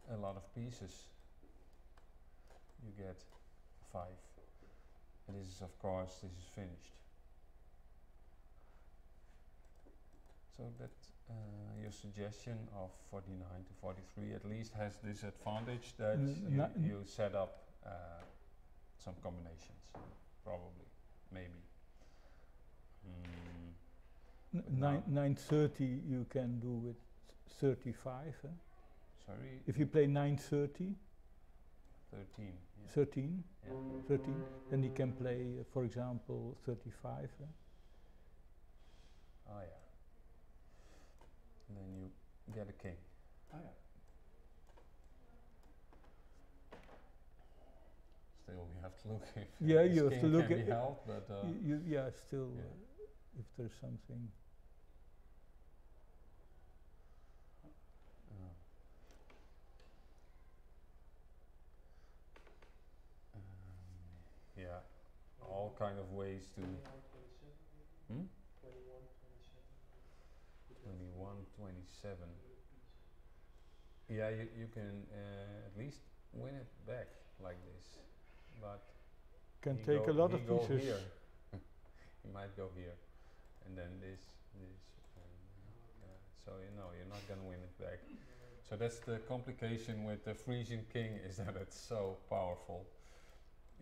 a lot of pieces. You get 5. And this is, of course, this is finished. So that your suggestion of 49 to 43 at least has this advantage that you set up some combinations, probably, maybe. But now-
930 you can do with 35.
Sorry,
If you play 930,
13. Yeah.
13,
Yeah.
13, then you can play, for example, 35.
Oh yeah. And then you get a king.
Oh, yeah.
Still, we have to look if
Yeah,
this
you have
king
to look
can
at
be
it.
held, but
Yeah, still,
yeah.
if there's something.
yeah, all kind of ways to
21, 27.
hmm? 21, 27. Yeah, you can at least win it back like this, but
Can
he
take
go-
a lot
he
of
go
pieces.
here. He might go here, and then this, and so you know you're not gonna win it back. So that's the complication with the Frisian king, is that it's so powerful.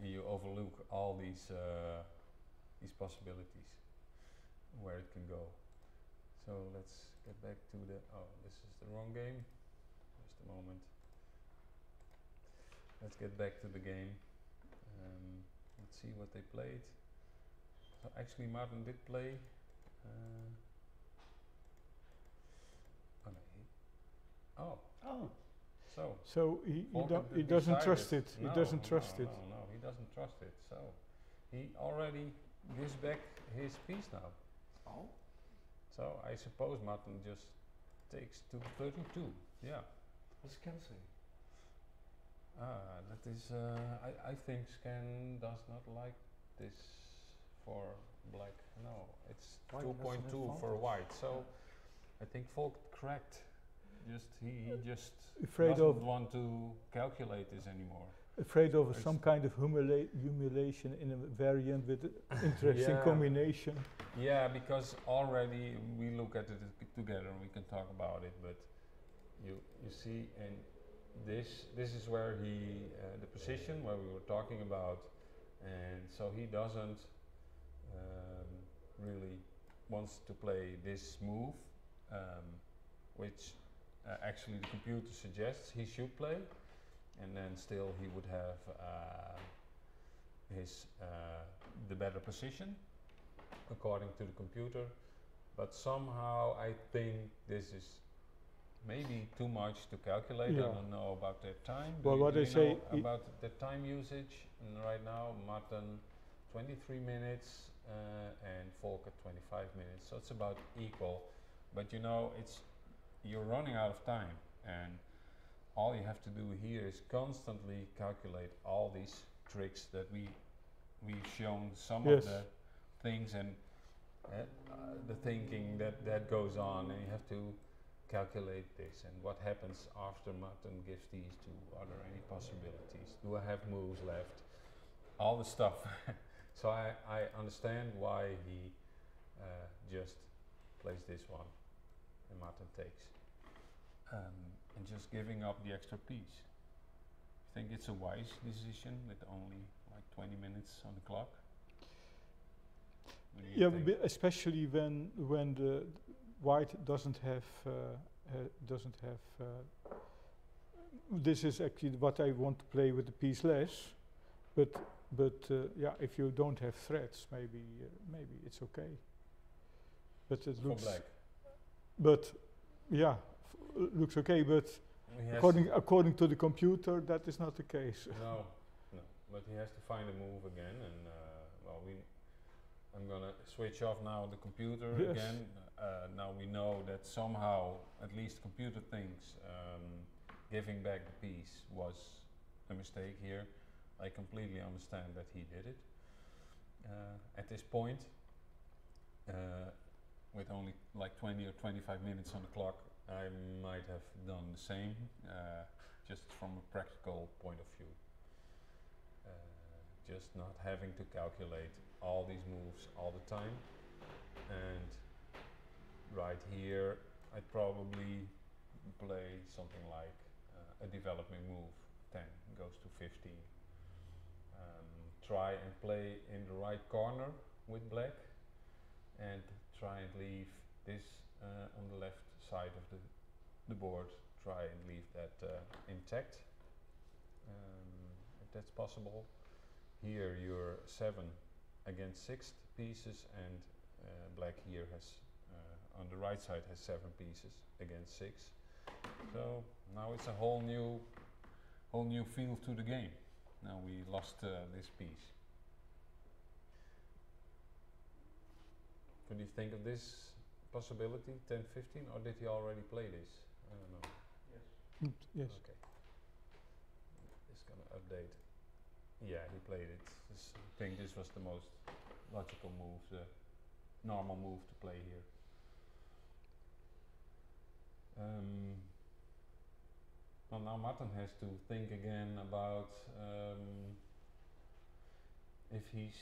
You overlook all these possibilities where it can go. So let's get back to the. Oh, this is the wrong game. Just a moment. Let's get back to the game. Let's see what they played. So actually, Martin did play. Oh no. Oh.
Oh,
So.
So he
Volkert
he doesn't
decided-
trust it. He
No,
doesn't trust
no,
it.
No, he doesn't trust it. So he already gives back his piece now.
oh,
So I suppose Martin just takes to 32. Yeah.
what's Ken say?
That is. I think Scan does not like this for black. No, it's
White has an
2.2 for
advantage.
white. So I think Volk cracked. He just
Afraid
doesn't
of
want to calculate this anymore.
afraid of
It's-
some kind of humiliation in a variant with interesting
Yeah.
combination.
Yeah, because already we look at it together and we can talk about it, but you see, and this is where he the position where we were talking about, and so he doesn't really wants to play this move, which actually the computer suggests he should play, and then still he would have his the better position according to the computer. But somehow I think this is maybe too much to calculate.
Yeah.
I don't know about their time.
Well, what
do
they
you
say
know about the time usage? And right now, Martin 23 minutes and Volker 25 minutes. So it's about equal. But you know, you're running out of time, and all you have to do here is constantly calculate all these tricks that we've shown some
Yes.
of the things, and the thinking that goes on, and you have to calculate this and what happens after Martin gives these two. Are there any possibilities? Do I have moves left? All the stuff. So I understand why he just plays this one and Martin takes. And just giving up the extra piece. I think it's a wise decision with only like 20 minutes on the clock. What do you
Yeah,
think?
especially when the white doesn't have this is actually what I want to play with the piece less, but yeah, if you don't have threats, maybe it's okay. But it
For
looks,
black.
but yeah, looks okay. But
He has
according to the computer, that is not the case.
no, but he has to find a move again, and well, I'm gonna switch off now the computer
Yes.
again. Now we know that somehow, at least computer thinks, giving back the piece was a mistake here. I completely understand that he did it. At this point, with only like 20 or 25 minutes on the clock, I might have done the same, just from a practical point of view. Just not having to calculate all these moves all the time. And right here, I'd probably play something like a developing move, 10 goes to 15. Try and play in the right corner with black, and try and leave this on the left side of the board. Try and leave that intact, if that's possible. Here you're 7 against 6 pieces, and black here has on the right side has 7 pieces against 6. So now it's a whole new feel to the game. Now we lost this piece. What do you think of this possibility, 10-15, or did he already play this? I don't know.
Yes.
Yes.
Okay. Just gonna update. Yeah, he played it. I think this was the most logical move, the normal move to play here. Well, now Martin has to think again about if he's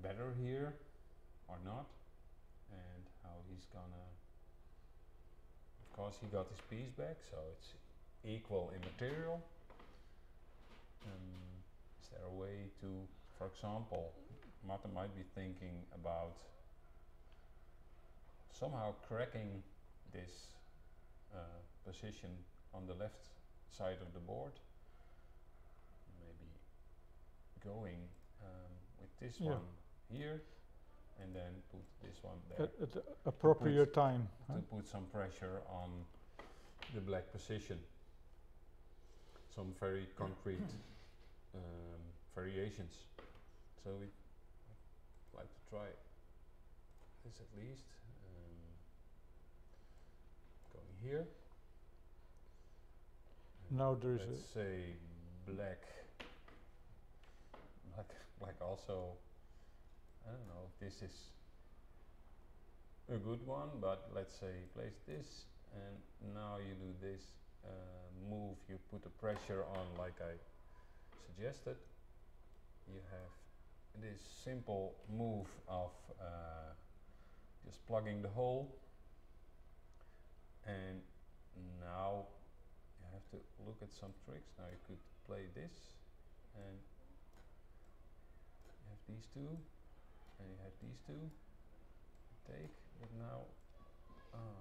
better here or not, and how he's gonna. Of course, he got his piece back, so it's equal in material. Is there a way to, for example, Martin might be thinking about somehow cracking this position on the left side of the board, maybe going with this
Yeah.
one here, and then put this one there
At the appropriate time.
to put some pressure on the black position. Some very concrete variations. So we'd like to try this at least. Going here. And
Now there is
let's say black also, I don't know if this is a good one, but let's say place this, and now you do this move, you put the pressure on like I suggested. You have this simple move of just plugging the hole, and now you have to look at some tricks. Now you could play this, and you have these two, and you have these two. Take, but now,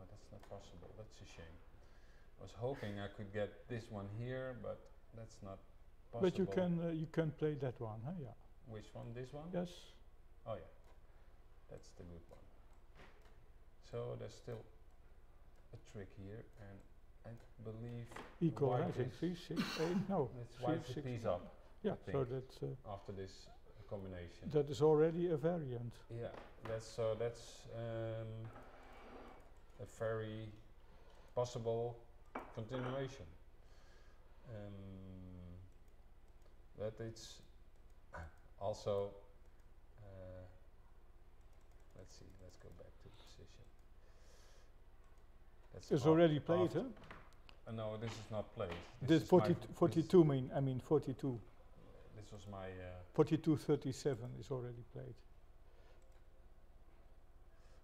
that's not possible. That's a shame. I was hoping I could get this one here, but that's not possible.
But you can play that one, huh? Yeah.
Which one? This one?
Yes.
Oh yeah, that's the good one. So there's still a trick here, and I believe
Equal,
white
I think
is
3, 6, 8. No.
That's
three,
white's a
six,
piece up
Yeah.
I
So
think.
that's
after this combination.
that is already a variant.
Yeah, that's a very possible continuation. But it's also let's see. Let's go back to position. That's
It's
af-
already played,
after-
huh?
No, this is not played.
This
is my
42 I mean 42.
This was my
42-37 is already played.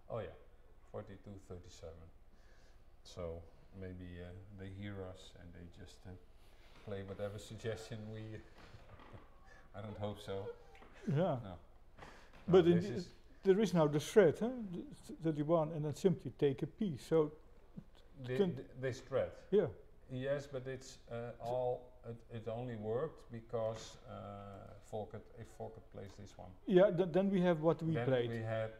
oh yeah, 42-37. So maybe they hear us and they just play whatever suggestion we. I don't hope so.
Yeah.
No.
But
this
in
is
there is now the thread, huh? 31, and then simply take a piece. So
this thread.
yeah.
Yes, but it's it only worked because if Volkert plays this one.
Yeah. Then we have what we
then
played.
we had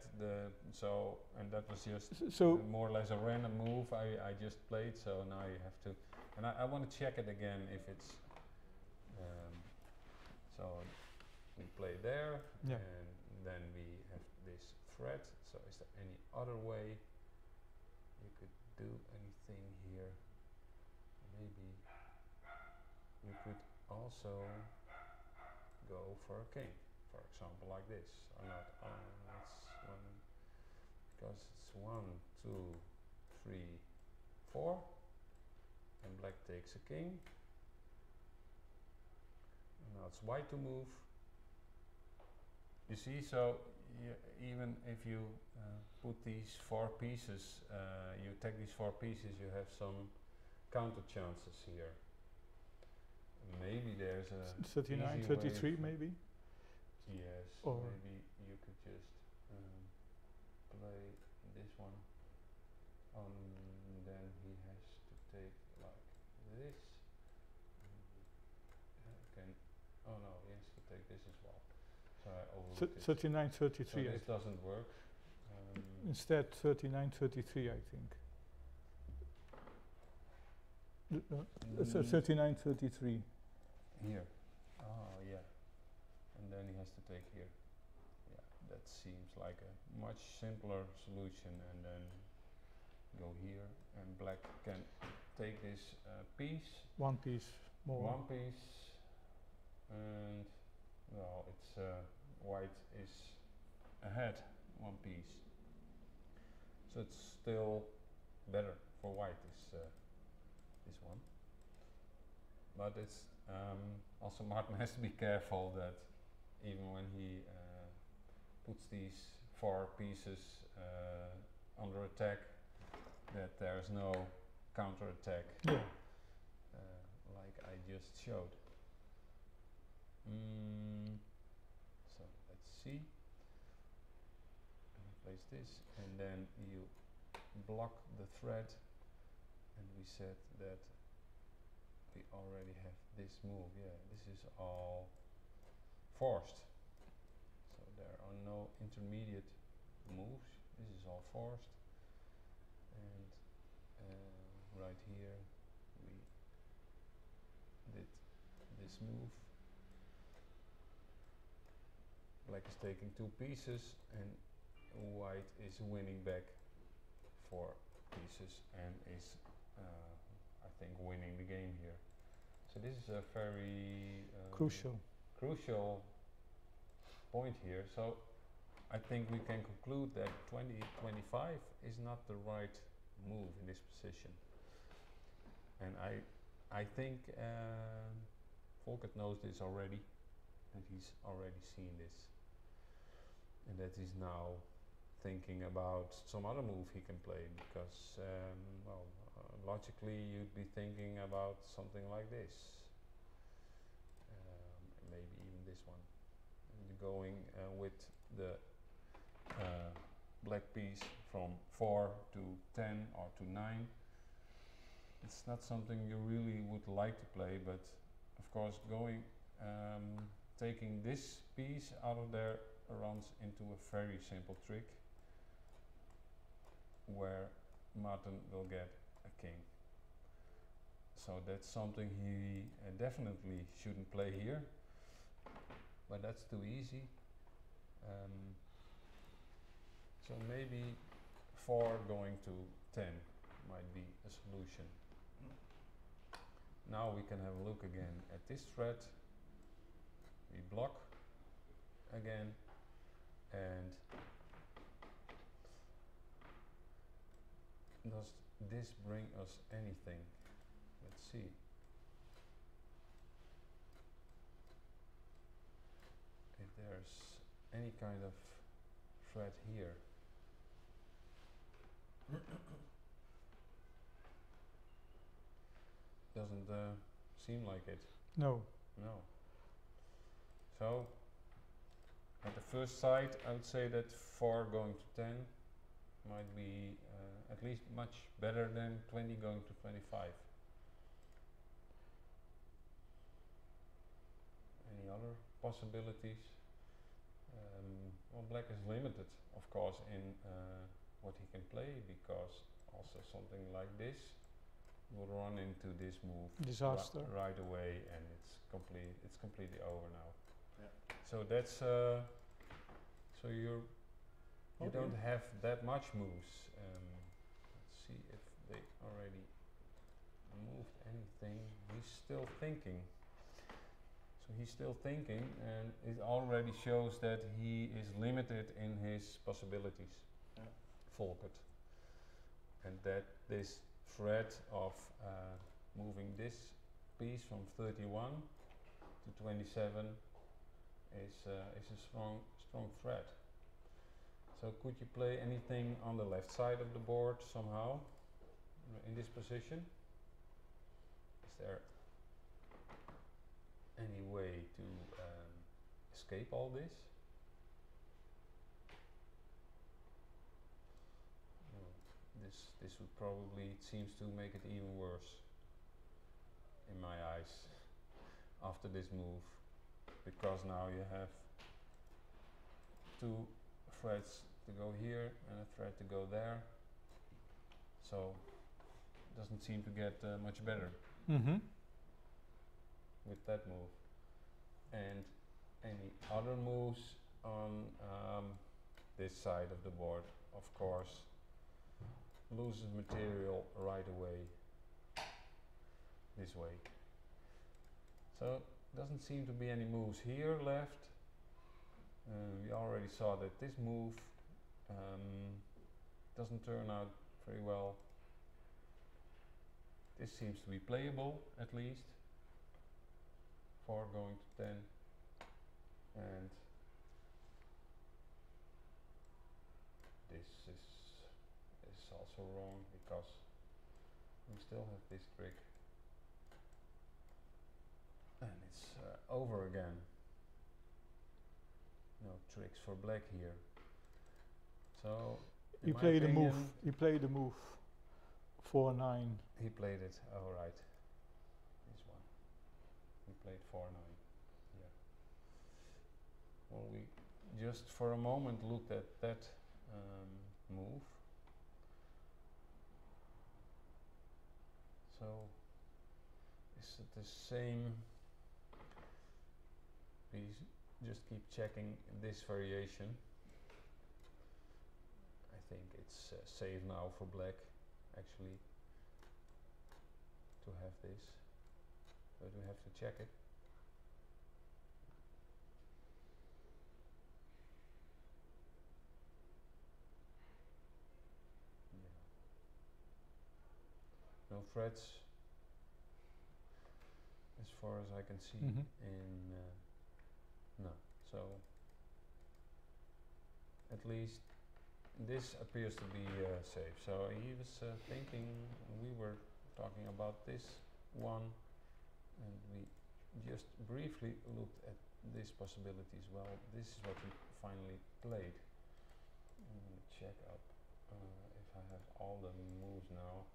and that was just
So
more or less a random move I just played. So now you have to, and I want to check it again if it's. So we play there,
Yeah.
and then we have this thread. So is there any other way you could do anything here? Maybe you could also go for a king, for example, like this. Or not? It's one because it's 1, 2, 3, 4, and black takes a king. And now it's white to move. You see, so even if you put these 4 pieces, you take these 4 pieces, you have some counter chances here. Maybe there's a
39,
easy way
33
of-
maybe.
Yes,
Or-
maybe you could just play this one, and then he has to take like this. Oh no, he has to take this as well. So I overlooked it.
39,
So
33.
this doesn't work.
Instead 39, 33, I think. So 39, 33.
Here. Oh yeah. And then he has to take here. Yeah, that seems like a much simpler solution, and then go here, and black can take this piece,
One piece more.
one piece, and well, it's white is ahead, one piece. So it's still better for white this one. But it's also Martin has to be careful that even when he puts these 4 pieces under attack, that there is no counter attack
Yeah.
like I just showed. So let's see. Place this, and then you block the thread, and we said that we already have this move. Yeah, this is all forced. So there are no intermediate moves. This is all forced. And right here we did this move. Black is taking 2 pieces, and white is winning back 4 pieces and is I think winning the game here. So this is a very
Crucial.
crucial point here. So I think we can conclude that 20-25 is not the right move in this position. And I think Volkert knows this already, and he's already seen this, and that he's now thinking about some other move he can play, because logically you'd be thinking about something like this, maybe even this one, and going with the black piece from 4 to 10 or to 9. It's not something you really would like to play, but of course taking this piece out of there runs into a very simple trick where Martin will get a king. So that's something he definitely shouldn't play here, but that's too easy. So maybe 4 going to 10 might be a solution. Now we can have a look again at this thread. We block again, and does this bring us anything? Let's see. If there's any kind of thread here. Doesn't seem like it.
No.
No. So, at the first sight, I would say that 4 going to 10 might be at least much better than 20 going to 25. Any other possibilities? Well, black is limited, of course, in what he can play, because also something like this will run into this move
Disaster.
right away, and it's completely over now.
Yeah.
So that's so you
Okay.
don't have that much moves. Let's see if they already moved anything. He's still thinking. So he's still thinking, and it already shows that he is limited in his possibilities.
Yeah.
Volkert. And that this thread of moving this piece from 31 to 27 is a strong thread. So could you play anything on the left side of the board somehow in this position? Is there any way to escape all this? No. This would probably, it seems to make it even worse in my eyes after this move, because now you have 2 threads to go here and a thread to go there, so it doesn't seem to get much better
Mm-hmm.
with that move. And any other moves on this side of the board, of course, loses material right away this way. So doesn't seem to be any moves here left. We already saw that this move doesn't turn out very well. This seems to be playable at least. 4 going to 10, and this is also wrong, because we still have this trick, and it's over again. No tricks for black here. So
He played the move. He played the move 4-9.
He played it. Oh right. This one. He played 4-9. Yeah. Well, we just for a moment looked at that move. So is it the same? We just keep checking this variation. I think it's safe now for black, actually, to have this, but we have to check it. Yeah. No threads, as far as I can see.
Mhm.
In no, so at least this appears to be safe. So he was thinking, we were talking about this one, and we just briefly looked at this possibility as well. This is what he finally played. check up if I have all the moves now.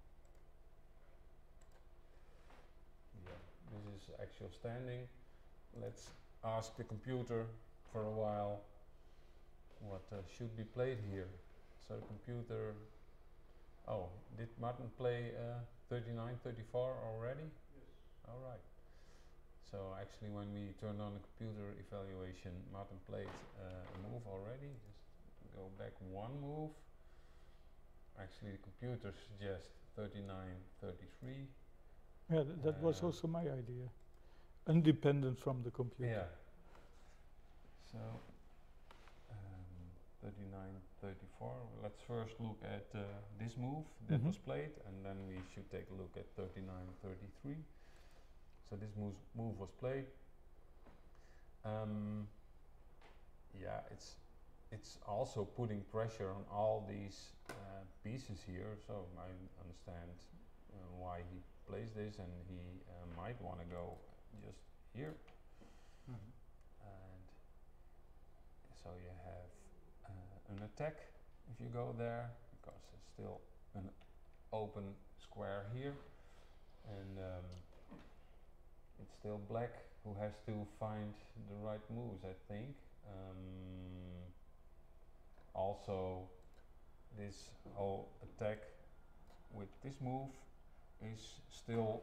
Yeah, this is actual standing. Let's ask the computer for a while what should be played here. So the computer, oh, did Martin play 39, 34 already?
Yes.
Alright. So actually when we turned on the computer evaluation, Martin played a move already. Just go back one move. Actually the computer suggests 39, 33.
Yeah, that was also my idea. Independent from the computer.
Yeah. So 39, 34. Let's first look at this move that was played, and then we should take a look at 39, 33. So this move was played. Yeah, it's also putting pressure on all these pieces here. So I understand why he plays this, and he might want to go just here. And so you have an attack if you go there, because there's still an open square here, and it's still black who has to find the right moves, I think. Also, this whole attack with this move is still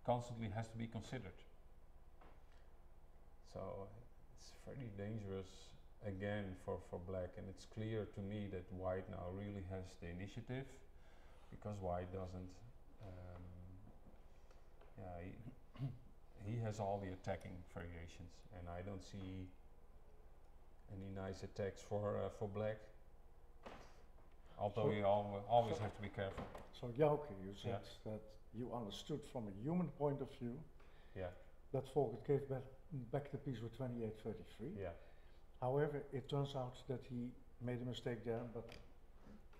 constantly has to be considered. So it's very dangerous again for black, and it's clear to me that white now really has the initiative, because white doesn't he has all the attacking variations, and I don't see any nice attacks for black, although
So
we always have to be careful.
So Jouke, you said that you understood from a human point of view
Yeah,
that Volkert gave back the piece with 28-33.
yeah.
However, it turns out that he made a mistake there, but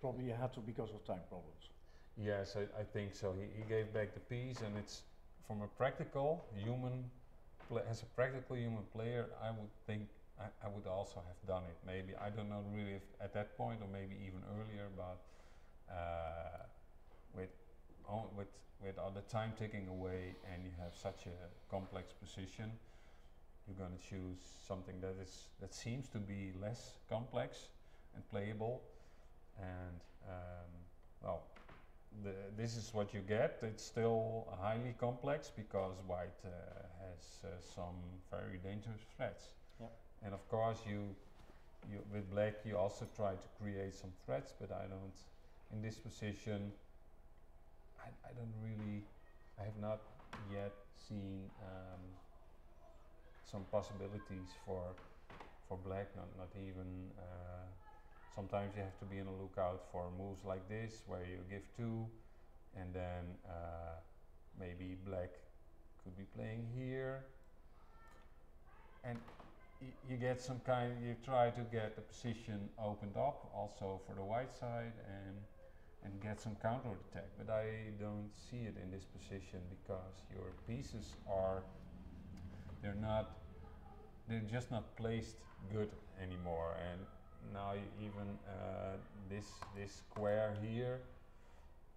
probably he had to because of time problems.
Yes, I think so. He gave back the piece, and it's from a practical human, as a practical human player, I would think I would also have done it. Maybe, I don't know really if at that point, or maybe even earlier, but with all the time ticking away, and you have such a complex position, you're going to choose something that seems to be less complex and playable, and well, this is what you get. It's still highly complex because white has some very dangerous threats.
Yeah.
And of course, you with black you also try to create some threats, but I don't. In this position, I don't really. I have not yet seen some possibilities for black. Not even. Sometimes you have to be on the lookout for moves like this, where you give 2, and then maybe black could be playing here, and you get some kind. You try to get the position opened up, also for the white side, and get some counter attack. But I don't see it in this position, because your pieces are. They're just not placed good anymore, and now even this square here,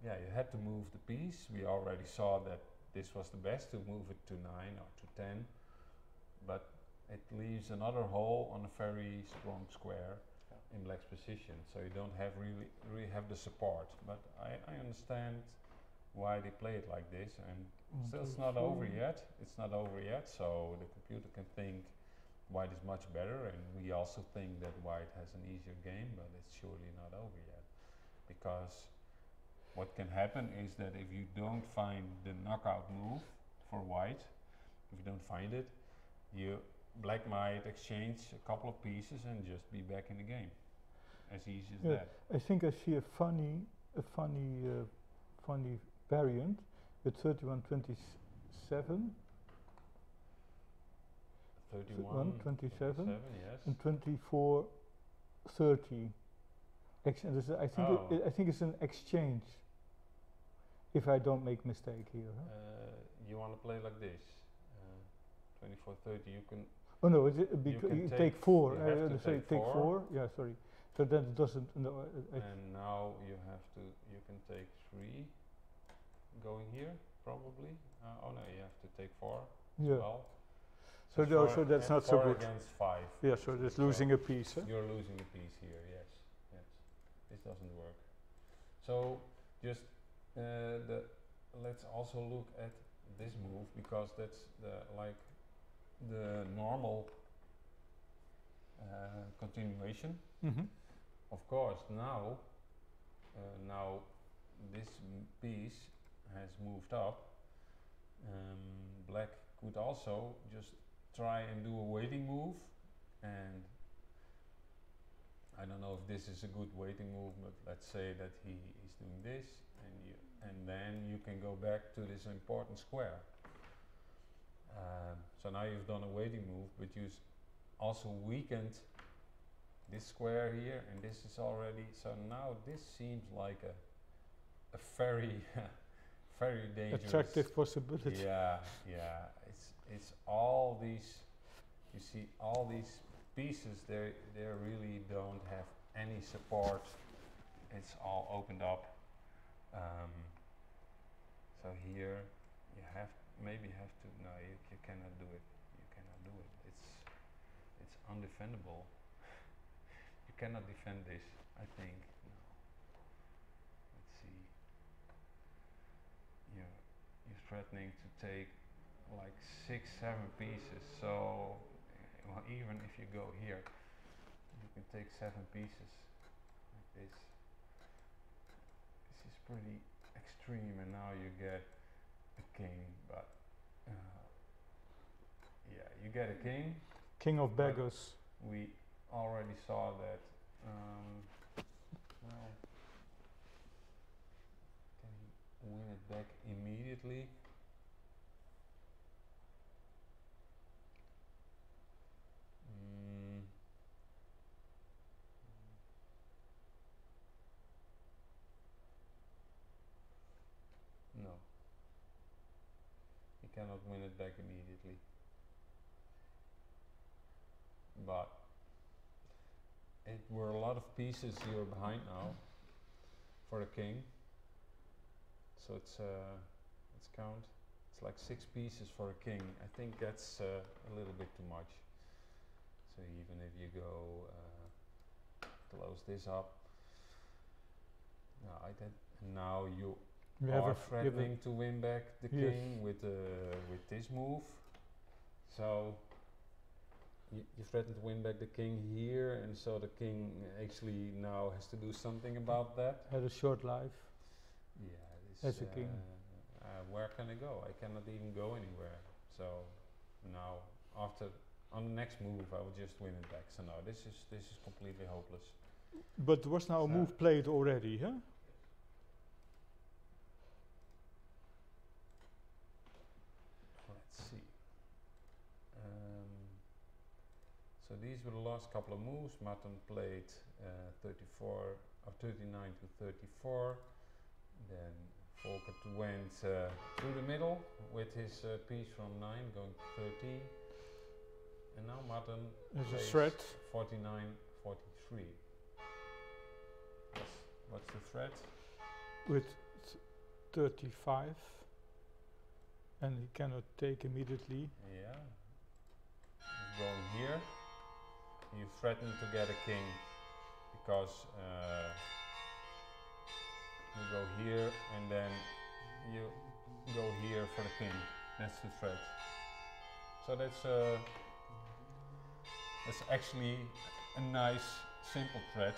yeah, you had to move the piece. We already saw that this was the best, to move it to 9 or to 10, but it leaves another hole on a very strong square in black's position, so you don't have really have the support. But I understand why they play it like this, and still it's not over yet. It's not over yet, so the computer can think white is much better, and we also think that white has an easier game, but it's surely not over yet. Because what can happen is that if you don't find the knockout move for white, if you don't find it, black might exchange a couple of pieces and just be back in the game. As easy as that.
I think I see a funny variant with 31-27.
31,
27,
yes.
and 24-30. I think it's an exchange. If I don't make mistake here.
You want to play like this? 24-30. You can.
Oh no! You take 4.
You have to
take 4. Yeah, sorry. So then it doesn't. No,
And now you have to. You can take 3, going here probably. Oh no, you have to take 4
yeah.
as well.
So
it's
no,
four
so that's
and
not so
4
good.
against 5.
Yeah, so
actually.
that's losing a piece. Huh?
You're losing a piece here. Yes, yes. This doesn't work. So just let's also look at this move, because that's the normal continuation.
Mm-hmm.
Of course, now this piece has moved up. Black could also just try and do a waiting move, and I don't know if this is a good waiting move, but let's say that he is doing this, and then you can go back to this important square. So now you've done a waiting move, but you also weakened this square here, and this is already, so now this seems like a very very dangerous,
Attractive possibility.
yeah, it's all these, you see all these pieces, they really don't have any support. It's all opened up. So here you maybe have to, no, you cannot do it. You cannot do it. It's undefendable. You cannot defend this, I think. No. Let's see. You're threatening to take like 6, 7 pieces. So, well, even if you go here, you can take 7 pieces like this. This is pretty extreme, and now you get a king, but yeah, you get a king.
King of beggars.
We already saw that. Well, can he win it back immediately? No. He cannot win it back immediately. But it were a lot of pieces you're behind now for the king. So let's count. It's like 6 pieces for a king. I think that's a little bit too much. So even if you go close this up, now you are threatening to win back the king with this move. So you threaten to win back the king here, and so the king actually now has to do something about that.
Had a short life.
Yeah,
as a king.
Where can I go? I cannot even go anywhere. So now, on the next move, I will just win it back. So no, this is completely hopeless.
But there was now a move played already, huh?
Let's see. So these were the last couple of moves. Martin played 39 to 34. Then Volkert went through the middle with his piece from 9 going to 13. And now Martin
There's
plays
a threat.
49, 43. What's the threat?
With 35. And he cannot take immediately.
Yeah. He's going here. You threaten to get a king because you go here and then you go here for the king. That's the threat. So that's actually a nice simple threat.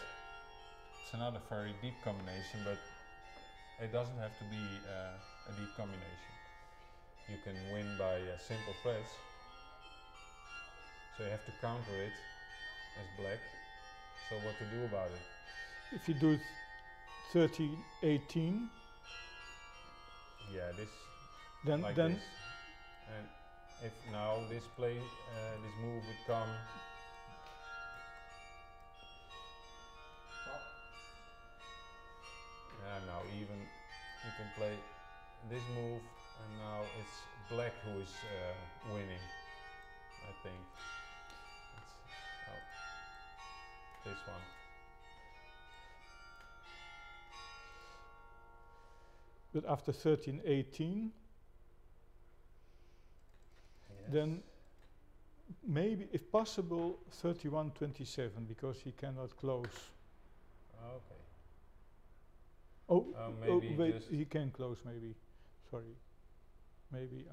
It's not a very deep combination, but it doesn't have to be a deep combination. You can win by simple threats. So you have to counter it as black. So what to do about it?
If you do 13, 18,
Yeah, this
then
like
then
this. And if now this move would come. Yeah, now even you can play this move, and now it's black who is winning, I think. It's this one.
But after 13-18,
Yes.
then maybe, if possible, 31-27, because he cannot close.
Okay.
Oh,
Maybe
wait,
just
he can close maybe. Sorry. Maybe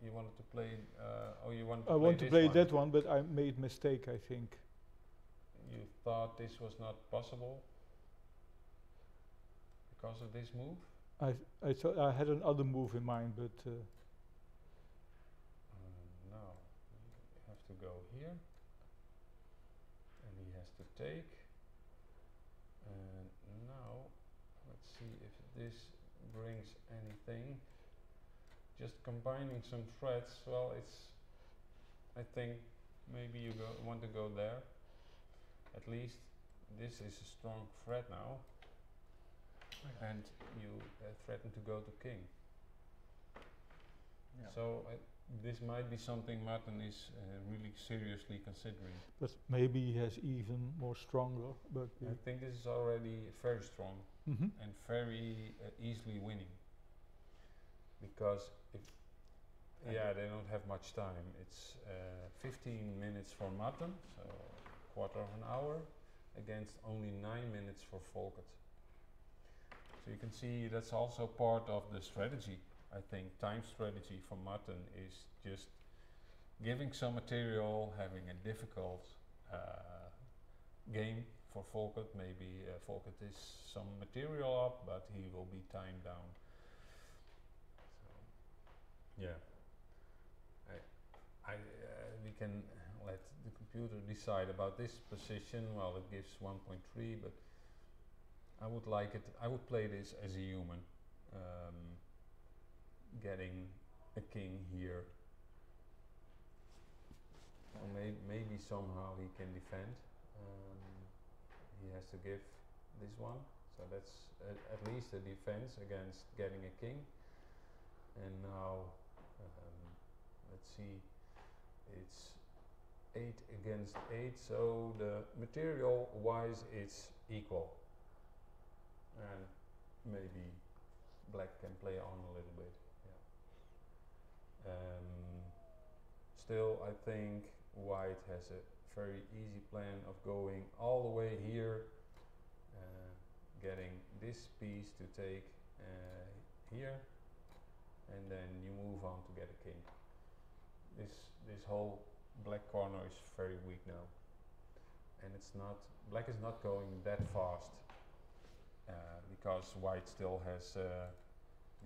you wanted to play. You wanted to
I
play
want to
this
play
one.
that one, but I made mistake, I think.
You thought this was not possible because of this move.
I thought I had another move in mind, but
No, you have to go here, and he has to take. And now, let's see if this brings anything. Just combining some threads. Well, I think maybe you want to go there. At least this is a strong threat now, and you threaten to go to king.
Yeah.
So this might be something Martin is really seriously considering.
but maybe he has even more stronger. But
I think this is already very strong
Mhm.
and very easily winning. Because if they don't have much time. It's 15 minutes for Martin, so quarter of an hour, against only 9 minutes for Volkert. So you can see that's also part of the strategy. I think time strategy for Martin is just giving some material, having a difficult game for Volkert. Maybe Volkert is some material up, but he will be timed down. So, yeah. We can let the computer decide about this position. Well, it gives 1.3, but I would like it. I would play this as a human, getting a king here. Or maybe somehow he can defend. He has to give this one, so that's at least a defense against getting a king. And now, let's see. It's 8 against 8, so the material wise it's equal, and maybe black can play on a little bit. Still, I think white has a very easy plan of going all the way here, getting this piece to take here, and then you move on to get a king. This whole black corner is very weak now, and black is not going that fast because white still has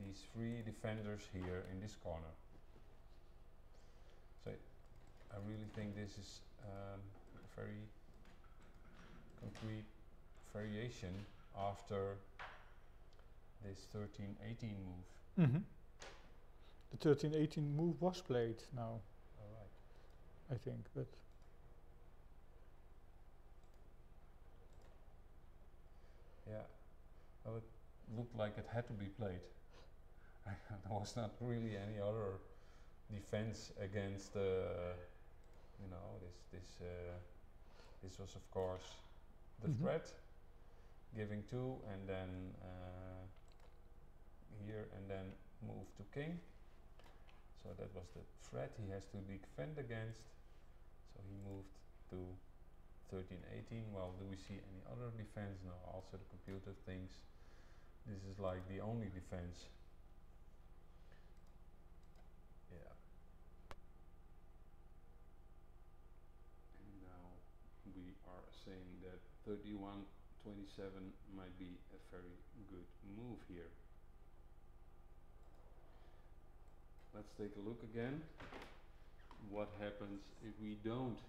these 3 defenders here in this corner. So I really think this is a very concrete variation after this 13-18 move.
Mhm. The 13-18 move was played now, I think, but
yeah, well, it looked like it had to be played. There was not really any other defense against, this was of course the
Mhm.
threat, giving 2 and then here and then move to king. So that was the threat he has to defend against. So he moved to 13-18. Well, do we see any other defense? No, also the computer thinks this is like the only defense. Yeah. And now we are saying that 31-27 might be a very good move here. Let's take a look again. What happens if we don't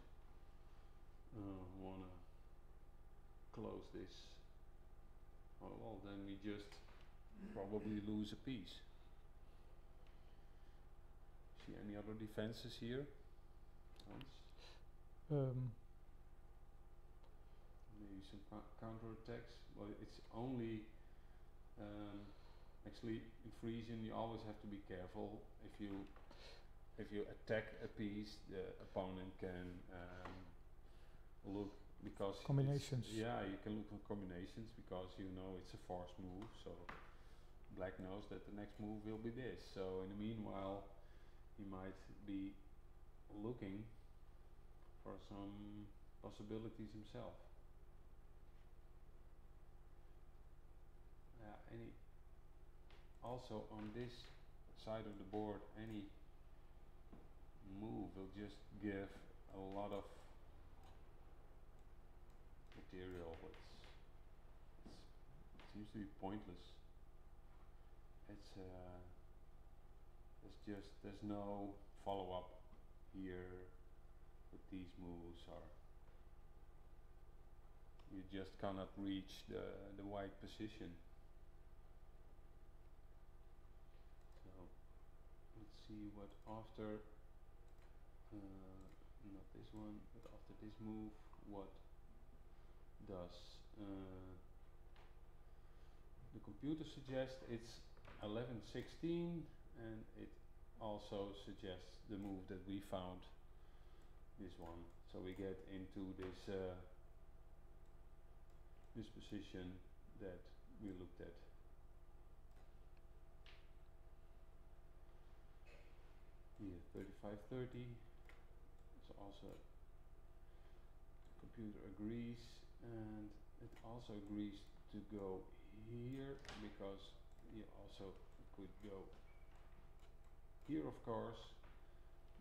want to close this? Oh, well, then we just probably lose a piece. See any other defenses here? Hans? Maybe some counter attacks. Well, it's only actually in Frisian you always have to be careful. If you attack a piece, the opponent can look because it's-
Combinations.
yeah, you can look for combinations because you know it's a forced move, so black knows that the next move will be this. So in the meanwhile, he might be looking for some possibilities himself. Yeah, any also on this side of the board, any move will just give a lot of material. It seems to be pointless. There's no follow up here with these moves, or you just cannot reach the white position. So let's see what after not this one, but after this move, what does the computer suggests it's 11:16, and it also suggests the move that we found, this one. So we get into this position that we looked at. Here, 35:30. So also computer agrees, and it also agrees to go here because you also could go here, of course,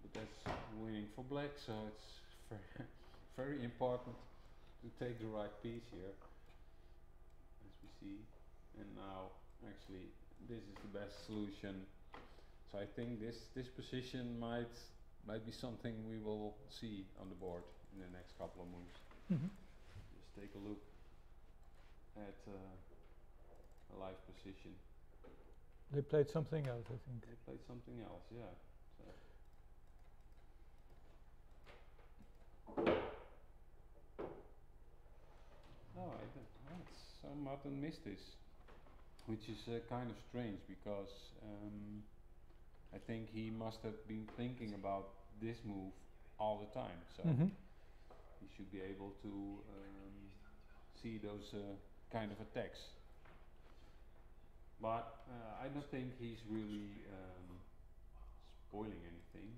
but that's winning for black, so it's very, very important to take the right piece here, as we see. And now actually this is the best solution. So I think this position might be something we will see on the board in the next couple of moves. Just take a look at a live position.
They played something else, I think.
They played something else, yeah. So Martin missed this, which is kind of strange because I think he must have been thinking about this move all the time. So he should be able to see those kind of attacks. But I don't think he's really spoiling anything.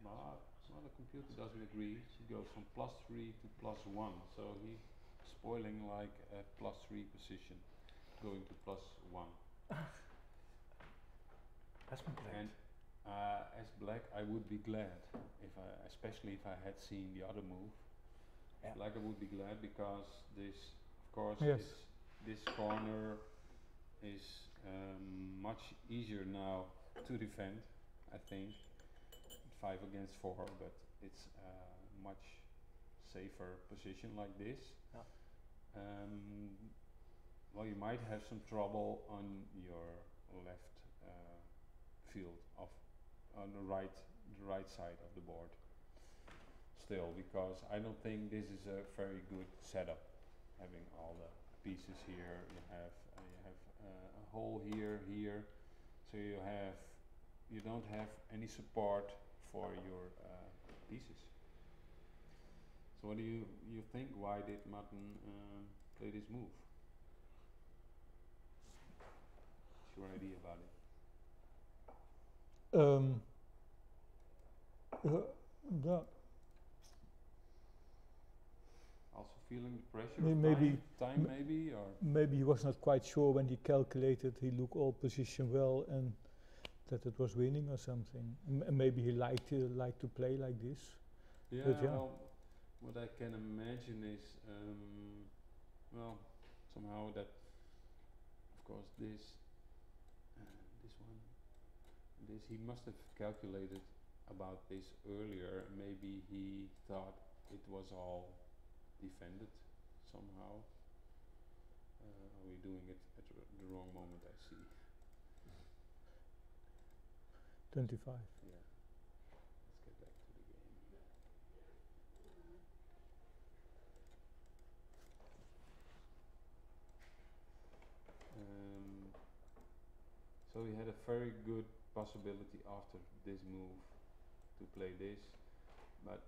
But the computer doesn't agree. He goes from +3 to +1, so he's spoiling like a +3 position, going to +1.
As black.
And as black, I would be glad especially if I had seen the other move.
Yeah.
Black, I would be glad because this, of course,
Yes.
this corner is much easier now to defend. I think 5 against 4, but it's a much safer position like this.
Yeah.
Well, you might have some trouble on your left field on the right side of the board still, because I don't think this is a very good setup, having all the pieces here. You have a hole here, so you don't have any support for your pieces. So what do you think? Why did Martin play this move? What's your idea about it?
Yeah,
Also feeling the pressure
Maybe
of time maybe, or
maybe he was not quite sure when he calculated he looked all position well and that it was winning or something. Maybe he liked to play like this.
yeah,
But yeah.
well, what I can imagine is well, somehow that, of course, this one, this he must have calculated about this earlier. Maybe he thought it was all defended somehow. We're doing it at the wrong moment, I see.
25.
Yeah. Let's get back to the game. So he had a very good possibility after this move to play this, but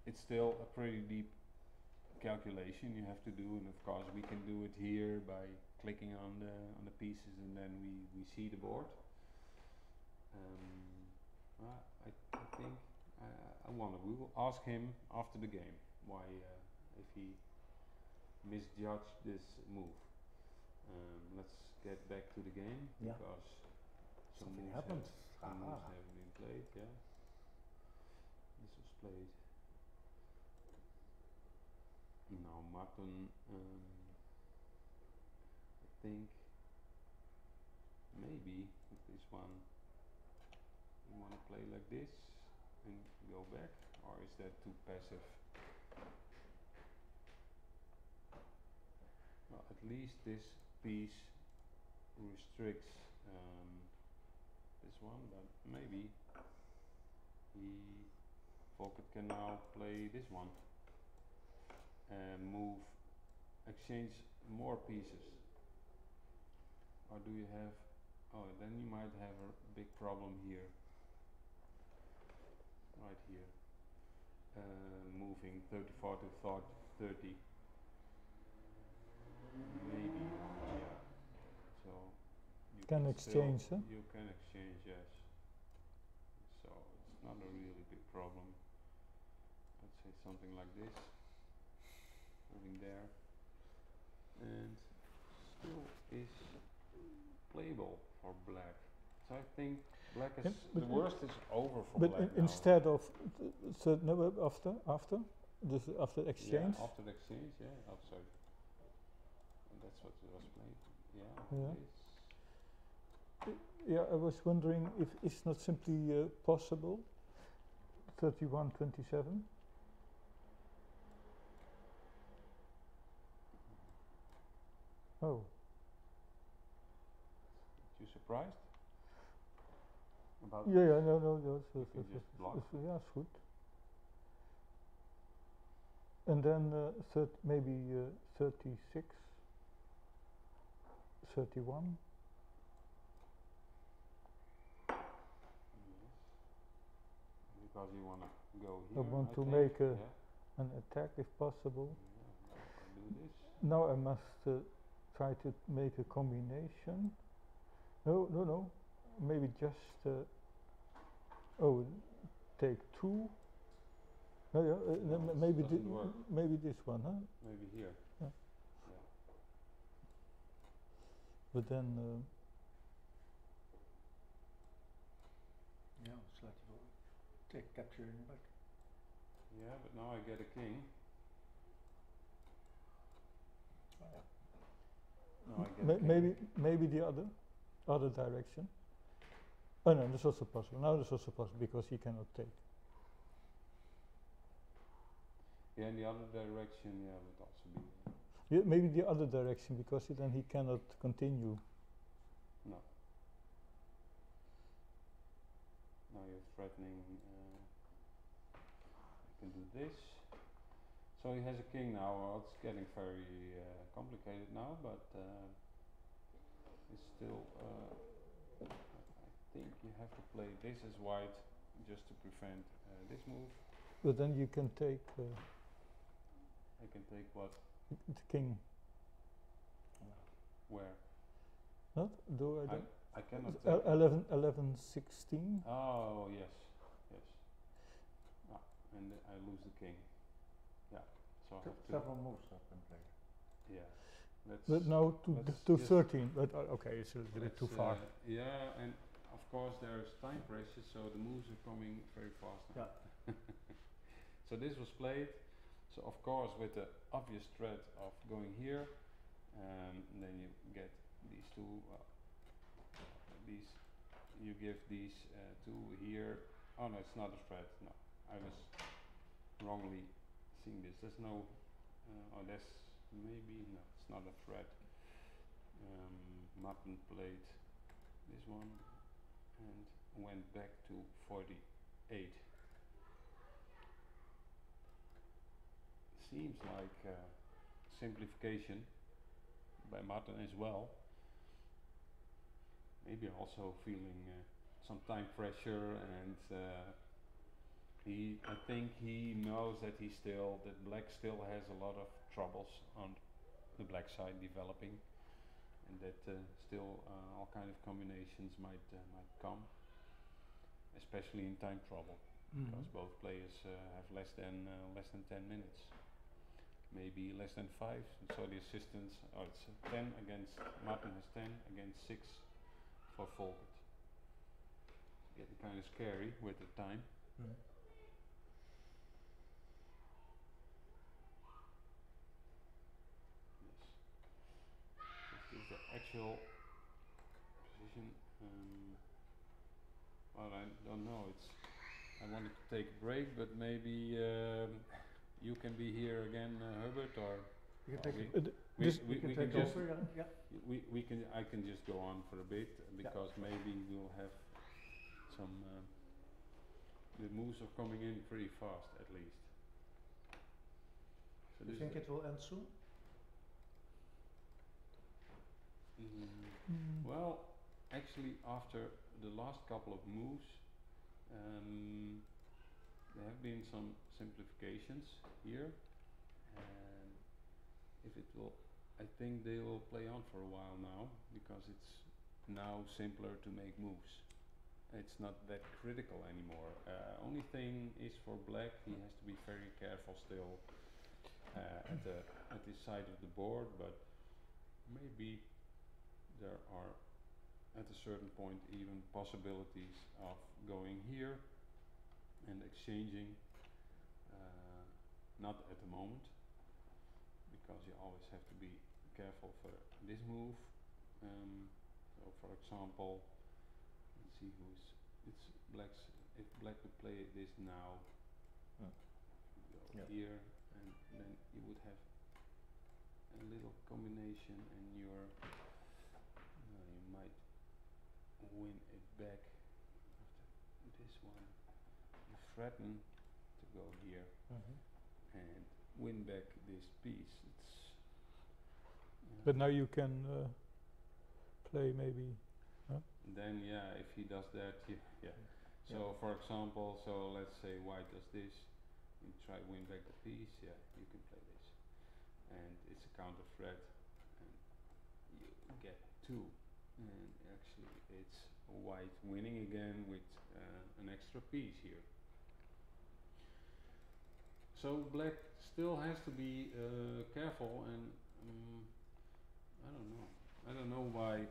it's still a pretty deep calculation you have to do, and of course we can do it here by clicking on the pieces, and then we see the board. I think I wonder. We will ask him after the game why if he misjudged this move. Let's get back to the game
Yeah.
because some
Something
moves
happened.
some moves have been played. Yeah, this was played. Now Martin, I think maybe with this one you want to play like this and go back, or is that too passive? Well, at least this piece restricts this one, but maybe Volkert can now play this one and exchange more pieces. Or do you have, oh, then you might have a big problem here, right here, moving 34 to 30, maybe, yeah, so you
Can exchange,
still,
huh?
you can exchange, yes, so it's not a really big problem. Let's say something like this, moving there, and still is playable for black. So I think black is,
but
the worst is over for
But
black now.
instead of no, after this after exchange.
Yeah, after the exchange, yeah, outside. And that's what was played. Yeah.
Yeah.
This.
Yeah, I was wondering if it's not simply possible. 31-27. Oh,
You surprised? About
yeah, yeah, no,
You can just block.
yeah, it's good. And then maybe 36, 31.
Yes. Because you want to go
I
here.
want to
think,
make
yeah.
an attack if possible.
Yeah, I do this.
Now I must try to make a combination. No. Maybe just take 2. No, yeah,
No, this
maybe
doesn't work.
maybe this one, huh?
Maybe here.
Yeah.
Yeah.
But then
Yeah, it's like you take capturing back.
Yeah, but now I get a king.
Oh, yeah.
Now I get a king.
maybe the other direction. Oh no, that's also possible. Now that's also possible because he cannot take.
Yeah, in the other direction, yeah, would also be.
Yeah, maybe the other direction because then he cannot continue.
No. Now you're threatening. I can do this. So he has a king now. Well, it's getting very complicated now, but it's still. I think you have to play this as white just to prevent this move.
But then you can take
I can take what?
the king.
Where?
Not? Do I?
I cannot take.
11, 16.
Oh yes, yes. Ah, and I lose the king. Yeah, so I have to.
Several moves have been played.
Yeah.
But now
let's
to
just
13. But okay, it's a little bit too far.
Yeah, and of course there's time pressure, so the moves are coming very fast now.
Yeah.
So this was played. So of course with the obvious threat of going here, and then you get these two. These you give these two here. Oh no, it's not a threat. No, I was wrongly seeing this. There's no. Oh, that's maybe no. It's not a threat. Martin played this one and went back to 48. Seems like simplification by Martin as well. Maybe also feeling some time pressure and I think he knows that that black still has a lot of troubles on the black side developing, and that still all kind of combinations might come, especially in time trouble, because both players have less than 10 minutes, maybe less than 5. And so the assistants, it's 10 against Martin has 10 against 6 for Volkert. Getting kind of scary with the time. This is the actual position. Well, I don't know. I wanted to take a break, but maybe you can be here again, Herbert, or
You can take
we
can
can
take
just
over, yeah.
I can just go on for a bit because maybe we'll have some. The moves are coming in pretty fast, at least. So
You
this
think
is
it will end soon?
Well, actually, after the last couple of moves, there have been some simplifications here, and if it will, I think they will play on for a while now, because it's now simpler to make moves. It's not that critical anymore. Only thing is for black, he has to be very careful still at this side of the board, but maybe there are at a certain point even possibilities of going here and exchanging, not at the moment, because you always have to be careful for this move. So for example, let's see it's black's, if black would play this now, go here, and then you would have a little combination, and you might win it back after this one. You threaten to go here and win back this piece.
But now you can play maybe.
Then if he does that, So for example, so let's say white does this, you try win back the piece, you can play this. And it's a counter threat, and you get 2. And actually it's white winning again with an extra piece here. So black still has to be careful, and I don't know why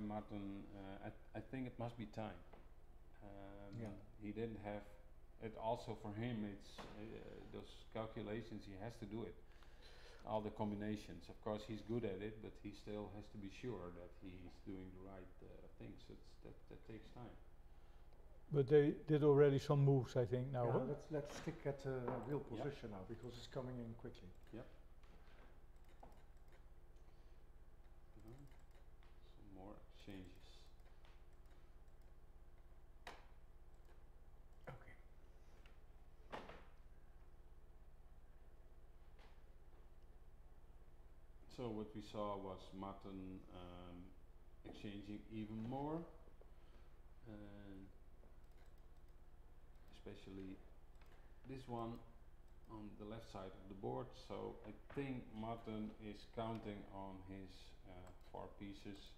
Martin. I think it must be time. He didn't have it. Also for him, it's those calculations. He has to do it. All the combinations. Of course, he's good at it, but he still has to be sure that he's doing the right things. That takes time.
But they did already some moves, I think, now.
Yeah, let's stick at real position now, because it's coming in quickly.
Yep. Some more exchanges.
Okay.
So what we saw was Martin exchanging even more, and especially this one on the left side of the board. So I think Martin is counting on his 4 pieces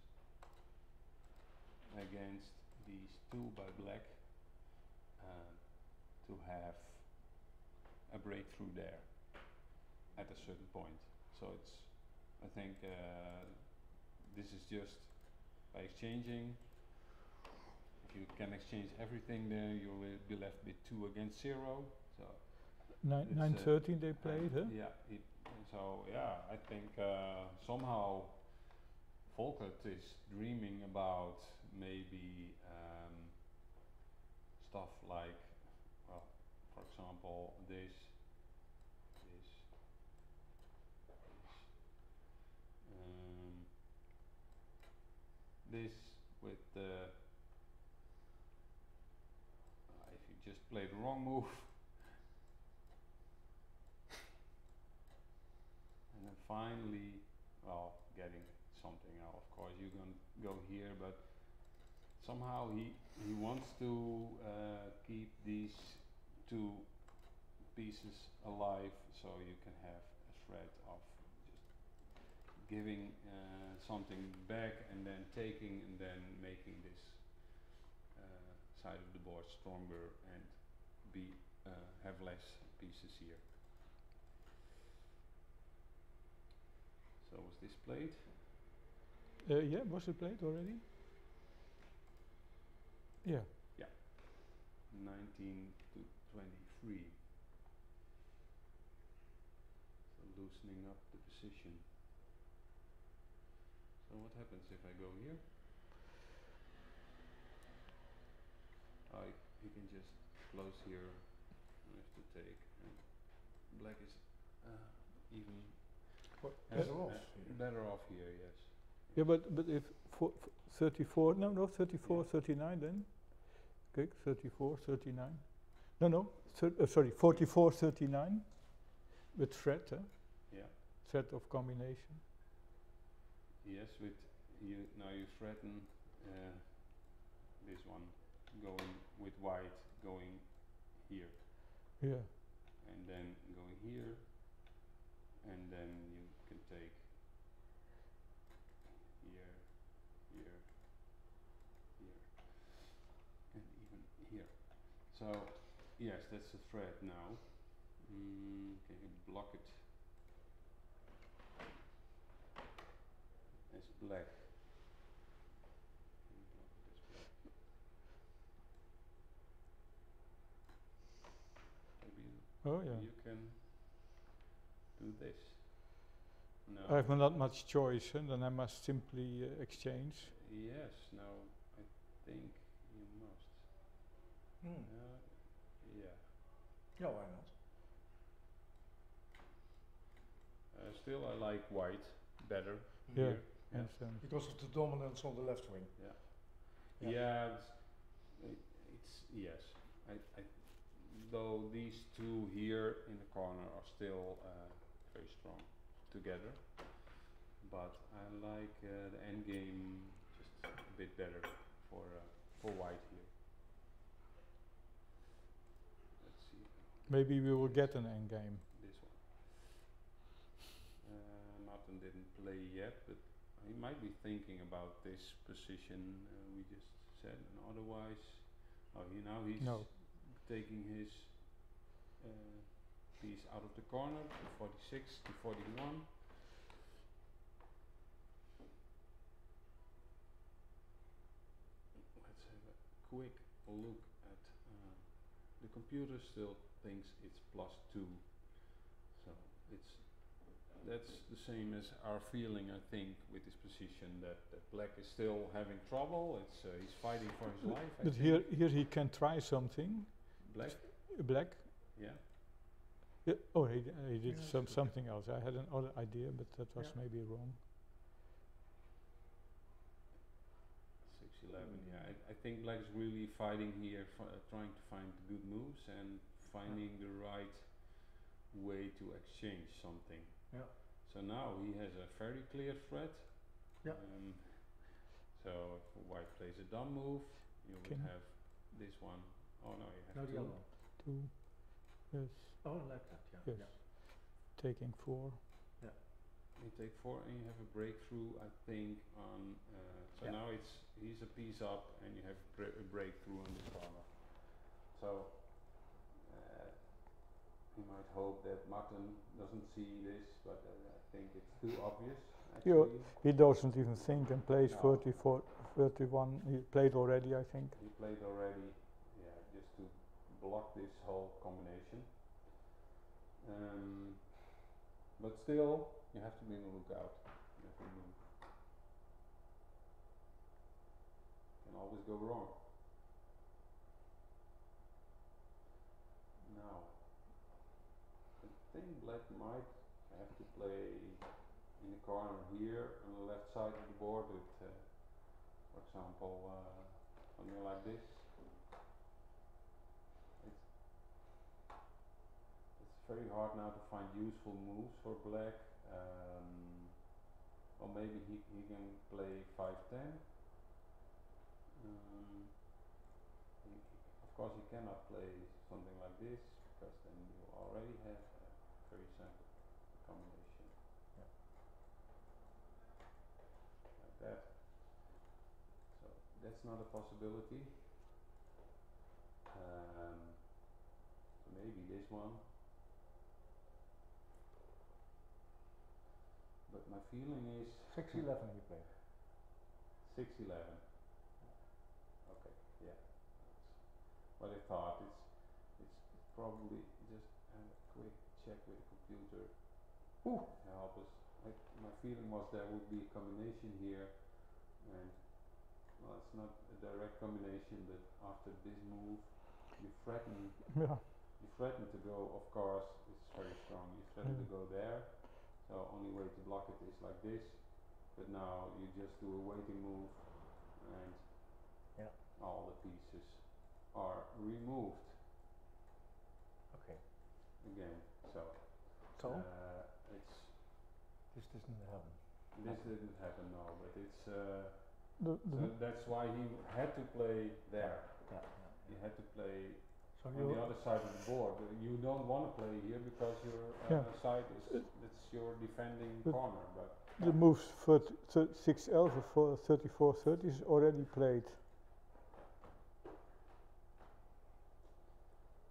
against these 2 by black to have a breakthrough there at a certain point. So I think this is just by exchanging. If you can exchange everything, then you will be left with 2 against 0. So
9-13 they played, huh?
I think somehow Volkert is dreaming about maybe stuff like, well, for example, this with the if you just play the wrong move, and then finally, well, getting something out. Of course, you're gonna go here, but somehow he wants to keep these two pieces alive, so you can have a thread of just giving something back and then taking and then making this side of the board stronger and be have less pieces here. So was this played?
Yeah, was it played already? Yeah.
19 to 23. So loosening up the position. So what happens if I go here? He can just close here. I have to take. And black is even
Better off.
better off here. Yes.
Yeah, but if 34, no, 34, 39 then. Okay, 34, 39. No, sorry, 44, 39 with thread,
Yeah.
thread of combination.
Yes, with you now you threaten this one going with white going here
Yeah.
and then going here and then you can take here, here, here and even here. So yes, that's the thread now. Can you block it as black? Maybe
Oh yeah.
you can do this. No.
I have not much choice, then I must simply exchange.
Yes, no, I think you must. Yeah.
Yeah, why not?
Still, I like white better
Yeah.
here. Yeah.
Understand.
Because of the dominance on the left wing.
Yeah.
Yeah.
Yeah, it's yes. I though these two here in the corner are still very strong together, but I like the end game just a bit better for white here. Let's see.
Maybe we will get an endgame.
This one. Martin didn't play yet, but he might be thinking about this position we just said, and otherwise, he's
No.
taking his piece out of the corner, 46 to 41. Let's have a quick look at the computer. Still thinks it's +2, so that's the same as our feeling, I think, with this position that black is still having trouble. He's fighting for his life. I
But
think.
here he can try something.
Black,
Black.
yeah.
Yeah. Oh, he did
Yeah,
something else. I had another idea, but that was
Yeah.
maybe wrong.
6-11. Yeah, I think black is really fighting here, trying to find good moves and finding the right way to exchange something.
Yeah.
So now he has a very clear threat.
Yeah.
So if white plays a dumb move, you would
King.
have this one. Oh no, you
No,
have
the
two.
other one.
2. Yes.
Oh, like that, yeah.
Yes.
Yeah.
Taking 4.
You take 4 and you have a breakthrough, I think, on. So
Yeah.
now he's a piece up and you have a breakthrough on this corner. So you might hope that Martin doesn't see this, but I think it's too obvious.
You-
Actually,
He doesn't even think and plays
No.
34, 31. He played already, I think.
he played already, yeah, just to block this whole combination. But still, you have to be on the lookout. Can always go wrong. Now, I think black might have to play in the corner here on the left side of the board with, for example, something like this. It's very hard now to find useful moves for black. Or maybe he can play 5-10. Of course, you cannot play something like this because then you already have a very simple combination.
Yeah.
Like that. So that's not a possibility. So maybe this one. But my feeling is
6-11 you play.
6-11. Okay, yeah. That's what I thought. It's probably just a quick check with the computer.
Ooh.
Help us. My feeling was there would be a combination here, and well, it's not a direct combination, but after this move, you threaten.
Yeah.
You threaten to go. Of course, it's very strong. You threaten to go there. So only way to block it is like this. But now you just do a waiting move, and all the pieces are removed
Okay.
again. So it's
this didn't happen.
this didn't happen now, but it's
The
so that's why he had to play there.
Yeah.
He had to play
So
on the other side of the board. You don't want to play here because your side is it's your defending corner. But
the moves 6-11 for 34-30 is already played.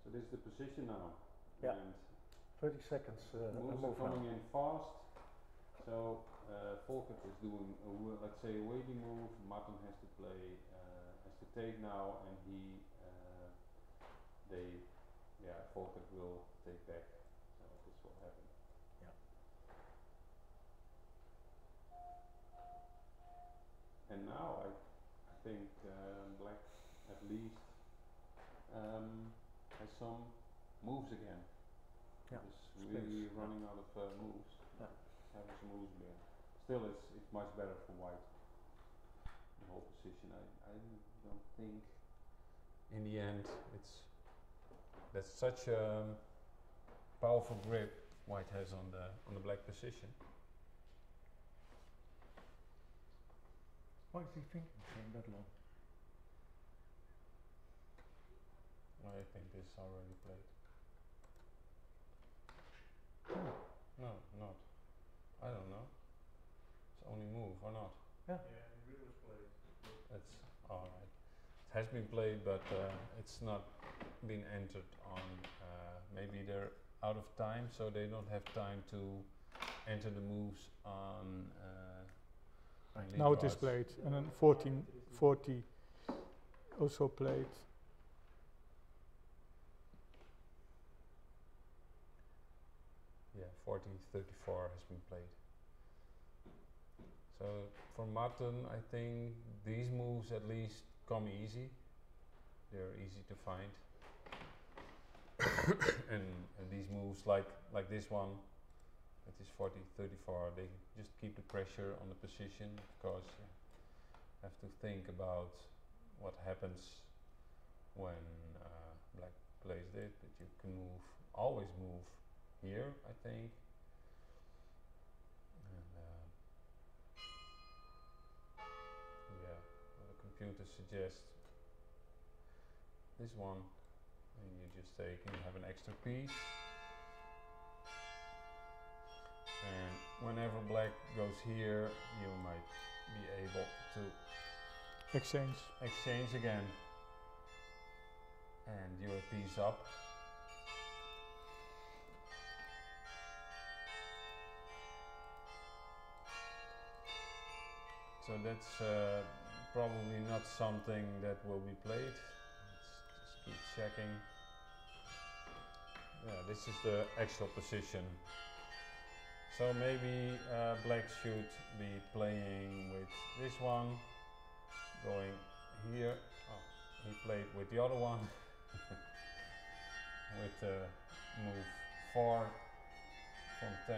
so this is the position now.
Yeah.
And
30 seconds.
moves are coming in fast. So Volkert is doing let's say a waiting move. Martin has to play has to take now, and Volkert will take back. So this will happen.
Yeah.
And now I think Black at least has some moves again.
Yeah,
It's really running out of moves.
Yeah.
Having some moves again. Still, it's much better for White. The whole position. I don't think. In the end, that's such a powerful grip White has on the Black position.
What is he thinking saying that long?
I think this is already played. No, not. I don't know. It's only move or not.
Yeah.
Yeah, it was played.
That's alright. It has been played, but it's not been entered on. Maybe they're out of time, so they don't have time to enter the moves on.
Now it is played, and then 14-40 also played.
Yeah, 14-34 has been played. So for Martin, I think these moves at least come easy. They're easy to find. and these moves like this one, it is 40-34, they just keep the pressure on the position, because you have to think about what happens when Black plays it, that you can always move here, I think. And the computer suggests this one, and you just say, can you have an extra piece? And whenever Black goes here, you might be able to exchange again, and you're a piece up. So that's probably not something that will be played. Let's just keep checking. Yeah, this is the actual position. So maybe Black should be playing with this one, going here. Oh, he played with the other one, with move 4 from 10.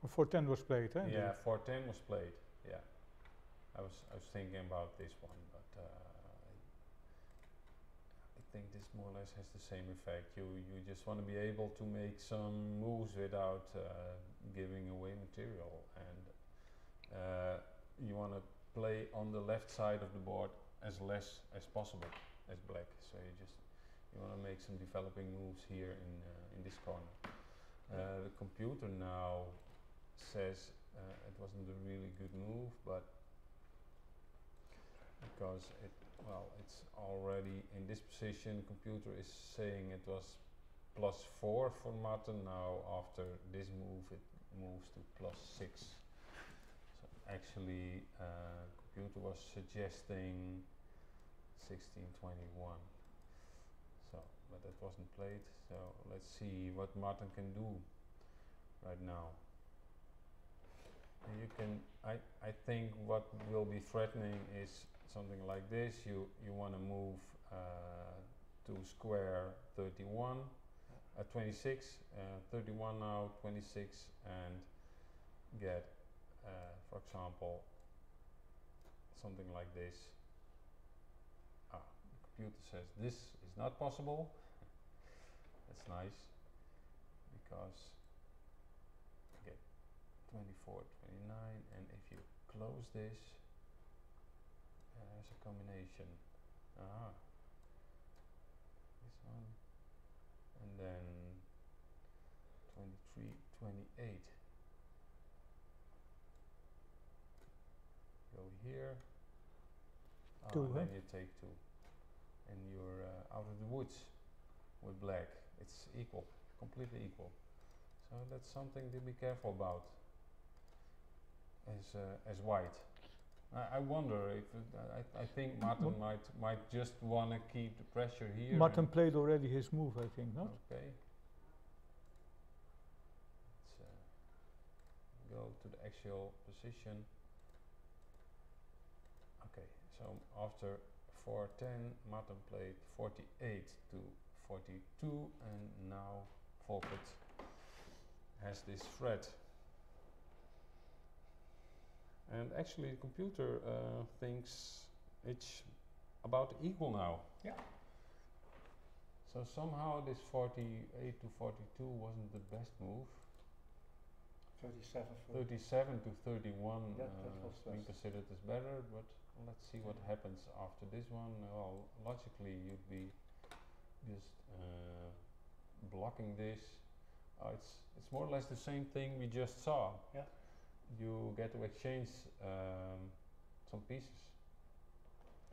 So 4-10 was played, eh?
Yeah, 4-10 was played. Yeah, I I was thinking about this one, but I think this more or less has the same effect. You just want to be able to make some moves without giving away material, and you want to play on the left side of the board as less as possible as black. So you want to make some developing moves here in this corner. The computer now says it wasn't a really good move, but because it's already in this position, computer is saying it was +4 for Martin. Now after this move it moves to +6. So actually computer was suggesting 1621. So, but that wasn't played, so let's see what Martin can do right now. And you can, I think what will be threatening is something like this. You want to move to square 31, 26, 31 now, 26, and get, for example, something like this. The computer says this is not possible. That's nice, because you get 24, 29, and if you close this, there's a combination. This one, and then 23, 28. Go here.
Two,
and then you take 2. And you're out of the woods with black. It's equal, completely equal. So that's something to be careful about as white. I wonder if I think Martin might just want to keep the pressure here.
Martin played already his move, I think, not?
Okay. Let's go to the actual position. Okay, so after 4-10, Martin played 48 to 42, and now Volkert has this threat. And actually the computer thinks it's about equal now.
Yeah.
So somehow this 48 to 42 wasn't the best move.
37 for
37 to 31
that was
being
best.
considered as better, but let's see what happens after this one. Well, logically you'd be just blocking this. It's more or less the same thing we just saw.
Yeah.
You get to exchange some pieces,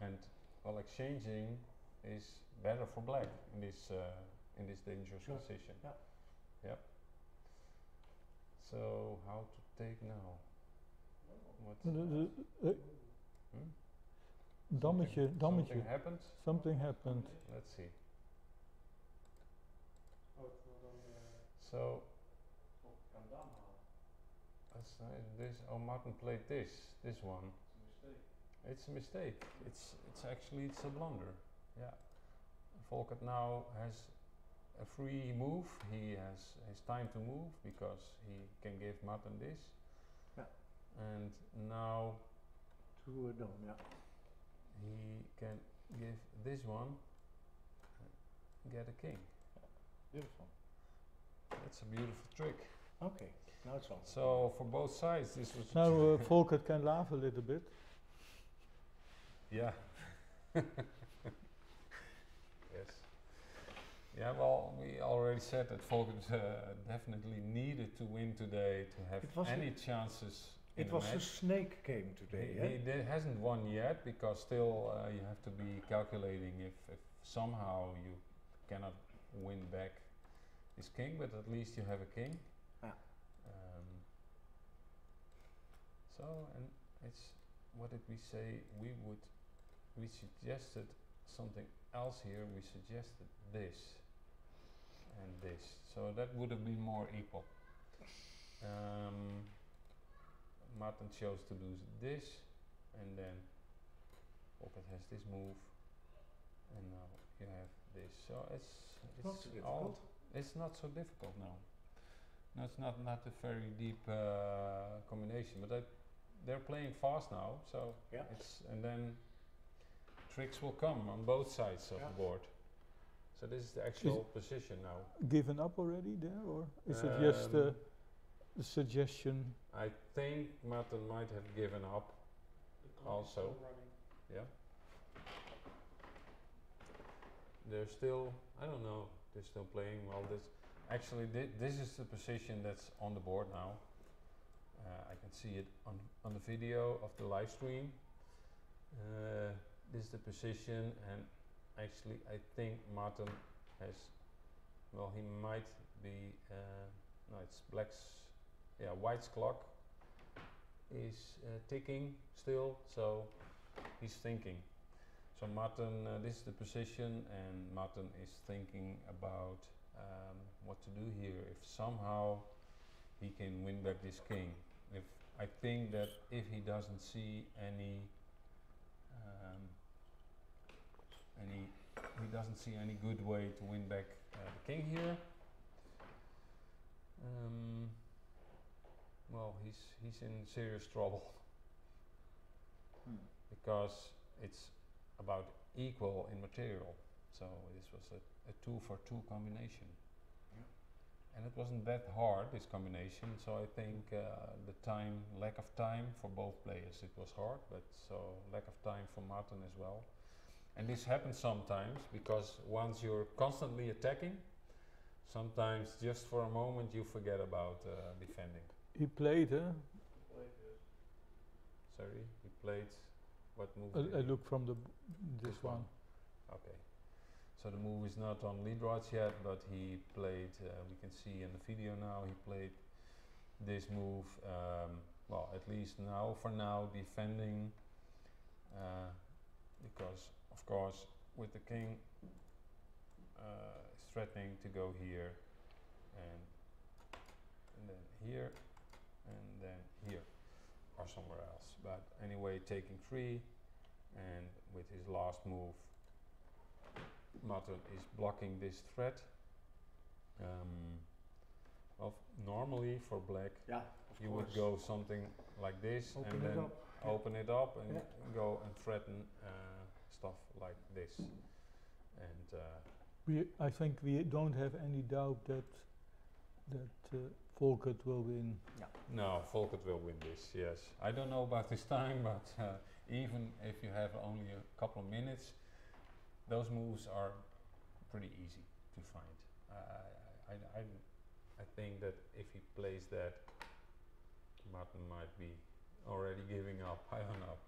and well, exchanging is better for black in this dangerous
Sure.
position.
Yeah.
Yep. So how to take now? What?
Dammetje,
Something happened.
Something happened.
Let's see.
Oh, it's not on the.
So
Kan dan halen.
that's this. Oh, Martin played this one.
It's a mistake.
It's a mistake. It's a blunder. Yeah. Volkert now has a free move. He has time to move because he can give Martin this.
Yeah.
And now
to dome, yeah.
he can give this one, get a king.
Beautiful.
That's a beautiful trick.
Okay, now it's on.
So for both sides, this was
Now Volkert can laugh a little bit.
yeah. Yes. Yeah. Well, we already said that Volkert definitely needed to win today to
It
have
was
any chances.
It
in
was
the
a
match.
snake game today, yeah?
He hasn't won yet because still you have to be calculating if somehow you cannot win back his king, but at least you have a king.
Ah.
So, and it's, what did we say? We suggested something else here. We suggested this and this. So that would have been more equal. Martin chose to do this, and then Volkert has this move, and now you have this. So it's
Not so
all,
difficult.
it's not so difficult now. No, it's not a very deep combination, but they're playing fast now, so
Yeah.
and then tricks will come on both sides of
Yeah.
the board. So this is the actual position now.
Given up already there, or is it just
Um,
a suggestion?
I think Martin might have given up.
The clock is
Also.
still running.
Yeah. They're still, I don't know, they're still playing. Well, actually this is the position that's on the board now. I can see it on the video of the live stream. This is the position, and actually I think Martin has, well, he might be, no, it's white's clock is ticking still, so he's thinking. So Martin, this is the position, and Martin is thinking about what to do here. If somehow he can win back this king. I think that if he doesn't see any good way to win back the king here, well, he's in serious trouble. Because it's about equal in material. So this was a 2-for-2 combination. And it wasn't that hard, this combination, so I think lack of time for both players, it was hard, but so lack of time for Martin as well. And this happens sometimes, because once you're constantly attacking, sometimes just for a moment you forget about defending.
He played, huh?
Sorry, he played, what move? did
I
he-
look from this one.
Okay. So the move is not on lead rods yet, but he played, we can see in the video now, he played this move, well, at least now, for now, defending, because, of course, with the king, is threatening to go here, and then here, and then here, or somewhere else. But anyway, taking 3, and with his last move, Martin is blocking this threat. Well, normally for black,
Yeah, of
you
course.
would go something like this,
Open
and
it
then
up.
open it up and
Yeah.
go and threaten stuff like this. And
I think we don't have any doubt that Volkert will win.
no, Volkert will win this, yes. I don't know about this time, but even if you have only a couple of minutes, those moves are pretty easy to find. I think that if he plays that, Martin might be already giving up. I don't know.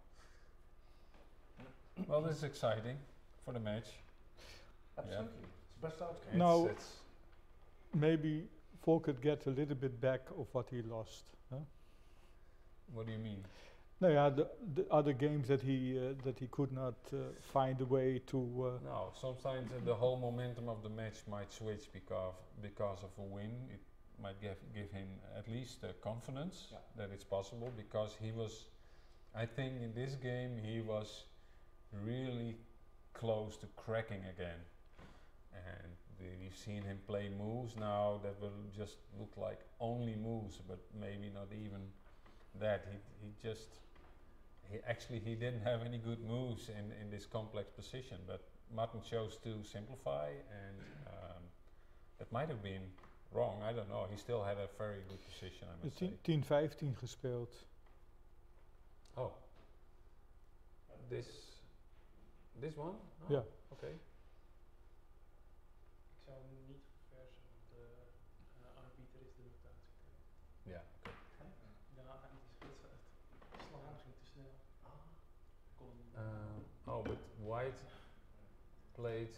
Well, this is exciting for the match.
Absolutely. It's the best outcome.
Now-
It's
Maybe Volkert gets a little bit back of what he lost. Huh?
what do you mean?
Nou ja, the other games that he could not find a way to.
No, sometimes the whole momentum of the match might switch because of a win. It might give him at least confidence
Yeah.
that it's possible, because he was, I think in this game he was really close to cracking again. And you've seen him play moves now that will just look like only moves, but maybe not even that. He didn't have any good moves in this complex position, but Martin chose to simplify, and that might have been wrong, I don't know. He still had a very good position, I must say.
10-15 gespeeld.
Oh. This one? Oh,
Ja.
Okay.
Ik zou hem niet verversen, want de arbiter is de notatie.
Yeah, okay.
Ja, het slag misschien te snel. Kon
Oh, but White played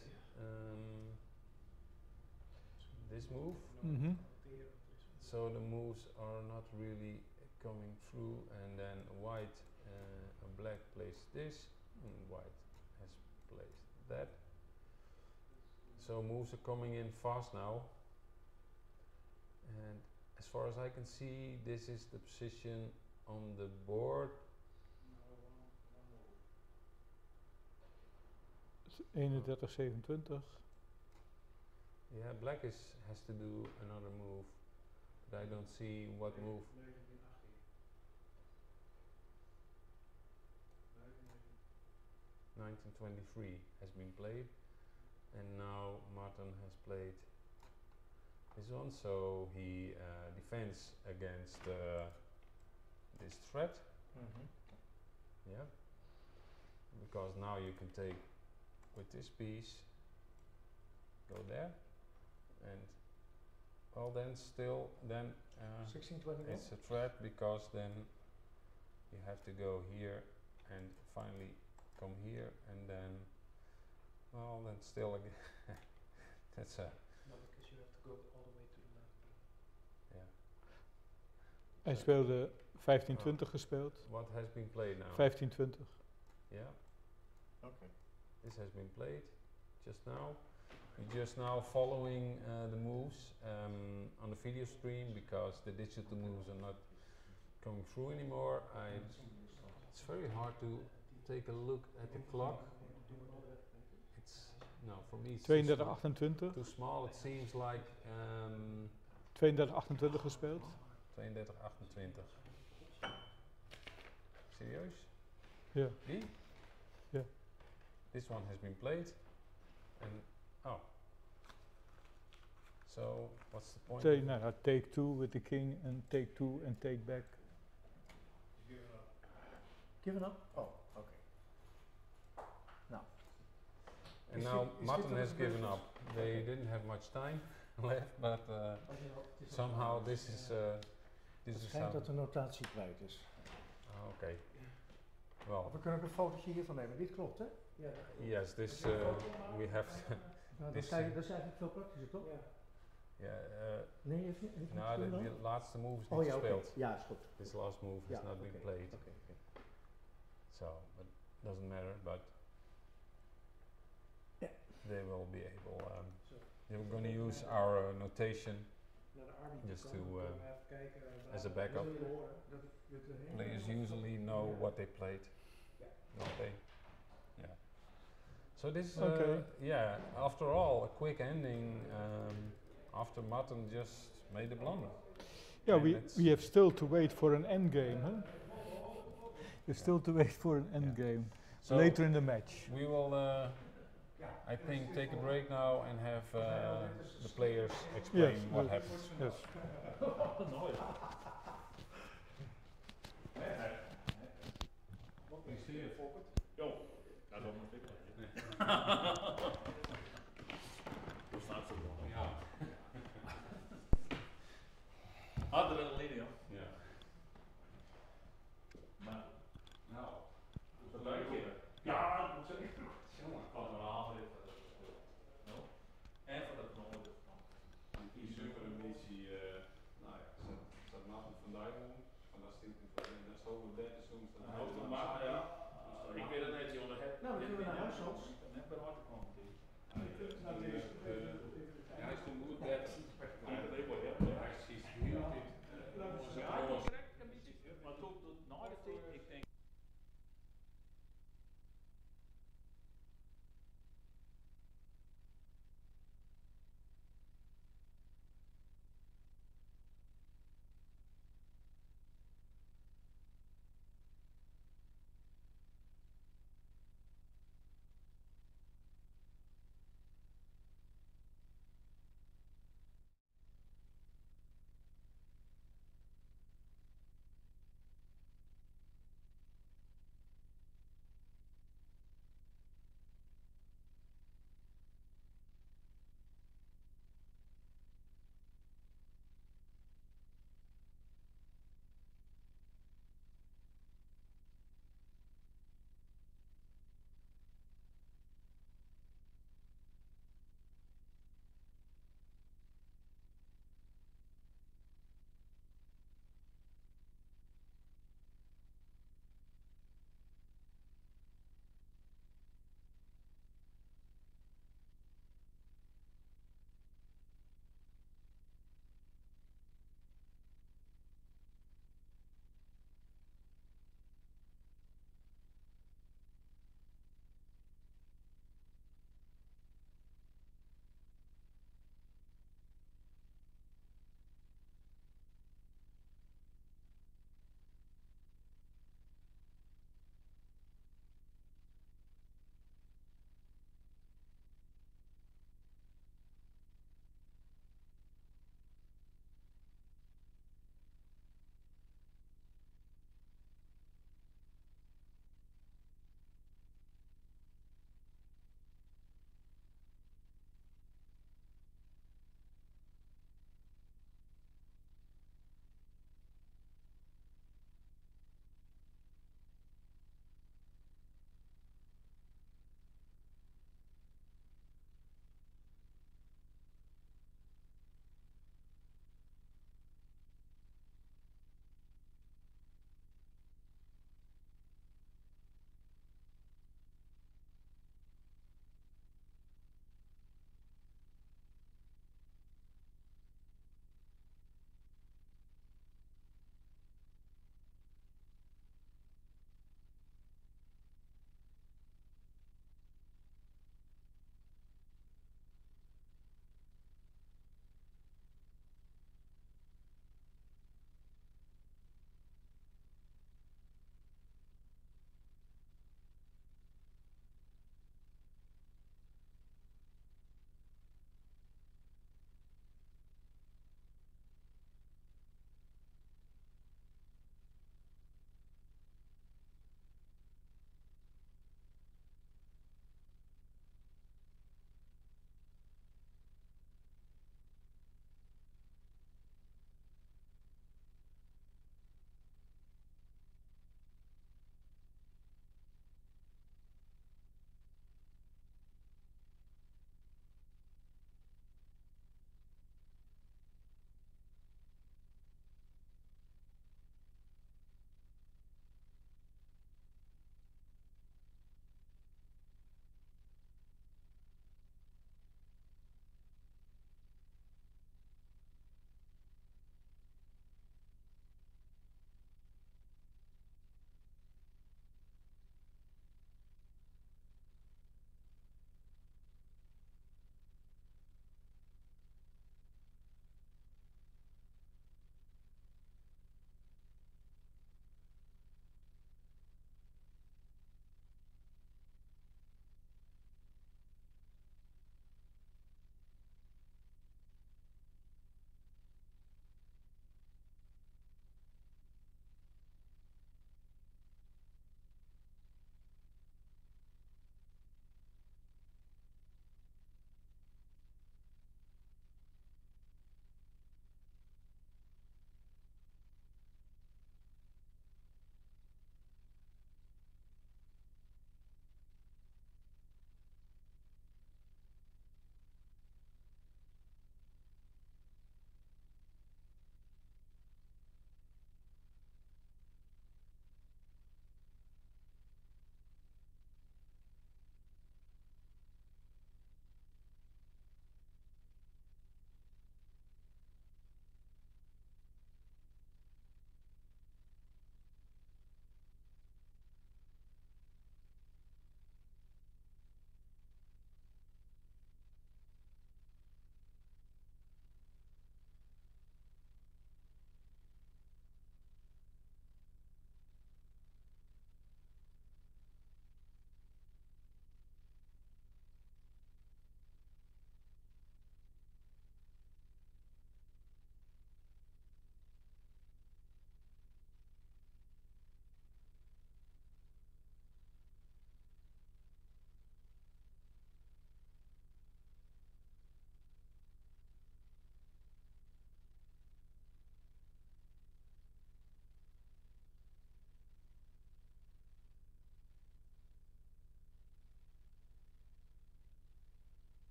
this move,
Mhm.
so the moves are not really coming through, and then White, Black plays this, and White has placed that. So moves are coming in fast now, and as far as I can see, this is the position on the board.
31-27.
Yeah, Black has to do another move, but I don't see what move. 1923 has been played, and now Martin has played this one, so he defends against this threat. Yeah, because now you can take with this piece, go there, and well then still then
1621.
it's a threat, because then you have to go here and finally come here, and then well then still again that's a
No, because you have to go all the way to the left.
yeah.
Hij speelde 15-20 gespeeld.
What has been played now?
15-20.
Yeah,
Okay.
this has been played just now. We're just now following the moves on the video stream, because the digital moves are not coming through anymore. It's very hard to take a look at the clock. It's no, for me it's
32-28.
too small. It seems like
32-28 gespeeld.
32-28. Serieus?
Ja.
Die?
Yeah.
This one has been played, and oh. So what's the point?
Take 2 with the king, and take 2 and take back.
Given up? Oh, okay.
And
Is
now
dit- is
Martin
dit
has
een
given
beetje-
up. They didn't have much time left, but somehow this is
Het
how.
schijnt dat de notatie kwijt is.
Okay. Well,
We kunnen ook een fotootje hiervan nemen. Dit klopt, hè? Ja.
yes, this we have.
Nou,
This
dat is eigenlijk veel praktischer, toch?
Yeah.
Nee, heeft niet
No,
gedaan?
the last move is
Oh
niet
ja, oké.
gespeeld.
Ja, is goed.
This last move
Ja,
has not been
oké,
played.
oké.
So, but doesn't matter. But
Yeah.
they will be able.
Zo.
They were going to use our notation
Naar de arbiter
just
komen,
to
dan kunnen we even kijken
as a
waar-
backup.
wat wil je horen?
Players usually know what they played, don't they? Yeah. So this,
Okay.
yeah. After all, a quick ending. After Martin just made a blunder.
Yeah,
And
we
it's-
have still to wait for an end game, huh? We have still to wait for an end game
So
later in the match.
we will, I think, take a break now and have the players explain
Yes,
what
yes.
happens.
Yes.
Adrenaline, joh.
Yeah.
Maar,
Nou,
dat leuk je. Ja, dat moet zeggen. Jongen, kan er wel aan dit. No? En voor dat nooit.
die super een beetje, nou ja, staat Martin van Dijven, fantastisch en dat is ook een derde soms.
Nou, maar ja. Ik weet het niet, jongen.
Nou, dan kunnen we naar huis, Hans.
Net bij de harte kwam.
Ja, hij is toen goed 30. Hij is heel goed.
Maar tot na de tijd, ik denk.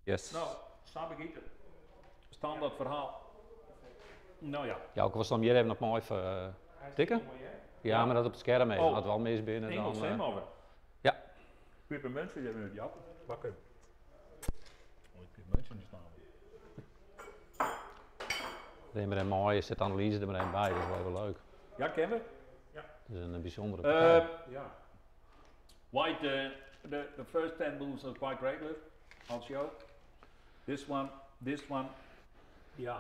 Yes.
Nou, snap ik niet. Standaard verhaal. Nou ja.
Jouke, was dan hier even nog mooi tikken? Ja, maar dat op het scherm mee.
Oh.
Had wel mis binnen
Engels,
dan.
hè, over.
ja.
Pepermuntje, die hebben we Jaap. Wakker. Mooi pepermuntje is namelijk.
Neem er een mooie, zet analyse er maar een bij, dat is wel even leuk.
Ja, kennen we?
Dat is een bijzondere partij.
Ja. White, the first 10 moves are quite regular. I'll show. This one, yeah.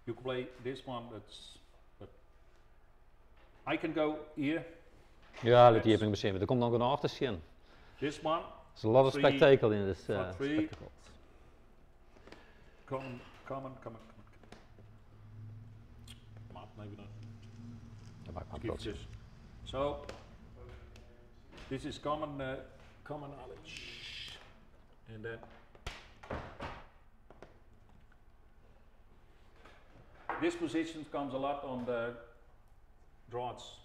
You can play this one, but I can go here.
Ja, dat heb ik bezien. Er komt nog een achtersje.
This one.
There's a lot of
Three,
spectacle in this
for three.
spectacle.
Come on. Maybe not.
Dat maakt maar
Give
trots.
this. So, this is common knowledge. And then this position comes a lot on the draughts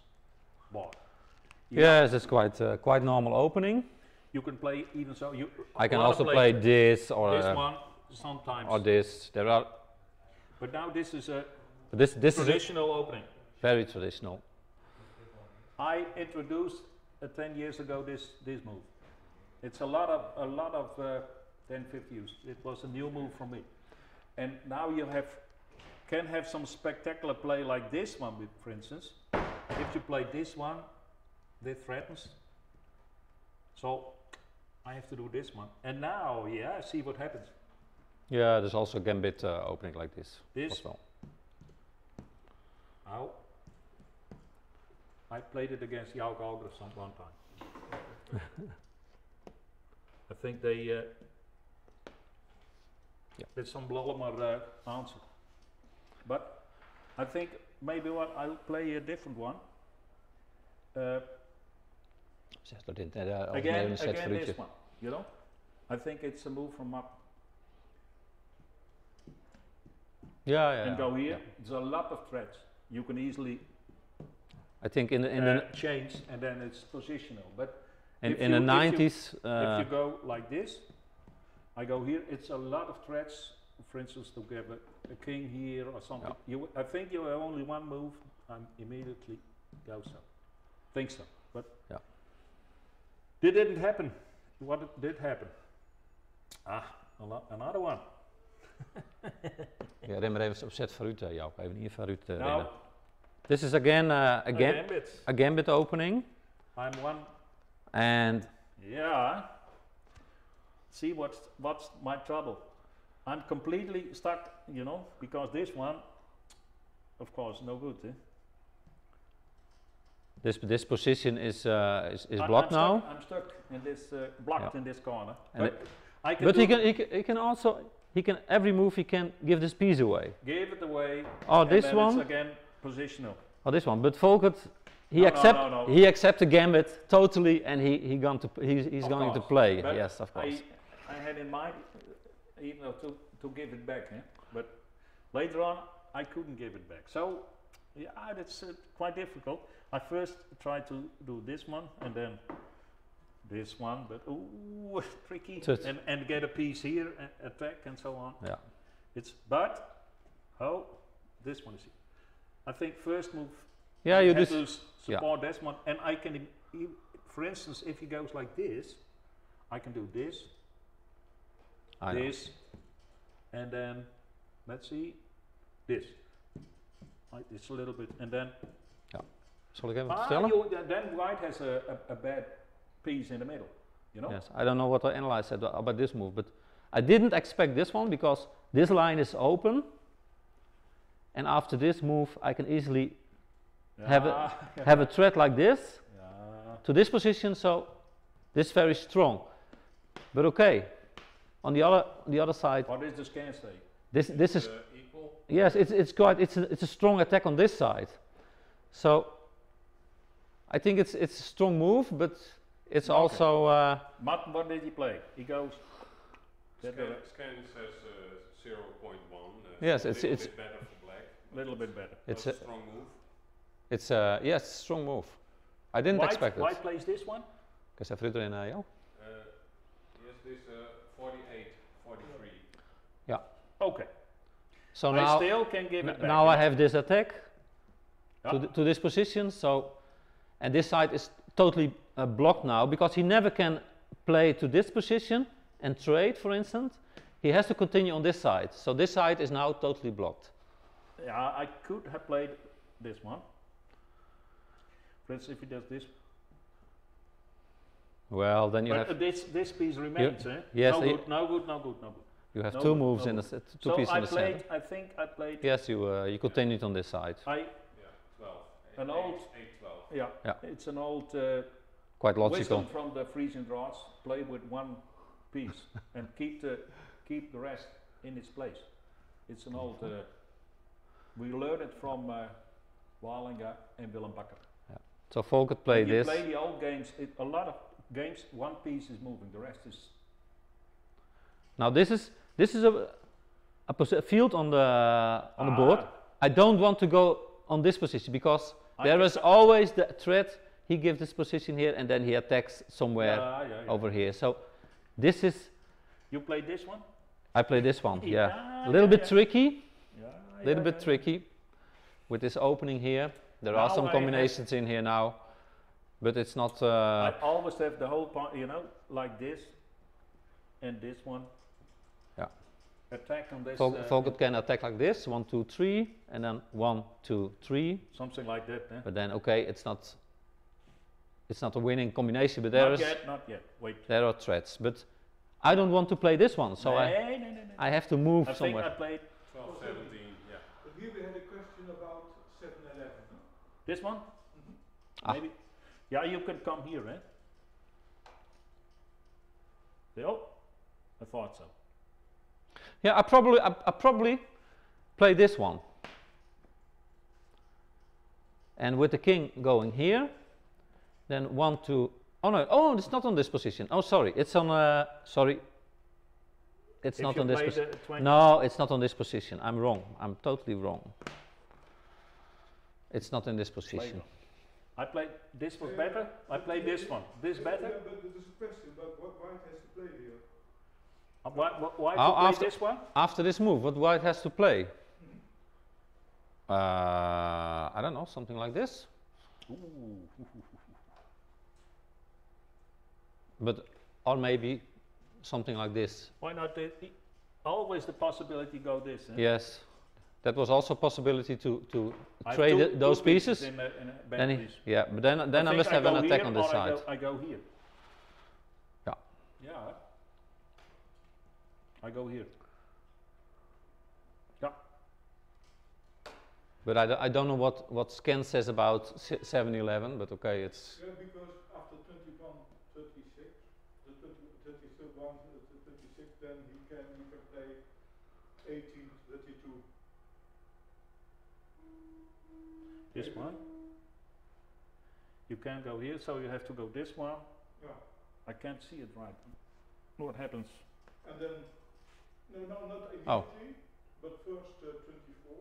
board.
Yes, it's quite normal opening.
You can play even so.
I can also play this or
this one sometimes.
or this. There are.
But now this is a
This is
traditional opening.
very traditional.
I introduced 10 years ago this move. It's a lot of 10-50 use. It was a new move for me. And now you can have some spectacular play like this one, with, for instance. If you play this one, this threatens. So I have to do this one. And now, yeah, see what happens.
Yeah, there's also gambit opening like this.
This.
As well.
Now, I played it against Jouke Alger one time. I think they did some Blollemer answer. But I think maybe I'll play a different one.
Zegt dat in de
Again
set
this one, you know? I think it's a move from up
Yeah.
and go here.
Yeah.
There's a lot of threats. You can easily
I think in the
change and then it's positional. But
in
if
the
you-
90s.
if you go like this, I go here, it's a lot of threats. For instance, to get a king here or something. I think you have only one move, and immediately go so. Think so, but
Yeah.
It didn't happen. What did happen? Another one.
Ja, ren maar even op set vooruit, Joop. Even hier vooruit
Now,
rennen. This is again a gambit opening.
I'm one.
And
Yeah. See what's my trouble? I'm completely stuck, you know, because this one, of course, no good.
this position is
I'm
blocked now.
I'm stuck in this blocked in this corner.
And
But I can
But
do
he can also every move he can give this piece away.
give it away.
Oh,
and
this
then
one.
It's again positional.
Oh, this one. But Volkert,
No, no.
he accept the gambit totally, and he's
Of
going to
course.
play.
But
Yes, of course.
I had in mind, you know, to give it back. But later on, I couldn't give it back. So, yeah, that's quite difficult. I first tried to do this one and then this one, but ooh, tricky. And get a piece here, attack and so on.
Yeah.
This one is here. I think first move.
Yeah, you
have
just
to support this one, and I can, for instance, if he goes like this, I can do this, this, and then let's see, this. It's a little bit, and then.
Zal ik even vertellen?
Then white has a bad piece in the middle, you know.
Yes, I don't know what I analyzed about this move, but I didn't expect this one because this line is open, and after this move I can easily have a threat like this to this position. So this is very strong, but okay. On the other side,
what does the scan say?
This is
equal.
Yes, it's a strong attack on this side. So I think it's a strong move, but it's also.
Martin, what did he play? He goes.
Scan says 0.1.
Yes,
it's a little bit better for black.
A little bit better.
It's
a strong move.
It's yes, strong move. I didn't expect it.
White plays this one.
Kan je even in jou?
Yes, this 48, 43.
Okay.
So
I
now,
still can give it back.
now I have this attack
Yeah.
to this position. So, and this side is totally blocked now because he never can play to this position and trade, for instance. He has to continue on this side. So this side is now totally blocked.
Yeah, I could have played this one. For instance, if he does this.
Well, then you
But
have
this piece remains, eh?
yes,
No
you-
good, no good, no good, no good.
you have
no
two
good,
moves
no
in the
good.
two
So
pieces
I
in the
played,
center.
I think I played,
Yes, you continued on this side.
I,
Yeah, 12.
An
Eight-
old-
8-12.
yeah,
Yeah.
it's an old
Quite logical.
wisdom from the Frisian Draughts, play with one piece and keep the rest in its place. It's an old, we learned it from Wallinga and Willem Bakker.
So Volk could play
When you
this.
play the old games, a lot of games, one piece is moving, the rest is.
Now this is a field on the board. I don't want to go on this position because there is always the threat. He gives this position here and then he attacks somewhere over here. So this is.
You play this one?
I play this one. Yeah,
Yeah,
a little
yeah,
bit
yeah.
tricky.
Yeah,
A little bit tricky with this opening here. There are
Now
some
I
combinations in here now, but it's not.
I always have the whole part, you know, like this and this one.
Yeah.
Attack on this.
Volk can attack like this, 1, 2, 3, and then 1, 2, 3.
Something like that. Eh?
But then, okay, it's not a winning combination, but
Not yet. Wait.
there are threats. But I don't want to play this one, so
no.
I have to move
I think
somewhere.
I played
12, 17, yeah.
But here we had a question about 7-11.
this one.
Ah.
Maybe. Yeah, you can come here, eh? Oh, I thought so.
Yeah, I probably play this one. And with the king going here, then 1, 2. Oh no! Oh, it's not on this position. Oh, sorry. It's on. Sorry. It's
If
not
you
on this
play
position.
the 20
No, it's not on this position. I'm wrong. I'm totally wrong. It's not in this position.
I played this was better. I played this one. This better.
Yeah, but there's a question about what white has to play here.
Why
Oh,
to play
after-
this one?
After this move, what white has to play? I don't know, something like this. But or maybe something like this.
Why not? Always the possibility go this. Eh?
Yes, that was also a possibility to
I have
trade
two
those pieces.
in a back
Then
piece.
yeah, but then I
think
must have an
go
attack
here
on this
or
side.
I go here.
Yeah.
Yeah. I go here. Yeah.
But I don't know what Scan says about 7-11. But okay, it's
Yeah, because after 21, 36, the 21 to 26, then he can play 18, 32.
This one. You can't go here, so you have to go this one.
Yeah.
I can't see it right. What happens?
And then, no, not immediately,
Oh.
but first 24.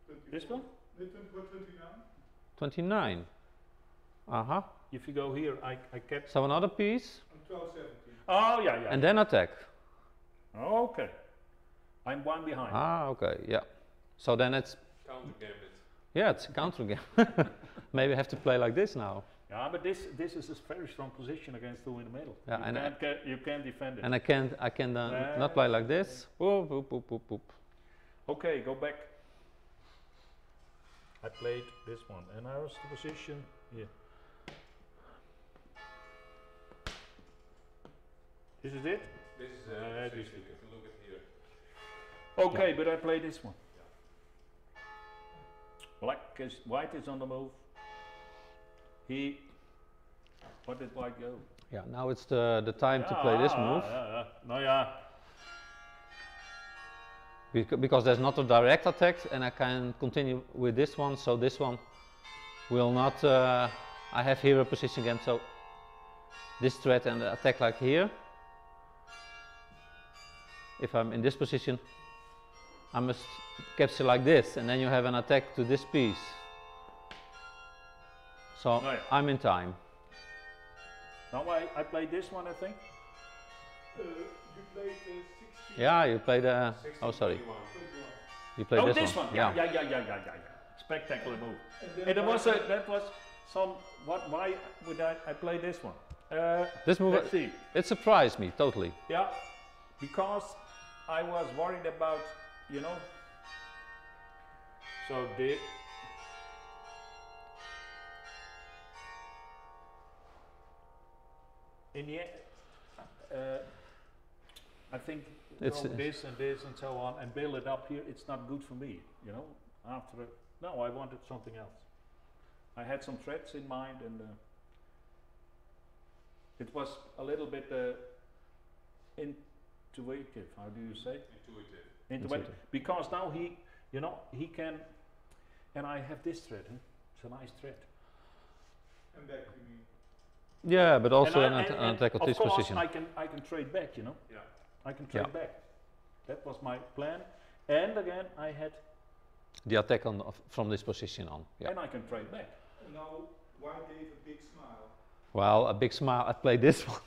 24.
This one?
No, 24, 29.
29. Uh-huh.
If you go here, I kept.
So another piece,
And 12, 17.
Oh yeah.
and then attack.
Okay. I'm one behind.
Ah, okay, yeah. So then it's,
Counter gambit.
yeah, it's a counter game. Maybe I have to play like this now.
Yeah, but this is a very strong position against two in the middle.
Yeah, and
you can't defend it.
And I can not play like this. Boop, boop, boop, boop, boop.
Okay, go back. I played this one, and I was the position here. This is it?
This is
this
position,
is
if you look at here.
Okay, but I play this one. White is on the move. What did white go?
Yeah, now it's the time to play this move.
No, yeah.
Because there's not a direct attack and I can continue with this one, so this one will not, I have here a position again, so this threat and attack like here. If I'm in this position, I must capture like this and then you have an attack to this piece. So
Oh, yeah.
I'm in time.
Now I played this one, I think.
You played 16.
Yeah, you played. Oh, sorry.
21.
You played
Oh,
this,
this one.
Yeah.
Yeah. Spectacular move.
then
And
why-
that was some. Why would I play this one?
This move,
Let's see.
it surprised me totally.
Yeah, because I was worried about, you know. So the. In the end, I think
It's,
this and so on and build it up here. It's not good for me, you know. After no, I wanted something else. I had some threats in mind, and it was a little bit intuitive. How do you say? Intuitive. Because now he, you know, he can, and I have this thread. Huh? It's a nice thread.
And back, you mean?
yeah, but also
And
an attack at
of
this
course
position.
I can trade back, you know.
Yeah.
I can trade
Yeah.
back. That was my plan. And again, I had,
The attack on from this position on. Yeah.
and I can trade back.
Now, why Dave a big smile?
Well, a big smile. I played this one.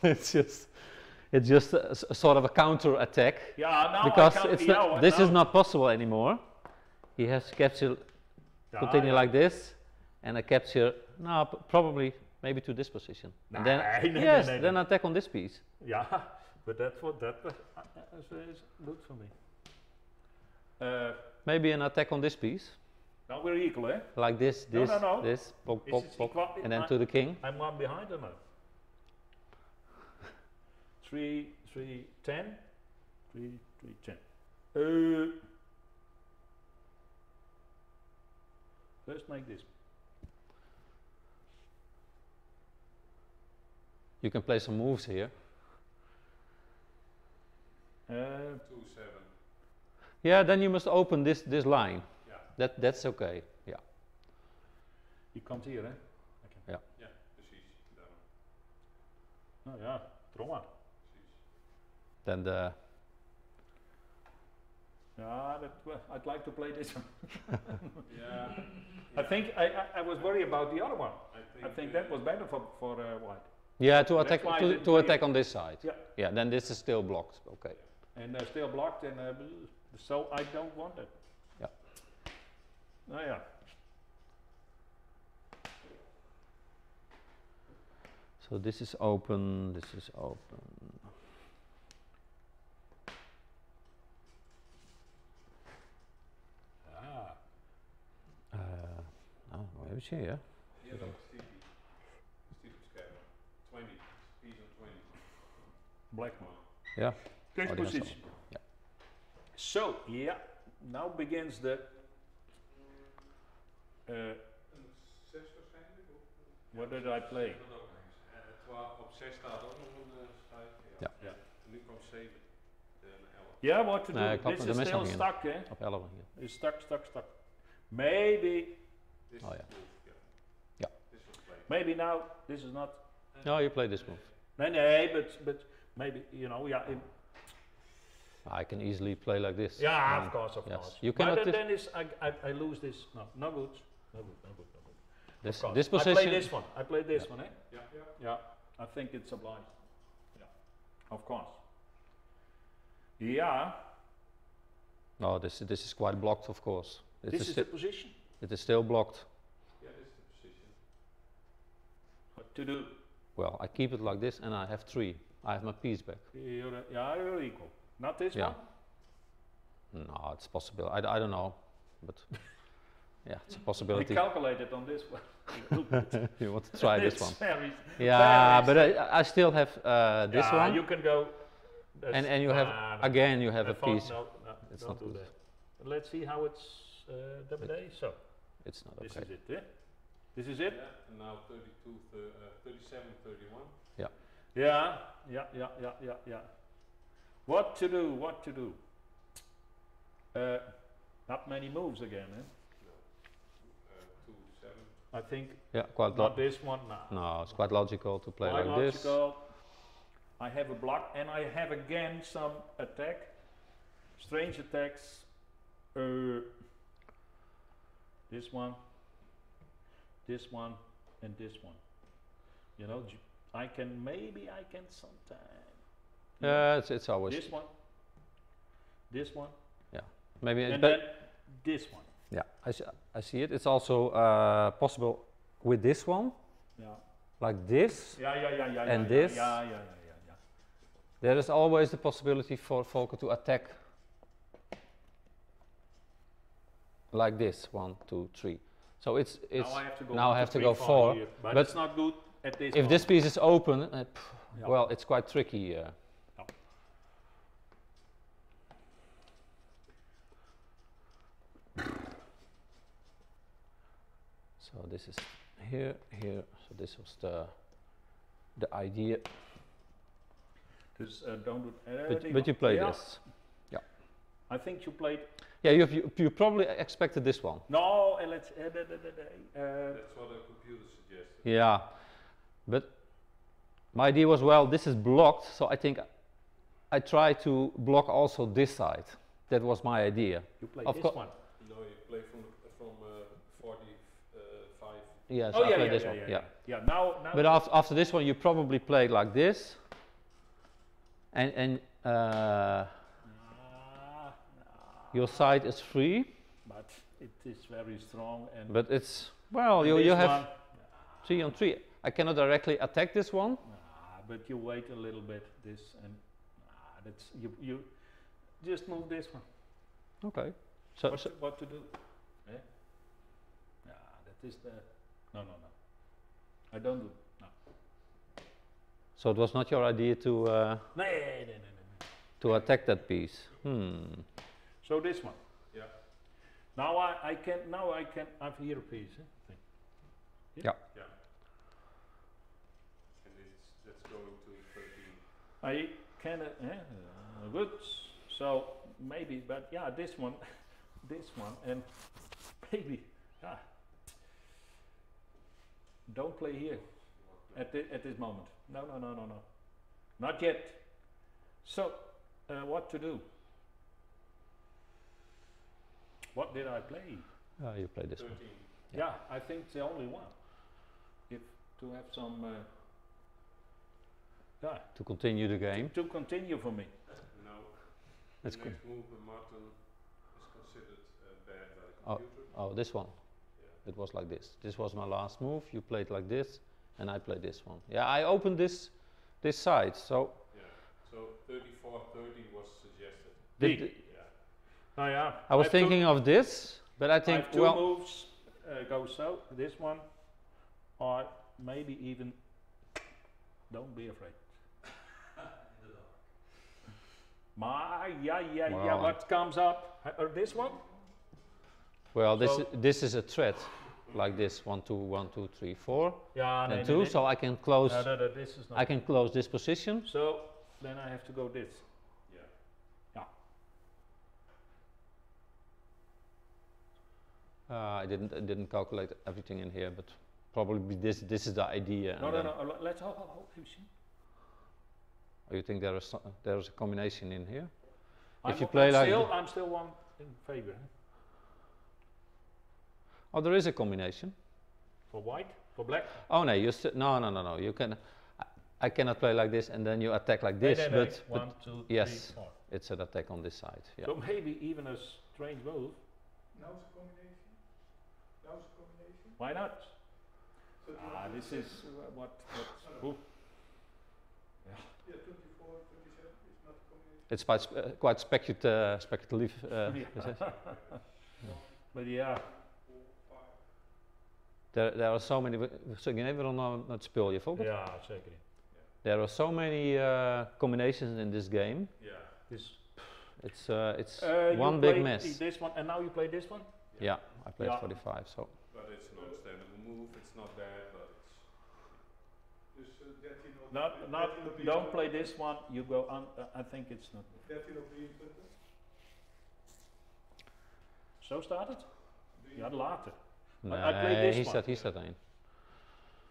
It's just a sort of a counter attack
Yeah, now
because
I can't,
it's
you
not,
know,
this is
now-
not possible anymore. He has to capture, continue like this, and a capture. No, probably maybe to this position. And then
Nee,
yes,
nee.
then attack on this piece.
Yeah, but that's what that is good for me.
Maybe an attack on this piece,
Now we're equal, eh?
like this,
No,
this,
no, no.
this, pok,
Is
pok,
it
pok,
equal?
and then to the king.
I'm one behind or no? 3, 3, 10. 3, 3, 10. Let's make this.
You can play some moves here.
2-7.
Yeah, then you must open this line.
Yeah.
That's okay. Yeah.
He comes here, eh?
Ja, precies. Daarom.
Nou ja, trauma.
Precies.
Then the
Yeah, well, I'd like to play this one.
Yeah.
I think I was worried about the other one. I think that was better for white.
yeah to
That's
attack
why I
to,
didn't
to
play
attack
it.
on this side.
Yeah.
Yeah. Then this is still blocked. Okay.
And still blocked, and so I don't want it.
Yeah.
Nou ja.
So this is open. This is open.
Ah.
Oh, where is he? Yeah.
Yellow Stevie. Steve scatter. 20. He's on 20.
Black one.
Yeah.
This
Oh, die has
position.
al. Ja.
So, yeah, now begins the.
Een 6 waarschijnlijk? Of?
What did I play?
Dat ook eens. 12 op 6 staat ook nog een schijf.
Ja.
Ja.
En nu kwam 7. En 11.
Yeah, what to do?
Nee, ik had
This
de
is
mes
still
nog in.
stuck, eh?
Op 11 hier.
It's stuck. Maybe,
This
Oh,
is
ja.
cool. Ja.
Ja.
This was played.
maybe now this is not.
No, you play this move.
No, but maybe you know, yeah.
I can easily play like this.
Yeah, of course.
Yes. You
But
cannot.
then is I lose this. No good.
This
Of course.
this
I play
position.
this one. I play this one, eh?
Ja.
Yeah, I think it's obliged. Yeah, of course. Yeah,
No, this is quite blocked, of course. It
this
is
is the position.
it is still blocked.
Ja, dit is de position.
What to do?
Well, I keep it like this, and I have 3. I have my piece back.
You're equal. Not this
Yeah.
one.
No, it's possible. I don't know, but yeah, it's a
We
possibility.
calculated on this one.
You want to try this
It's
one?
very-
Yeah,
very
but I still have this
yeah,
one,
you can go.
and you have again you have a
phone-
piece.
No,
It's
don't
not
do
good.
that. Let's see how it's the day. So
It's not
this
okay.
is it. Eh? This is it.
Yeah, and now 32, 37, 31.
Yeah. What to do? What to do? Not many moves again. Eh?
2, 7.
I think
Yeah, quite
not this one. No.
No, it's quite logical to play
Quite
like this.
logical. I have a block, and I have again some attack, strange attacks. This one, and this one. You know, I can sometime.
It's always
This one. This one.
maybe.
And
But
then this one.
yeah, I see it. It's also possible with this one,
Yeah.
like this.
Yeah.
And
yeah,
this.
Yeah.
There is always the possibility for Volker to attack like this. 1, 2, 3. So it's
Now I have to go.
now I
1,
have
2,
to
3,
go
4
4,
here, but
but
it's not good at this.
if this
moment.
piece is open,
Yeah.
well, it's quite tricky. So this is here. So this was the idea.
Dus don't do
But you played
yeah.
this.
I think you played.
Yeah, you probably expected this one.
No, and let's.
That's what the computer suggested.
Yeah, but my idea was, well, this is blocked, so I think I try to block also this side. That was my idea.
You played
Of
this
course.
one.
No, you play from 45.
Yes,
Oh
I
yeah,
played
yeah,
this one.
yeah. Yeah. Now.
But after this one, you probably played like this, and your side is free,
But it is very strong and.
but it's, well, you
this
have
one,
3 on 3. I cannot directly attack this one.
but you wait a little bit. This and that's you. Just move this one.
Okay. So,
What to do? Eh? That is the. No. I don't do. No.
so it was not your idea to
No.
to attack that piece.
So this one.
Yeah.
Now I can. I've here a piece. Thing.
Yeah. And that's going to 13.
I can. Good. So maybe, but yeah, this one, and maybe. Yeah. Don't play here at this moment. No. Not yet. So, what to do? What did I play?
You played this
13.
one.
Yeah, I think it's the only one. If to have some.
To continue the game.
To continue for me.
No.
That's
The
good.
next move, Martin, is considered bad by the computer.
Oh, this one.
Yeah.
It was like this. This was my last move. You played like this, and I played this one. Yeah, I opened this side. So.
Yeah. So 34-30 was suggested.
Did-
Yeah.
Oh yeah.
I was
have two-
thinking of this, but I
I
think,
have two
well,
moves. Go so. This one, or maybe even. Don't be afraid. Yeah.
Well,
What comes up? This one?
well,
So-
this is a thread, like this. 1, 2, 1, 2, 3, 4,
Yeah,
and 2. So I can close.
No, this is not.
I can close this position.
So then I have to go this.
Yeah.
I didn't calculate everything in here, but probably this is the idea.
No.
and then-
Let's hold. You see?
Oh, you think there is a combination in here?
I'm,
you play
I'm
like
still,
the-
I'm still one in favor.
Oh, there is a combination.
For white, for black.
Oh no, no. You can. I cannot play like this and then you attack like this,
No.
but
1, 2, 3,
yes.
4.
it's an attack on this side. Yeah.
So maybe even a strange move.
Now's a combination.
Why not?
So do you
This is what. Ooh.
yeah, 24, 27 is not a combination.
It's quite speculative. Is it?
But yeah.
There are so many. So je never know het speel je volgt.
Ja, zeker.
There are so many combinations in this game.
Yeah.
This.
It's
You
one big
played
mess.
This one, and now you play this one.
Yeah, I played
Yeah.
45. So
But it's an understandable move. It's not bad, but it's.
Dus 13 op
Not.
13 op
Don't play this one. You go on. I think it's not.
13 op 23.
Zo staat het. Ja, later. I
nee,
played this
he
one.
said in.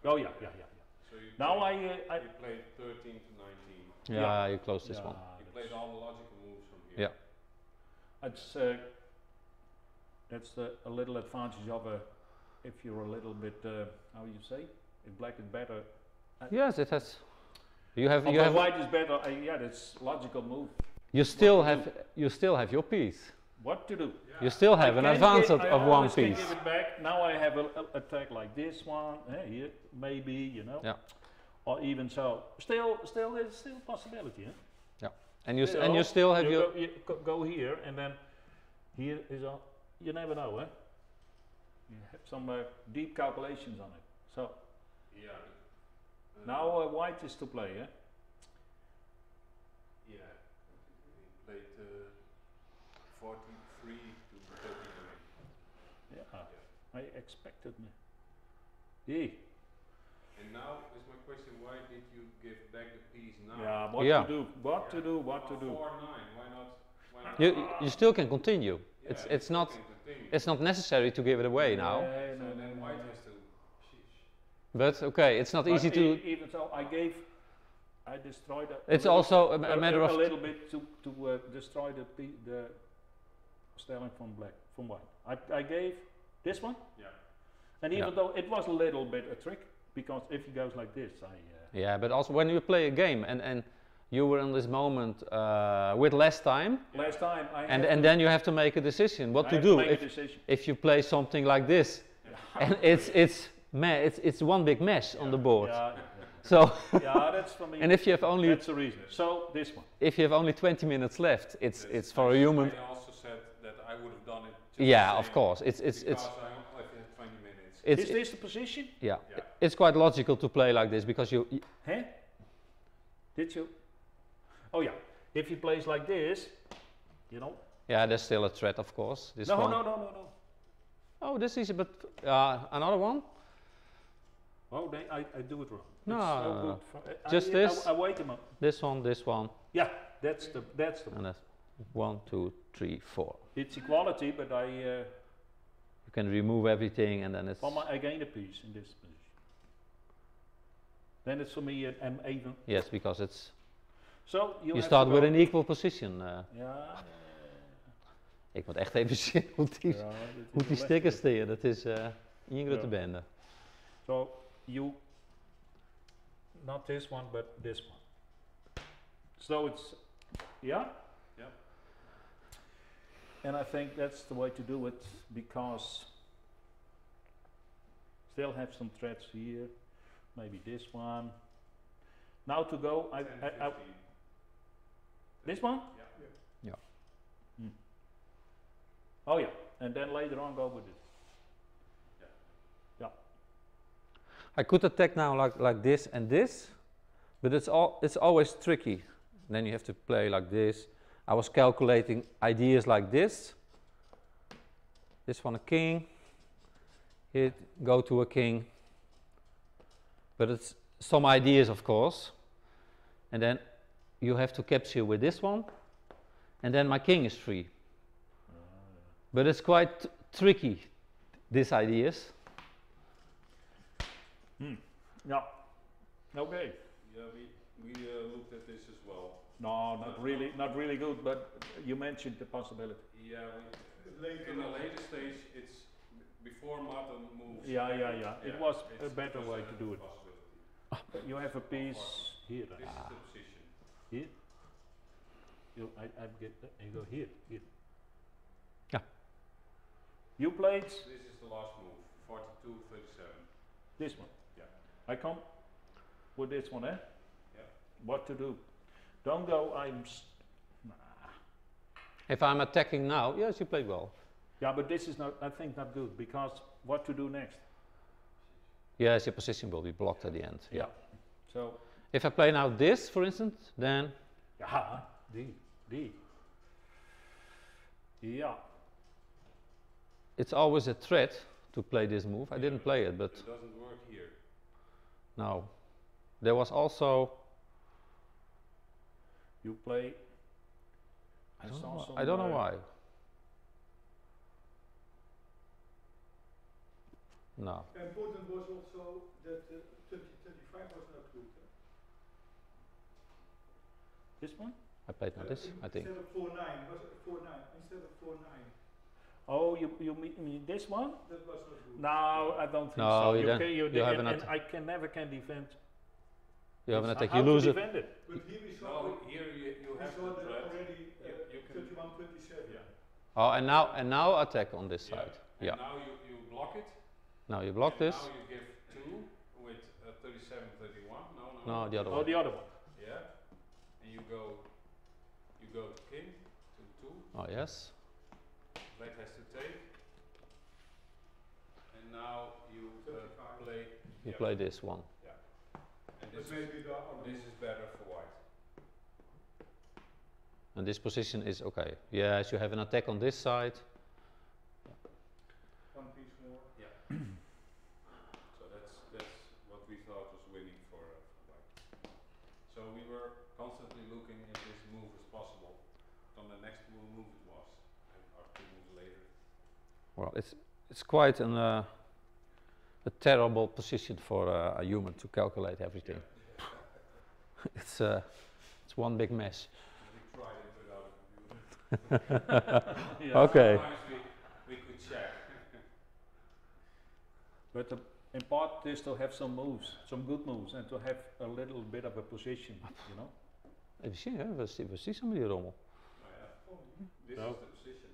Oh yeah.
So you
Now
played,
I.
you played 13 to 19.
Yeah, you closed this
Yeah,
one.
You played all the logical moves from here.
Yeah.
It's that's a little advantage of if you're a little bit how you say if black is better.
Yes, it has. You have
Although white is better. Yeah, that's logical move.
you still have your piece.
What to do?
You still have an advance
I
of one
always can
piece.
give it back. Now I have a attack like this one. Here, maybe, you know.
Yeah.
Or even so. Still, there's still possibility. Huh?
Yeah. And you still have your.
You go here, and then here is all. You never know, eh? You have some deep calculations on it. So
Yeah.
now white is to play, eh?
Yeah. We played 43 to 39.
Yeah. I expected me. Yeah.
And now is my question: why did you give back the piece now?
Yeah. What
Yeah.
to do? What to do? What to do?
4-9. Why not? Why not?
You still can continue.
Yeah,
It's
you
not
can continue.
it's not necessary to give it away now.
No,
So
no,
then
no,
white
no.
has to. Sheesh.
But okay, it's not
But
easy to.
even so, I destroyed
It's also a matter
a
of.
little bit to destroy the stelling from white. I gave this one,
Yeah.
and even
Yeah.
though it was a little bit a trick, because if he goes like this,
Yeah, but also when you play a game and you were in this moment with less time,
last time I
and then you have to make a decision what
I
to
have
do
make a
if
decision.
you play something like this, and it's one big mess on the board.
Yeah,
So
yeah, that's for me.
and if you have only
That's the reason. So this one.
if you have only 20 minutes left, it's
That's
for a
nice.
human.
I also said that I would have done it. Just
Yeah,
the
of
same
course. It's
because I only had 20 minutes.
Is this the position?
yeah.
Yeah.
It's quite logical to play like this because you
Huh? Did you? Oh yeah. If he plays like this, you know.
yeah, there's still a threat, of course. This
No,
one.
no.
Oh, this is but another one.
Oh, I do it wrong.
No,
It's so
no,
good
no.
for-
Just this?
I wait a moment.
This one,
Yeah, that's the one.
and that's 1, 2, 3, 4.
It's equality, but
You can remove everything, and then it's
I gain a piece in this position. Then it's for me an even.
yes, because it's
So
you
have
start
to
with
go-
an equal position.
Ja.
Ik moet echt even zien hoe die,
Ja,
hoe die stickers steken. Dat is een grote
Ja.
bende.
So you, not this one, but this one. So it's, yeah?
Yeah.
And I think that's the way to do it, because still have some threads here, maybe this one. Now to go,
10, 15.
this one?
Yeah.
Oh yeah, and then later on go with it.
I could attack now like this and this, but it's always tricky. Then you have to play like this. I was calculating ideas like this. This one a king. Here go to a king. But it's some ideas, of course. And then you have to capture with this one. And then my king is free. But it's quite tricky, these ideas.
Yeah. Okay.
Yeah, we looked at this as well.
No, not really good, but you mentioned the possibility.
Yeah, in the later stage, it's before Martin moves.
Yeah. It was a better
was
way to do it.
possibility.
You have a piece here.
This is the position.
Here. I get you go here.
Yeah.
You played
This is the last move, 42, 37.
this one.
Yeah.
I come with this one, eh?
Yeah.
What to do? Don't go.
If I'm attacking now, yes, you played well.
Yeah, but this is not. I think not good, because what to do next?
Yes, your position will be blocked at the end. Yeah.
So
If I play now this, for instance, then
yeah, D. Yeah.
it's always a threat to play this move. I didn't play it, but
It doesn't work here.
no. There was also
You play.
I don't
saw
know,
some,
I don't know why. No.
Important was also that 2025 was not good.
This one?
I played now this, I think.
Instead of 4-9, was it 4-9? Instead of 4-9,
Oh, you mean this one?
that was not good.
No, I don't think
No,
so.
you don't.
Can,
You have
and
an
I can never defend.
You have an
It's
attack,
how
you
to
lose it.
defend it.
But here we saw,
No, here you
we
have
saw
the
that
threat.
already
You can
31, 27.
Yeah.
Oh, and now attack on this
Yeah.
side.
And
Yeah.
now you block it.
Now you block
and
this.
Now you give 2 with 37, 31.
No, the other
Oh,
one.
the other one.
Yeah. And you go to king, to 2.
Oh, yes.
Black has to take. And now you play.
You
yeah.
play this one.
And
But maybe the other
this is better for white.
And this position is okay. Yes, you have an attack on this side.
one piece more.
Yeah. So that's what we thought was winning for white. So we were constantly looking if this move was possible. On the next move it was, and or 2 moves later.
Well, it's quite a terrible position for a human to calculate everything. it's one big mess.
We tried it without a computer.
Yeah.
Okay.
Sometimes we could check.
But the important is to have some moves, some good moves, and to have a little bit of a position, you know.
Even zien, hè? We zien some die rommel.
Oh, yeah. This
No.
is the position.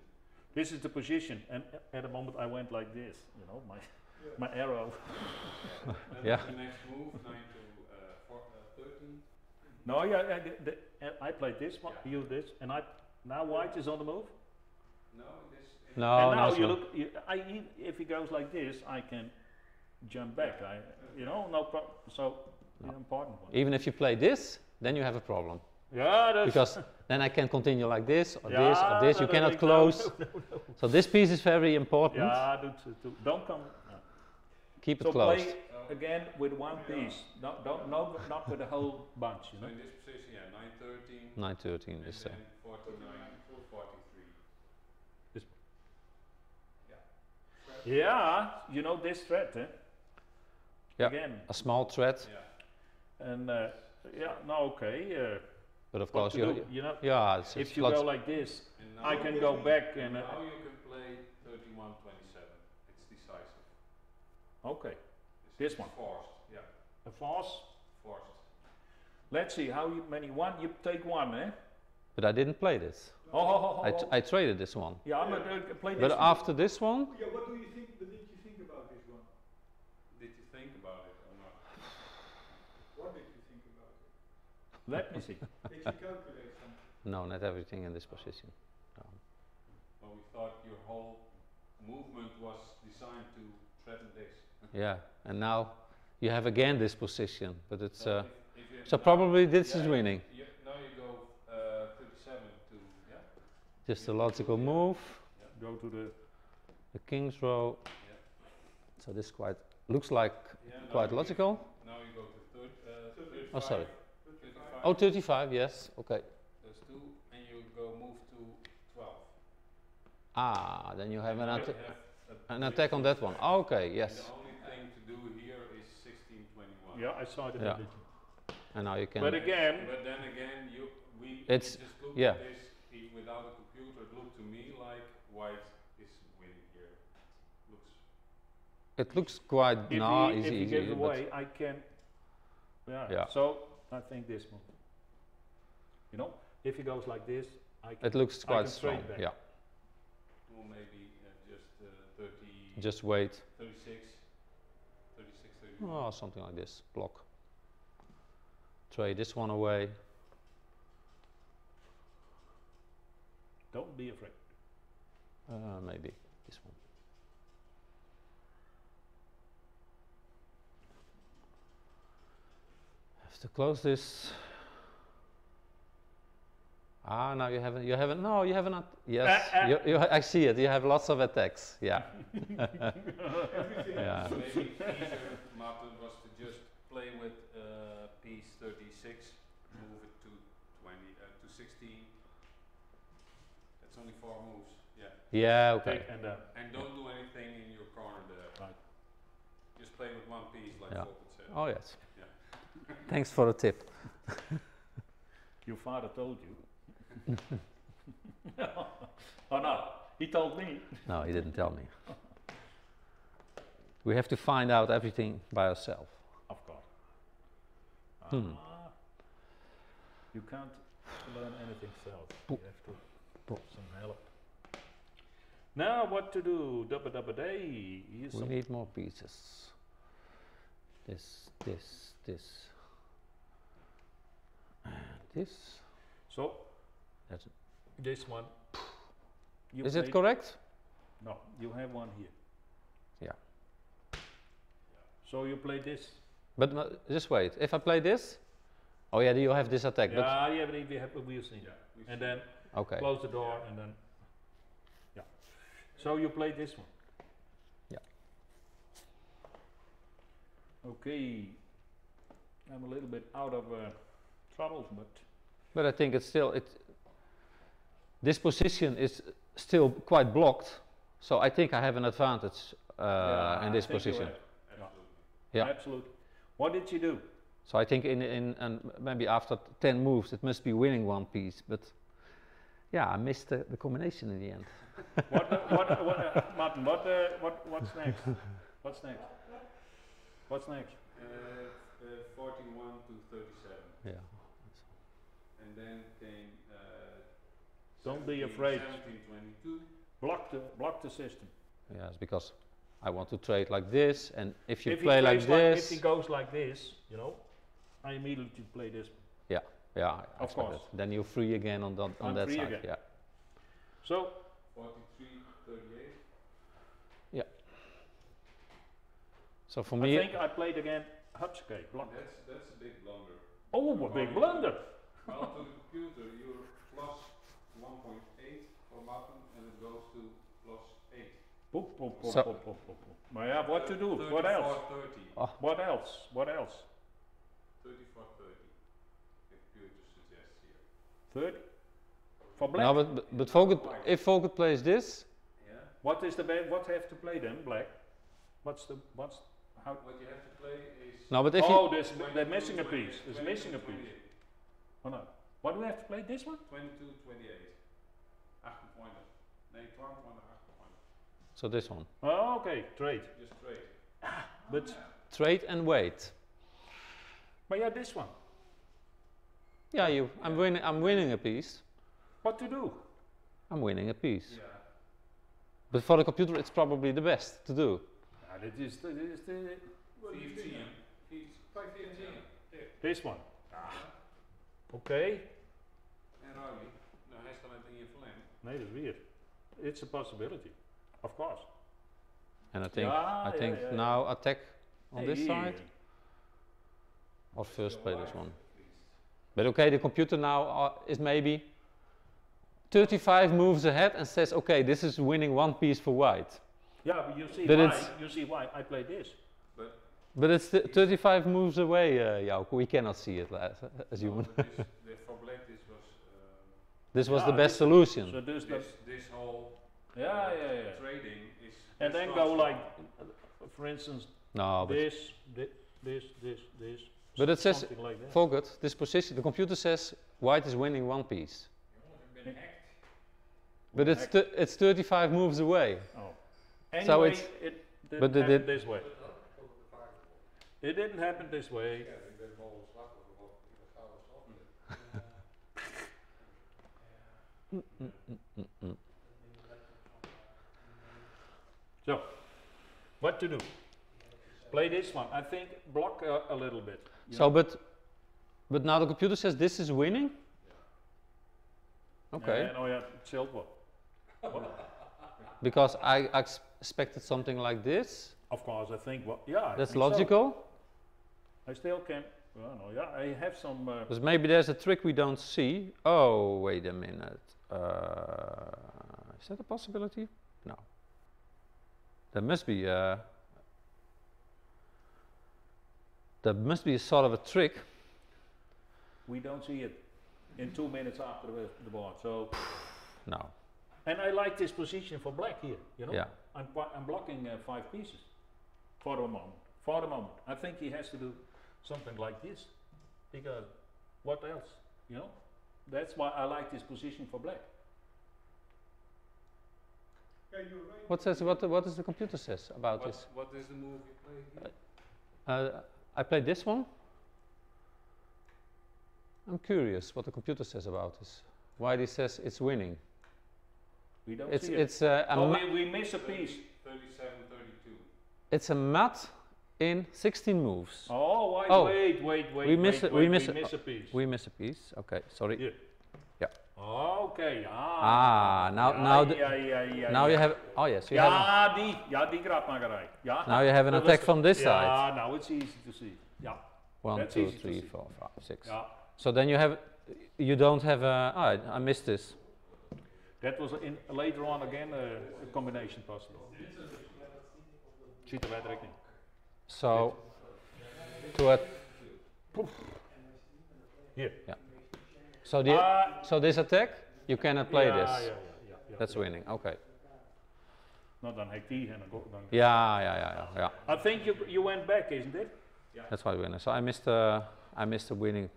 This is the position, and at the moment I went like this, you know, my arrow.
Then
Yeah.
the next move, 9 to 13.
No, yeah, I played this one,
Yeah.
you this, and now white is on the move.
No, this.
No,
and
no,
now
it's
you
not.
look, if he goes like this, I can jump back. You know, no problem. So the important one.
Even if you play this, then you have a problem.
Yeah, that's
Because then I can continue like this, or
yeah,
this, or this. You
no,
cannot
no,
close.
no.
So this piece is very important.
Yeah, don't come.
Keep it
So
closed.
play again with one piece. Not with the whole bunch. You
So
know.
in this position, yeah, 9, 13.
9, 13
And
is
then 49 to 43.
This-
Yeah.
Yeah, you know this thread, eh?
Yeah.
Again,
a small thread,
Yeah.
and yeah, no, okay.
but of
What
course
to
you.
do, you know,
Yeah, it's
if you
lots.
go like this,
And
I
now,
can go back and
now you can play 31, 27. It's decisive.
okay,
This
This one.
is forced. Yeah,
a force.
forced.
Let's see how many one. You take one, eh?
But I didn't play this.
Oh.
I traded this one.
Yeah, but play this.
But
one.
after this one,
Yeah, what do you think? What did you think about this one?
Did you think about it or not?
What did you think about it?
Let me see.
Did you calculate something?
no, not everything in this position.
Well, we thought your whole movement was designed to threaten this.
Yeah, and now you have again this position, but it's
So if you
so
now-
probably this is
yeah,
winning.
Now you go 37 to, yeah?
Just a logical move.
Go to
The king's row.
Yeah.
So this quite looks like
Yeah, now
quite
you
logical.
Now you go to 35.
Oh, sorry.
35.
Oh, 35. Yes. Okay.
Those 2, and you go move to 12.
Ah, then you have
And
an,
you
atta-
have
an attack on that one. Okay.
And
Yes.
the only thing to do here is 16, 21.
yeah, I saw it.
Yeah. And now you can.
But again,
But then again, we
It's-
just looked
yeah.
at this without a computer. It looked to me like white is winning here. Looks.
It looks quite
if he
easy,
gives
but
away, I can.
Yeah.
So I think this move. You know, if he goes like this, I can.
it looks
I
quite
can
strong.
trade back.
Yeah.
Well, maybe just 30,
Just wait.
36, 31.
Oh, something like this. Block. Trade this one away.
Don't be afraid.
Maybe this one. Have to close this. Ah, now you haven't. No, you haven't. Yes, I see it. You have lots of attacks. Yeah. Yeah.
Maybe easier, Martin, was to just play with piece 36, move it to 20, to 16. That's only 4 moves. Yeah.
Yeah. Okay.
Take and
And don't do anything in your corner there.
Right.
Just play with one piece, like
Yeah.
Volkert said.
Oh yes.
Yeah.
Thanks for the tip.
your father told you. Oh no, he told me.
No, he didn't tell me. We have to find out everything by ourselves.
Of course. You can't learn anything self. You have to have some help. Now what to do? Dubba dubba day. Here's
We
some
need more pieces. This, this. And this.
So
That's
this one. You
Is it
played-
correct?
No, you have one here.
Yeah.
So you play this.
But just wait. If I play this, oh yeah, you have this attack.
Yeah, we have we've seen.
Yeah,
And then
But okay.
close the door and then. Yeah. So you play this one.
Yeah.
Okay. I'm a little bit out of troubles, but
But I think it's still this position is still quite blocked, so I think I have an advantage in this
I think you
position.
have.
Yeah.
Absolutely. What did you do?
So I think in maybe after 10 moves it must be winning one piece, but yeah, I missed the combination in the end.
Martin, what's next? What's next? What's next?
41 to 37.
Yeah.
And then came
Don't be afraid.
1722.
Block the system.
Yes, because I want to trade like this, and if you
If he
play like
plays
this,
if he goes like this, you know, I immediately play this.
yeah, I
Of
expect
course.
it. Then you're free again on that
I'm
that
free
side.
again.
Yeah.
So
43, 38.
So for
I
me,
think I played again Hutchke, block.
That's a big blunder.
Oh, a big blunder.
Well, to the computer, you're plus 1.8 for button, and it goes to plus 8.
Poop, poop, poop,
So-
poop, poop, poop, poop. Maar ja, what to do? What else?
30.
What else? What else?
34, 30. The computer suggests here.
30? For black?
no, but Vogt, if Vogt plays this,
Yeah.
What is the what have to play then? Black. What's how?
What you have to play is.
no, but if
Oh,
you,
they're missing a piece. There's
22,
missing a piece.
28.
Oh no. What do we have to play? This one?
22, 28. 28. Nee, 12, 28.
so this one,
Oh, okay. Trade.
Just straight.
But
trade and wait.
yeah, this one.
Yeah, I'm winning a piece.
What to do?
I'm winning a piece.
Yeah.
But for the computer, it's probably the best to do.
Dit is the
15. He's 15.
this one. Okay.
En Rowley, nou hij staat net in je verlengd.
Nee, dat is weird. It's a possibility. Of course.
And I think
Yeah, yeah.
now attack on this
Here.
side, or first play this one. But okay, the computer now is maybe 35 moves ahead and says, okay, this is winning one piece for white.
Yeah, but you see
But
why.
it's-
You see why I play this.
But it's 35 moves away, Jouke. We cannot see it as human.
For black this was.
This was the
Yeah,
best solution.
So dus dat.
This whole
Yeah.
trading is.
And then go like, for instance,
No, but
this.
But it says,
something like that.
Vogt, this position, the computer says white is winning one piece. But it's 35 moves away.
Oh.
So
Anyway,
it's-
it didn't
but it
happen
did-
this way. It didn't happen this way. So, what to do? Play this one. I think block a little bit. you
So,
know.
but now the computer says this is winning. Okay,
And, oh yeah, chill what?
because I expected something like this.
Of course, I think yeah. I
That's
think so.
logical.
I still can. Well, no, yeah, I have some.
Because maybe there's a trick we don't see. Oh, wait a minute. Is that a possibility? No. There must be a sort of a trick.
We don't see it in 2 minutes after the board. So,
No.
and I like this position for black here. You know,
Yeah.
I'm blocking 5 pieces for the moment. For the moment, I think he has to do something like this because what else? You know, that's why I like this position for black.
Yeah, you're right.
What does the computer says about this?
What is the move you play here?
I played this one I'm curious what the computer says about this. Why it says it's winning.
We don't
It's
see it.
it's a
Oh,
ma-
we miss a piece.
37, 32.
it's a mat in 16 moves.
Oh,
Oh.
wait.
We miss
wait,
a- we
wait,
miss
we
a-
miss a piece.
We miss a piece. Okay, sorry.
Here.
Yeah.
Okay.
Now now you have. Oh yes, you have.
Die grapmakerij. Ja.
Now you have an
Dat
attack
was-
from this
Yeah,
side.
now it's easy to see. Yeah.
1,
That's
2,
easy to
3,
see.
4, 5, 6.
Yeah.
So then you have. You don't have a. I missed this.
That was later on again a combination possible. Ziet er letterlijk niet.
So to a.
Here.
Yeah. So so this attack you cannot play
Ja,
this.
ja.
That's winning. Okay.
Nou, dan heb ik die en dan.
Yeah.
I think you went back, isn't it?
That's why winner. So I missed the winning.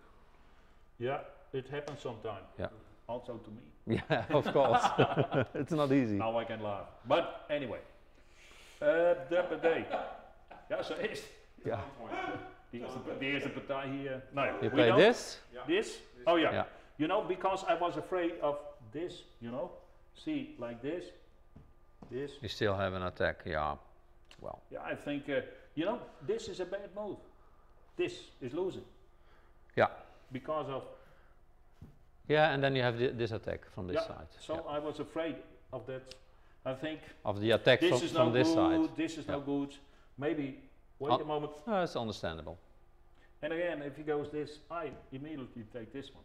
Yeah, it happens sometime.
Yeah.
Also to me.
Yeah, of course. It's not easy.
Now I can laugh. But anyway. De day. Ja, zo is het.
Yeah.
De eerste partij hier. Nou ja,
You
we
play
don't-
this.
This? Oh yeah.
Yeah.
You know, because I was afraid of this, you know. See, like this. This.
You still have an attack. Yeah. Well.
Yeah, I think, you know, this is a bad move. This is losing.
Yeah.
Because of,
Yeah, and then you have this attack from this
yeah,
side.
so
Yeah.
I was afraid of that. I think
Of the attack
this is
from
no
this
good,
side.
this is no
Yeah.
good. Maybe, wait
Oh.
a moment.
No, it's understandable.
And again, if he goes this, I immediately take this one.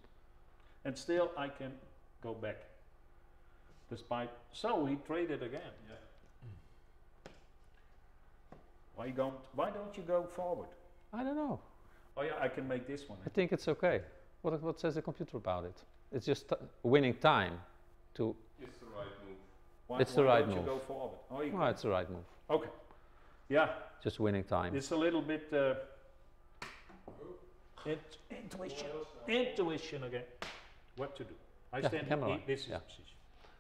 And still I can go back. Despite, so he traded again.
Yeah.
Why don't you go forward?
I don't know.
Oh yeah, I can make this one.
I think it's okay. What says the computer about it? It's just winning time to.
It's the right move.
Why,
It's the
why
right
don't
move.
you go forward? Oh, you
Oh, it's the right move.
okay. Yeah,
Just winning time.
it's a little bit intuition again. What to do? I
Yeah,
stand
camera.
here. This is
Yeah.
the position.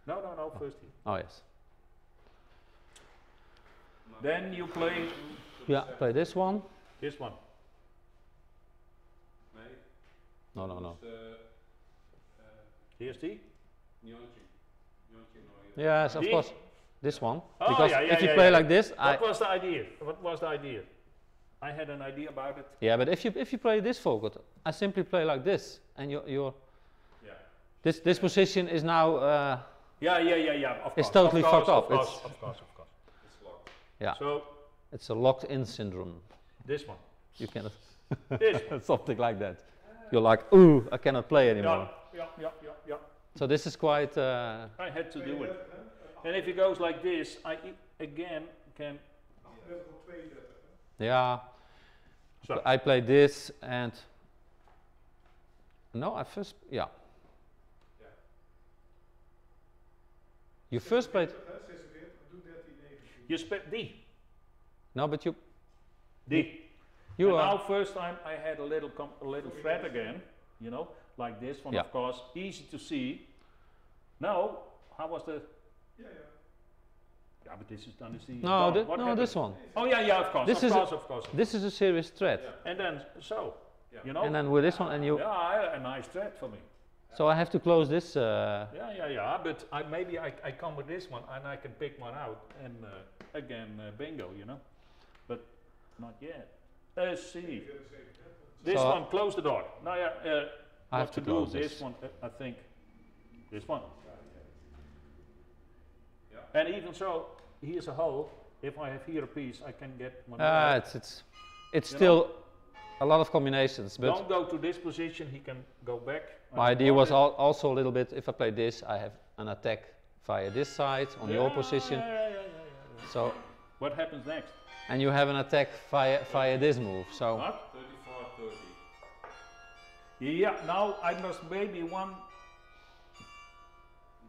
No, first here.
Oh yes.
Then you play
Yeah, play this one.
this one.
Nee.
No.
Here's the.
Njontje.
Yes, of
Die?
course. This one.
Oh,
Because
yeah,
if you
yeah,
play
yeah.
like this,
What was the idea? What was the idea? I had an idea about it.
yeah, but if you play this forward, I simply play like this, and you're
Yeah.
this position is now
Yeah. Of course.
It's totally
of course,
fucked up.
Of course.
It's locked.
yeah.
So
It's a locked-in syndrome.
this one.
You cannot
This.
something like that. You're like, ooh, I cannot play anymore.
Yeah.
So this is quite.
I had to do it. And if it goes like this, I again can.
Yeah.
So.
I play this and. No, I first. Yeah. You first played.
You spent D.
No, but you.
D.
You
and
are.
now first time I had a little thread again, you know, like this one.
Yeah.
Of course, easy to see. Now, how was the? Yeah, but this is done.
No,
What
no,
happened?
this one.
Oh yeah, of course.
This
of
is
course.
This is a serious threat.
And then so,
Yeah.
you know.
And then with this one, and you.
Yeah, a nice thread for me.
So I have to close this.
Yeah. But maybe I come with this one and I can pick one out and again bingo, you know. But not yet. Let's see. This
So
one, close the door. Now,
I
what
have to
do?
close
This
this.
one, I think. This one. And even so, here's a hole. If I have here a piece, I can get one. more.
It's
You
still a lot of combinations, but
Don't go to this position. He can go back.
my idea was also a little bit. If I play this, I have an attack via this side on your position.
Yeah.
So
What happens next?
and you have an attack via this move. So
What?
34, 30.
Yeah. Now I must maybe one.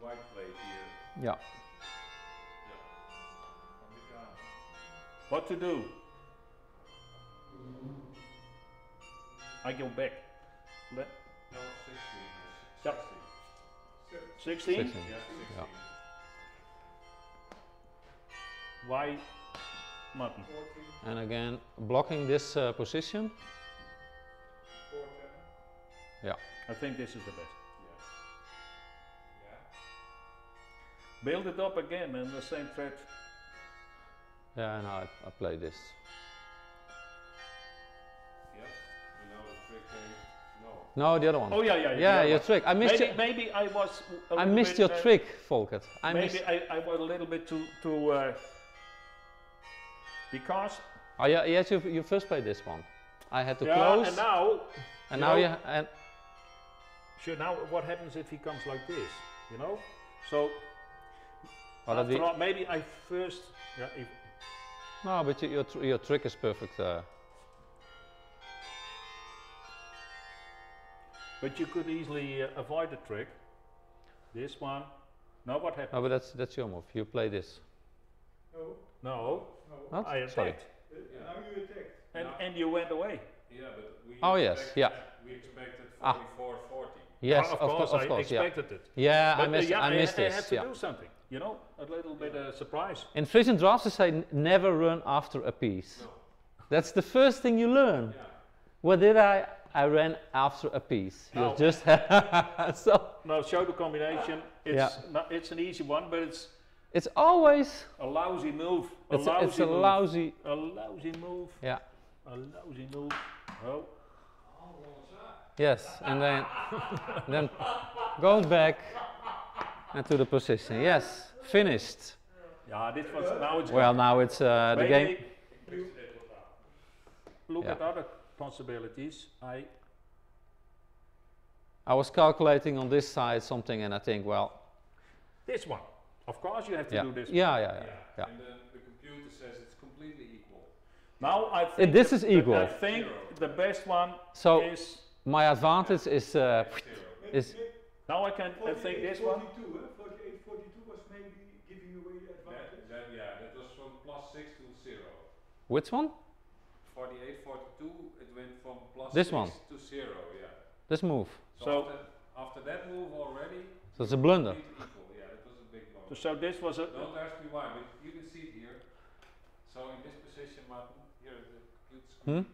White plate here.
yeah.
What to do? I go back.
No, 16.
Yeah. 16?
16.
Yeah, 16.
Yeah.
Why mutton?
And again blocking this position.
Yeah. I think this is the best.
Yeah.
Build it up again in the same thread.
Yeah, no, I play this.
Yep. You know the trick game? No.
No, the other one.
Oh yeah.
Yeah, your trick. I missed
maybe I was.
I missed your trick, Volkert.
Maybe I was a little bit too because.
Oh yeah, yes. You first played this one. I had to
yeah,
close.
and now.
And now you and.
Sure. Now, what happens if he comes like this? You know. So.
Well,
After all, maybe I first. Yeah. If,
no, but your trick is perfect.
But you could easily avoid the trick. This one. No, what happened?
No, but that's your move. You play this.
No,
No.
What?
I attacked.
Sorry.
now you attacked.
And you went away.
Yeah, but we.
Oh, yes,
expected-
yeah.
We expected
Ah.
44-40.
Yes,
of course,
of
I
course, yeah.
expected it.
Yeah,
But,
I missed
I
this.
had to
Yeah.
do something. You know, a little bit surprise.
In Frisian Draughts, they say never run after a piece.
No.
That's the first thing you learn.
Yeah.
What did I? I ran after a piece. You
No.
just so
Now show the combination. It's
Yeah.
it's an easy one, but it's
it's always
a lousy move.
it's a
move.
lousy.
A lousy move.
Yeah.
A lousy move. Oh.
Yes, and then goes back into the position. Yes, finished.
Yeah, this was now it's
Well, now it's the
maybe
game.
you look
Yeah.
at other possibilities.
I was calculating on this side something, and I think, well,
This one. Of course, you have to
yeah,
do this.
yeah.
And then the computer says it's completely equal.
Now I think
This is equal.
I think the best one
So
is.
my advantage is is
Now I can think this one.
42, 48, 42 was maybe giving away the advantage.
That was from +6 to 0.
which one?
48, 42, it went from
This
+6
one?
to 0, yeah.
This move.
So-
after that move already,
So it's a blunder.
complete equal. Yeah, that was a big blunder.
So this was a.
Don't ask me why, but you can see it here. So in this position, Martin, here at the computer screen,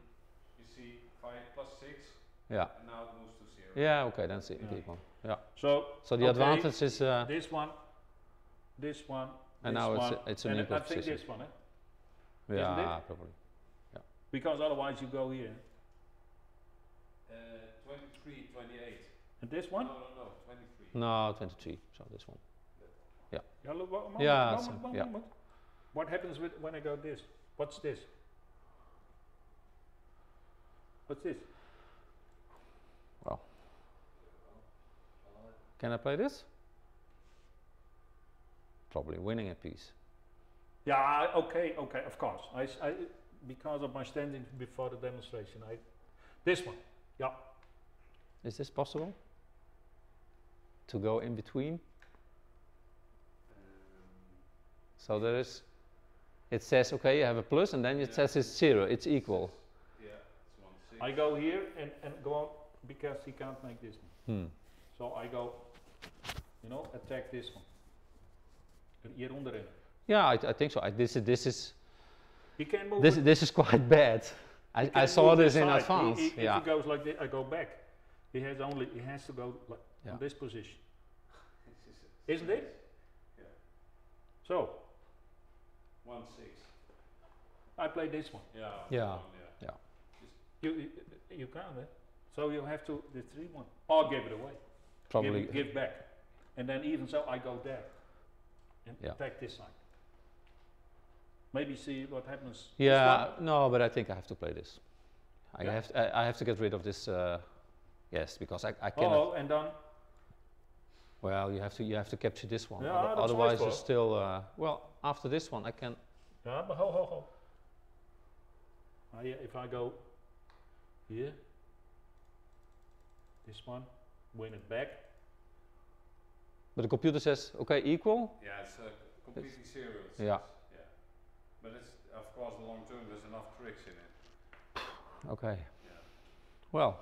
you see 5 +6,
Yeah.
and now it moves to 0.
Yeah. Okay. Then see. Keep on. Yeah.
So
So the
okay,
advantage is
this one, this one,
and
this
now
one,
it's an
and
equal
I think
position.
this one, eh?
Yeah, probably.
Because otherwise you go here.
23, 28.
And this
No,
one?
no, 23.
No, 23. So this one.
Yeah, look, one moment,
Yeah,
moment,
so-
one
yeah.
moment. What happens when I go this? What's this? What's this?
Can I play this? Probably winning a piece.
Yeah, okay, of course. I because of my standing before the demonstration, this one. Yeah.
Is this possible? To go in between? So there is, it says, okay, you have a plus, and then it says it's 0, it's equal.
Yeah, it's 1, 6.
I go here and go on because he can't make this one.
Hmm.
So I go, attack this one. Hier onderin.
Yeah, I think so. This is
He can move.
this is quite bad.
he
I
can
saw
move
this
this
in
side.
advance.
If
Yeah.
he goes like this, I go back. He has to go like
Yeah.
in this position. Isn't it?
Yeah.
So
1, 6.
I play this one.
Yeah.
Yeah.
one, yeah.
You can't, eh? So you have to the 3-1 or give it away.
Probably.
Give back, and then even so I go there and
Yeah.
attack this side. Maybe see what happens. This
Yeah.
one.
No, but I think I have to play this. I
Yeah.
have to get rid of this. Yes, because I cannot.
Oh, and then
Well, you have to capture this one.
Yeah, that's
Otherwise,
right,
it's still. Well, after this one, I can.
yeah, but ho. If I go here, this one, win it back.
But the computer says, okay, equal.
Yeah, it's completely serial. it
Yeah.
says. Yeah. But it's, of course, the long term, there's enough tricks in it.
Okay.
Yeah.
Well,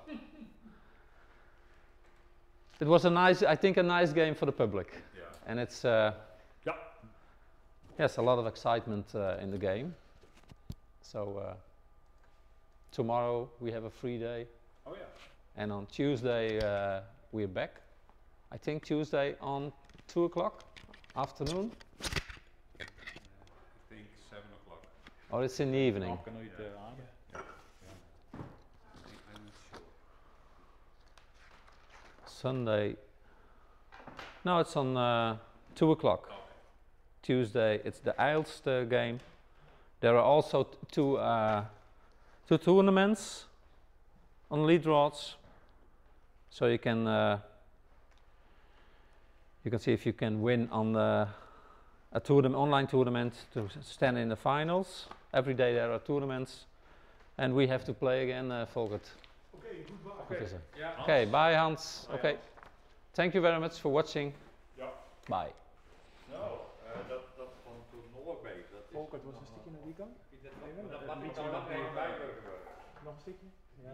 it was I think a nice game for the public,
Yeah.
and it's
Yeah.
yes, a lot of excitement in the game. So tomorrow we have a free day.
Oh, yeah.
And on Tuesday we're back. I think Tuesday on 2 o'clock afternoon,
I think 7 o'clock.
or it's in the evening.
Kan u het aarden?
I'm not sure.
Sunday. No, it's on 2 o'clock.
Okay.
Tuesday, it's the Eilst game. There are also two tournaments on Lead Draughts, so you can see if you can win on a online tournament to stand in the finals. Every day there are tournaments, and we have to play again, Volkert.
Okay, goodbye.
Okay.
Yeah.
Okay, bye Hans.
Bye,
Okay,
Hans.
thank you very much for watching.
Ja.
Bye.
Nou, dat van toen Noorbeek, dat is...
Volkert was een stukje naar die kant.
Dat mag er dan even bij.
Nog een stukje? Ja.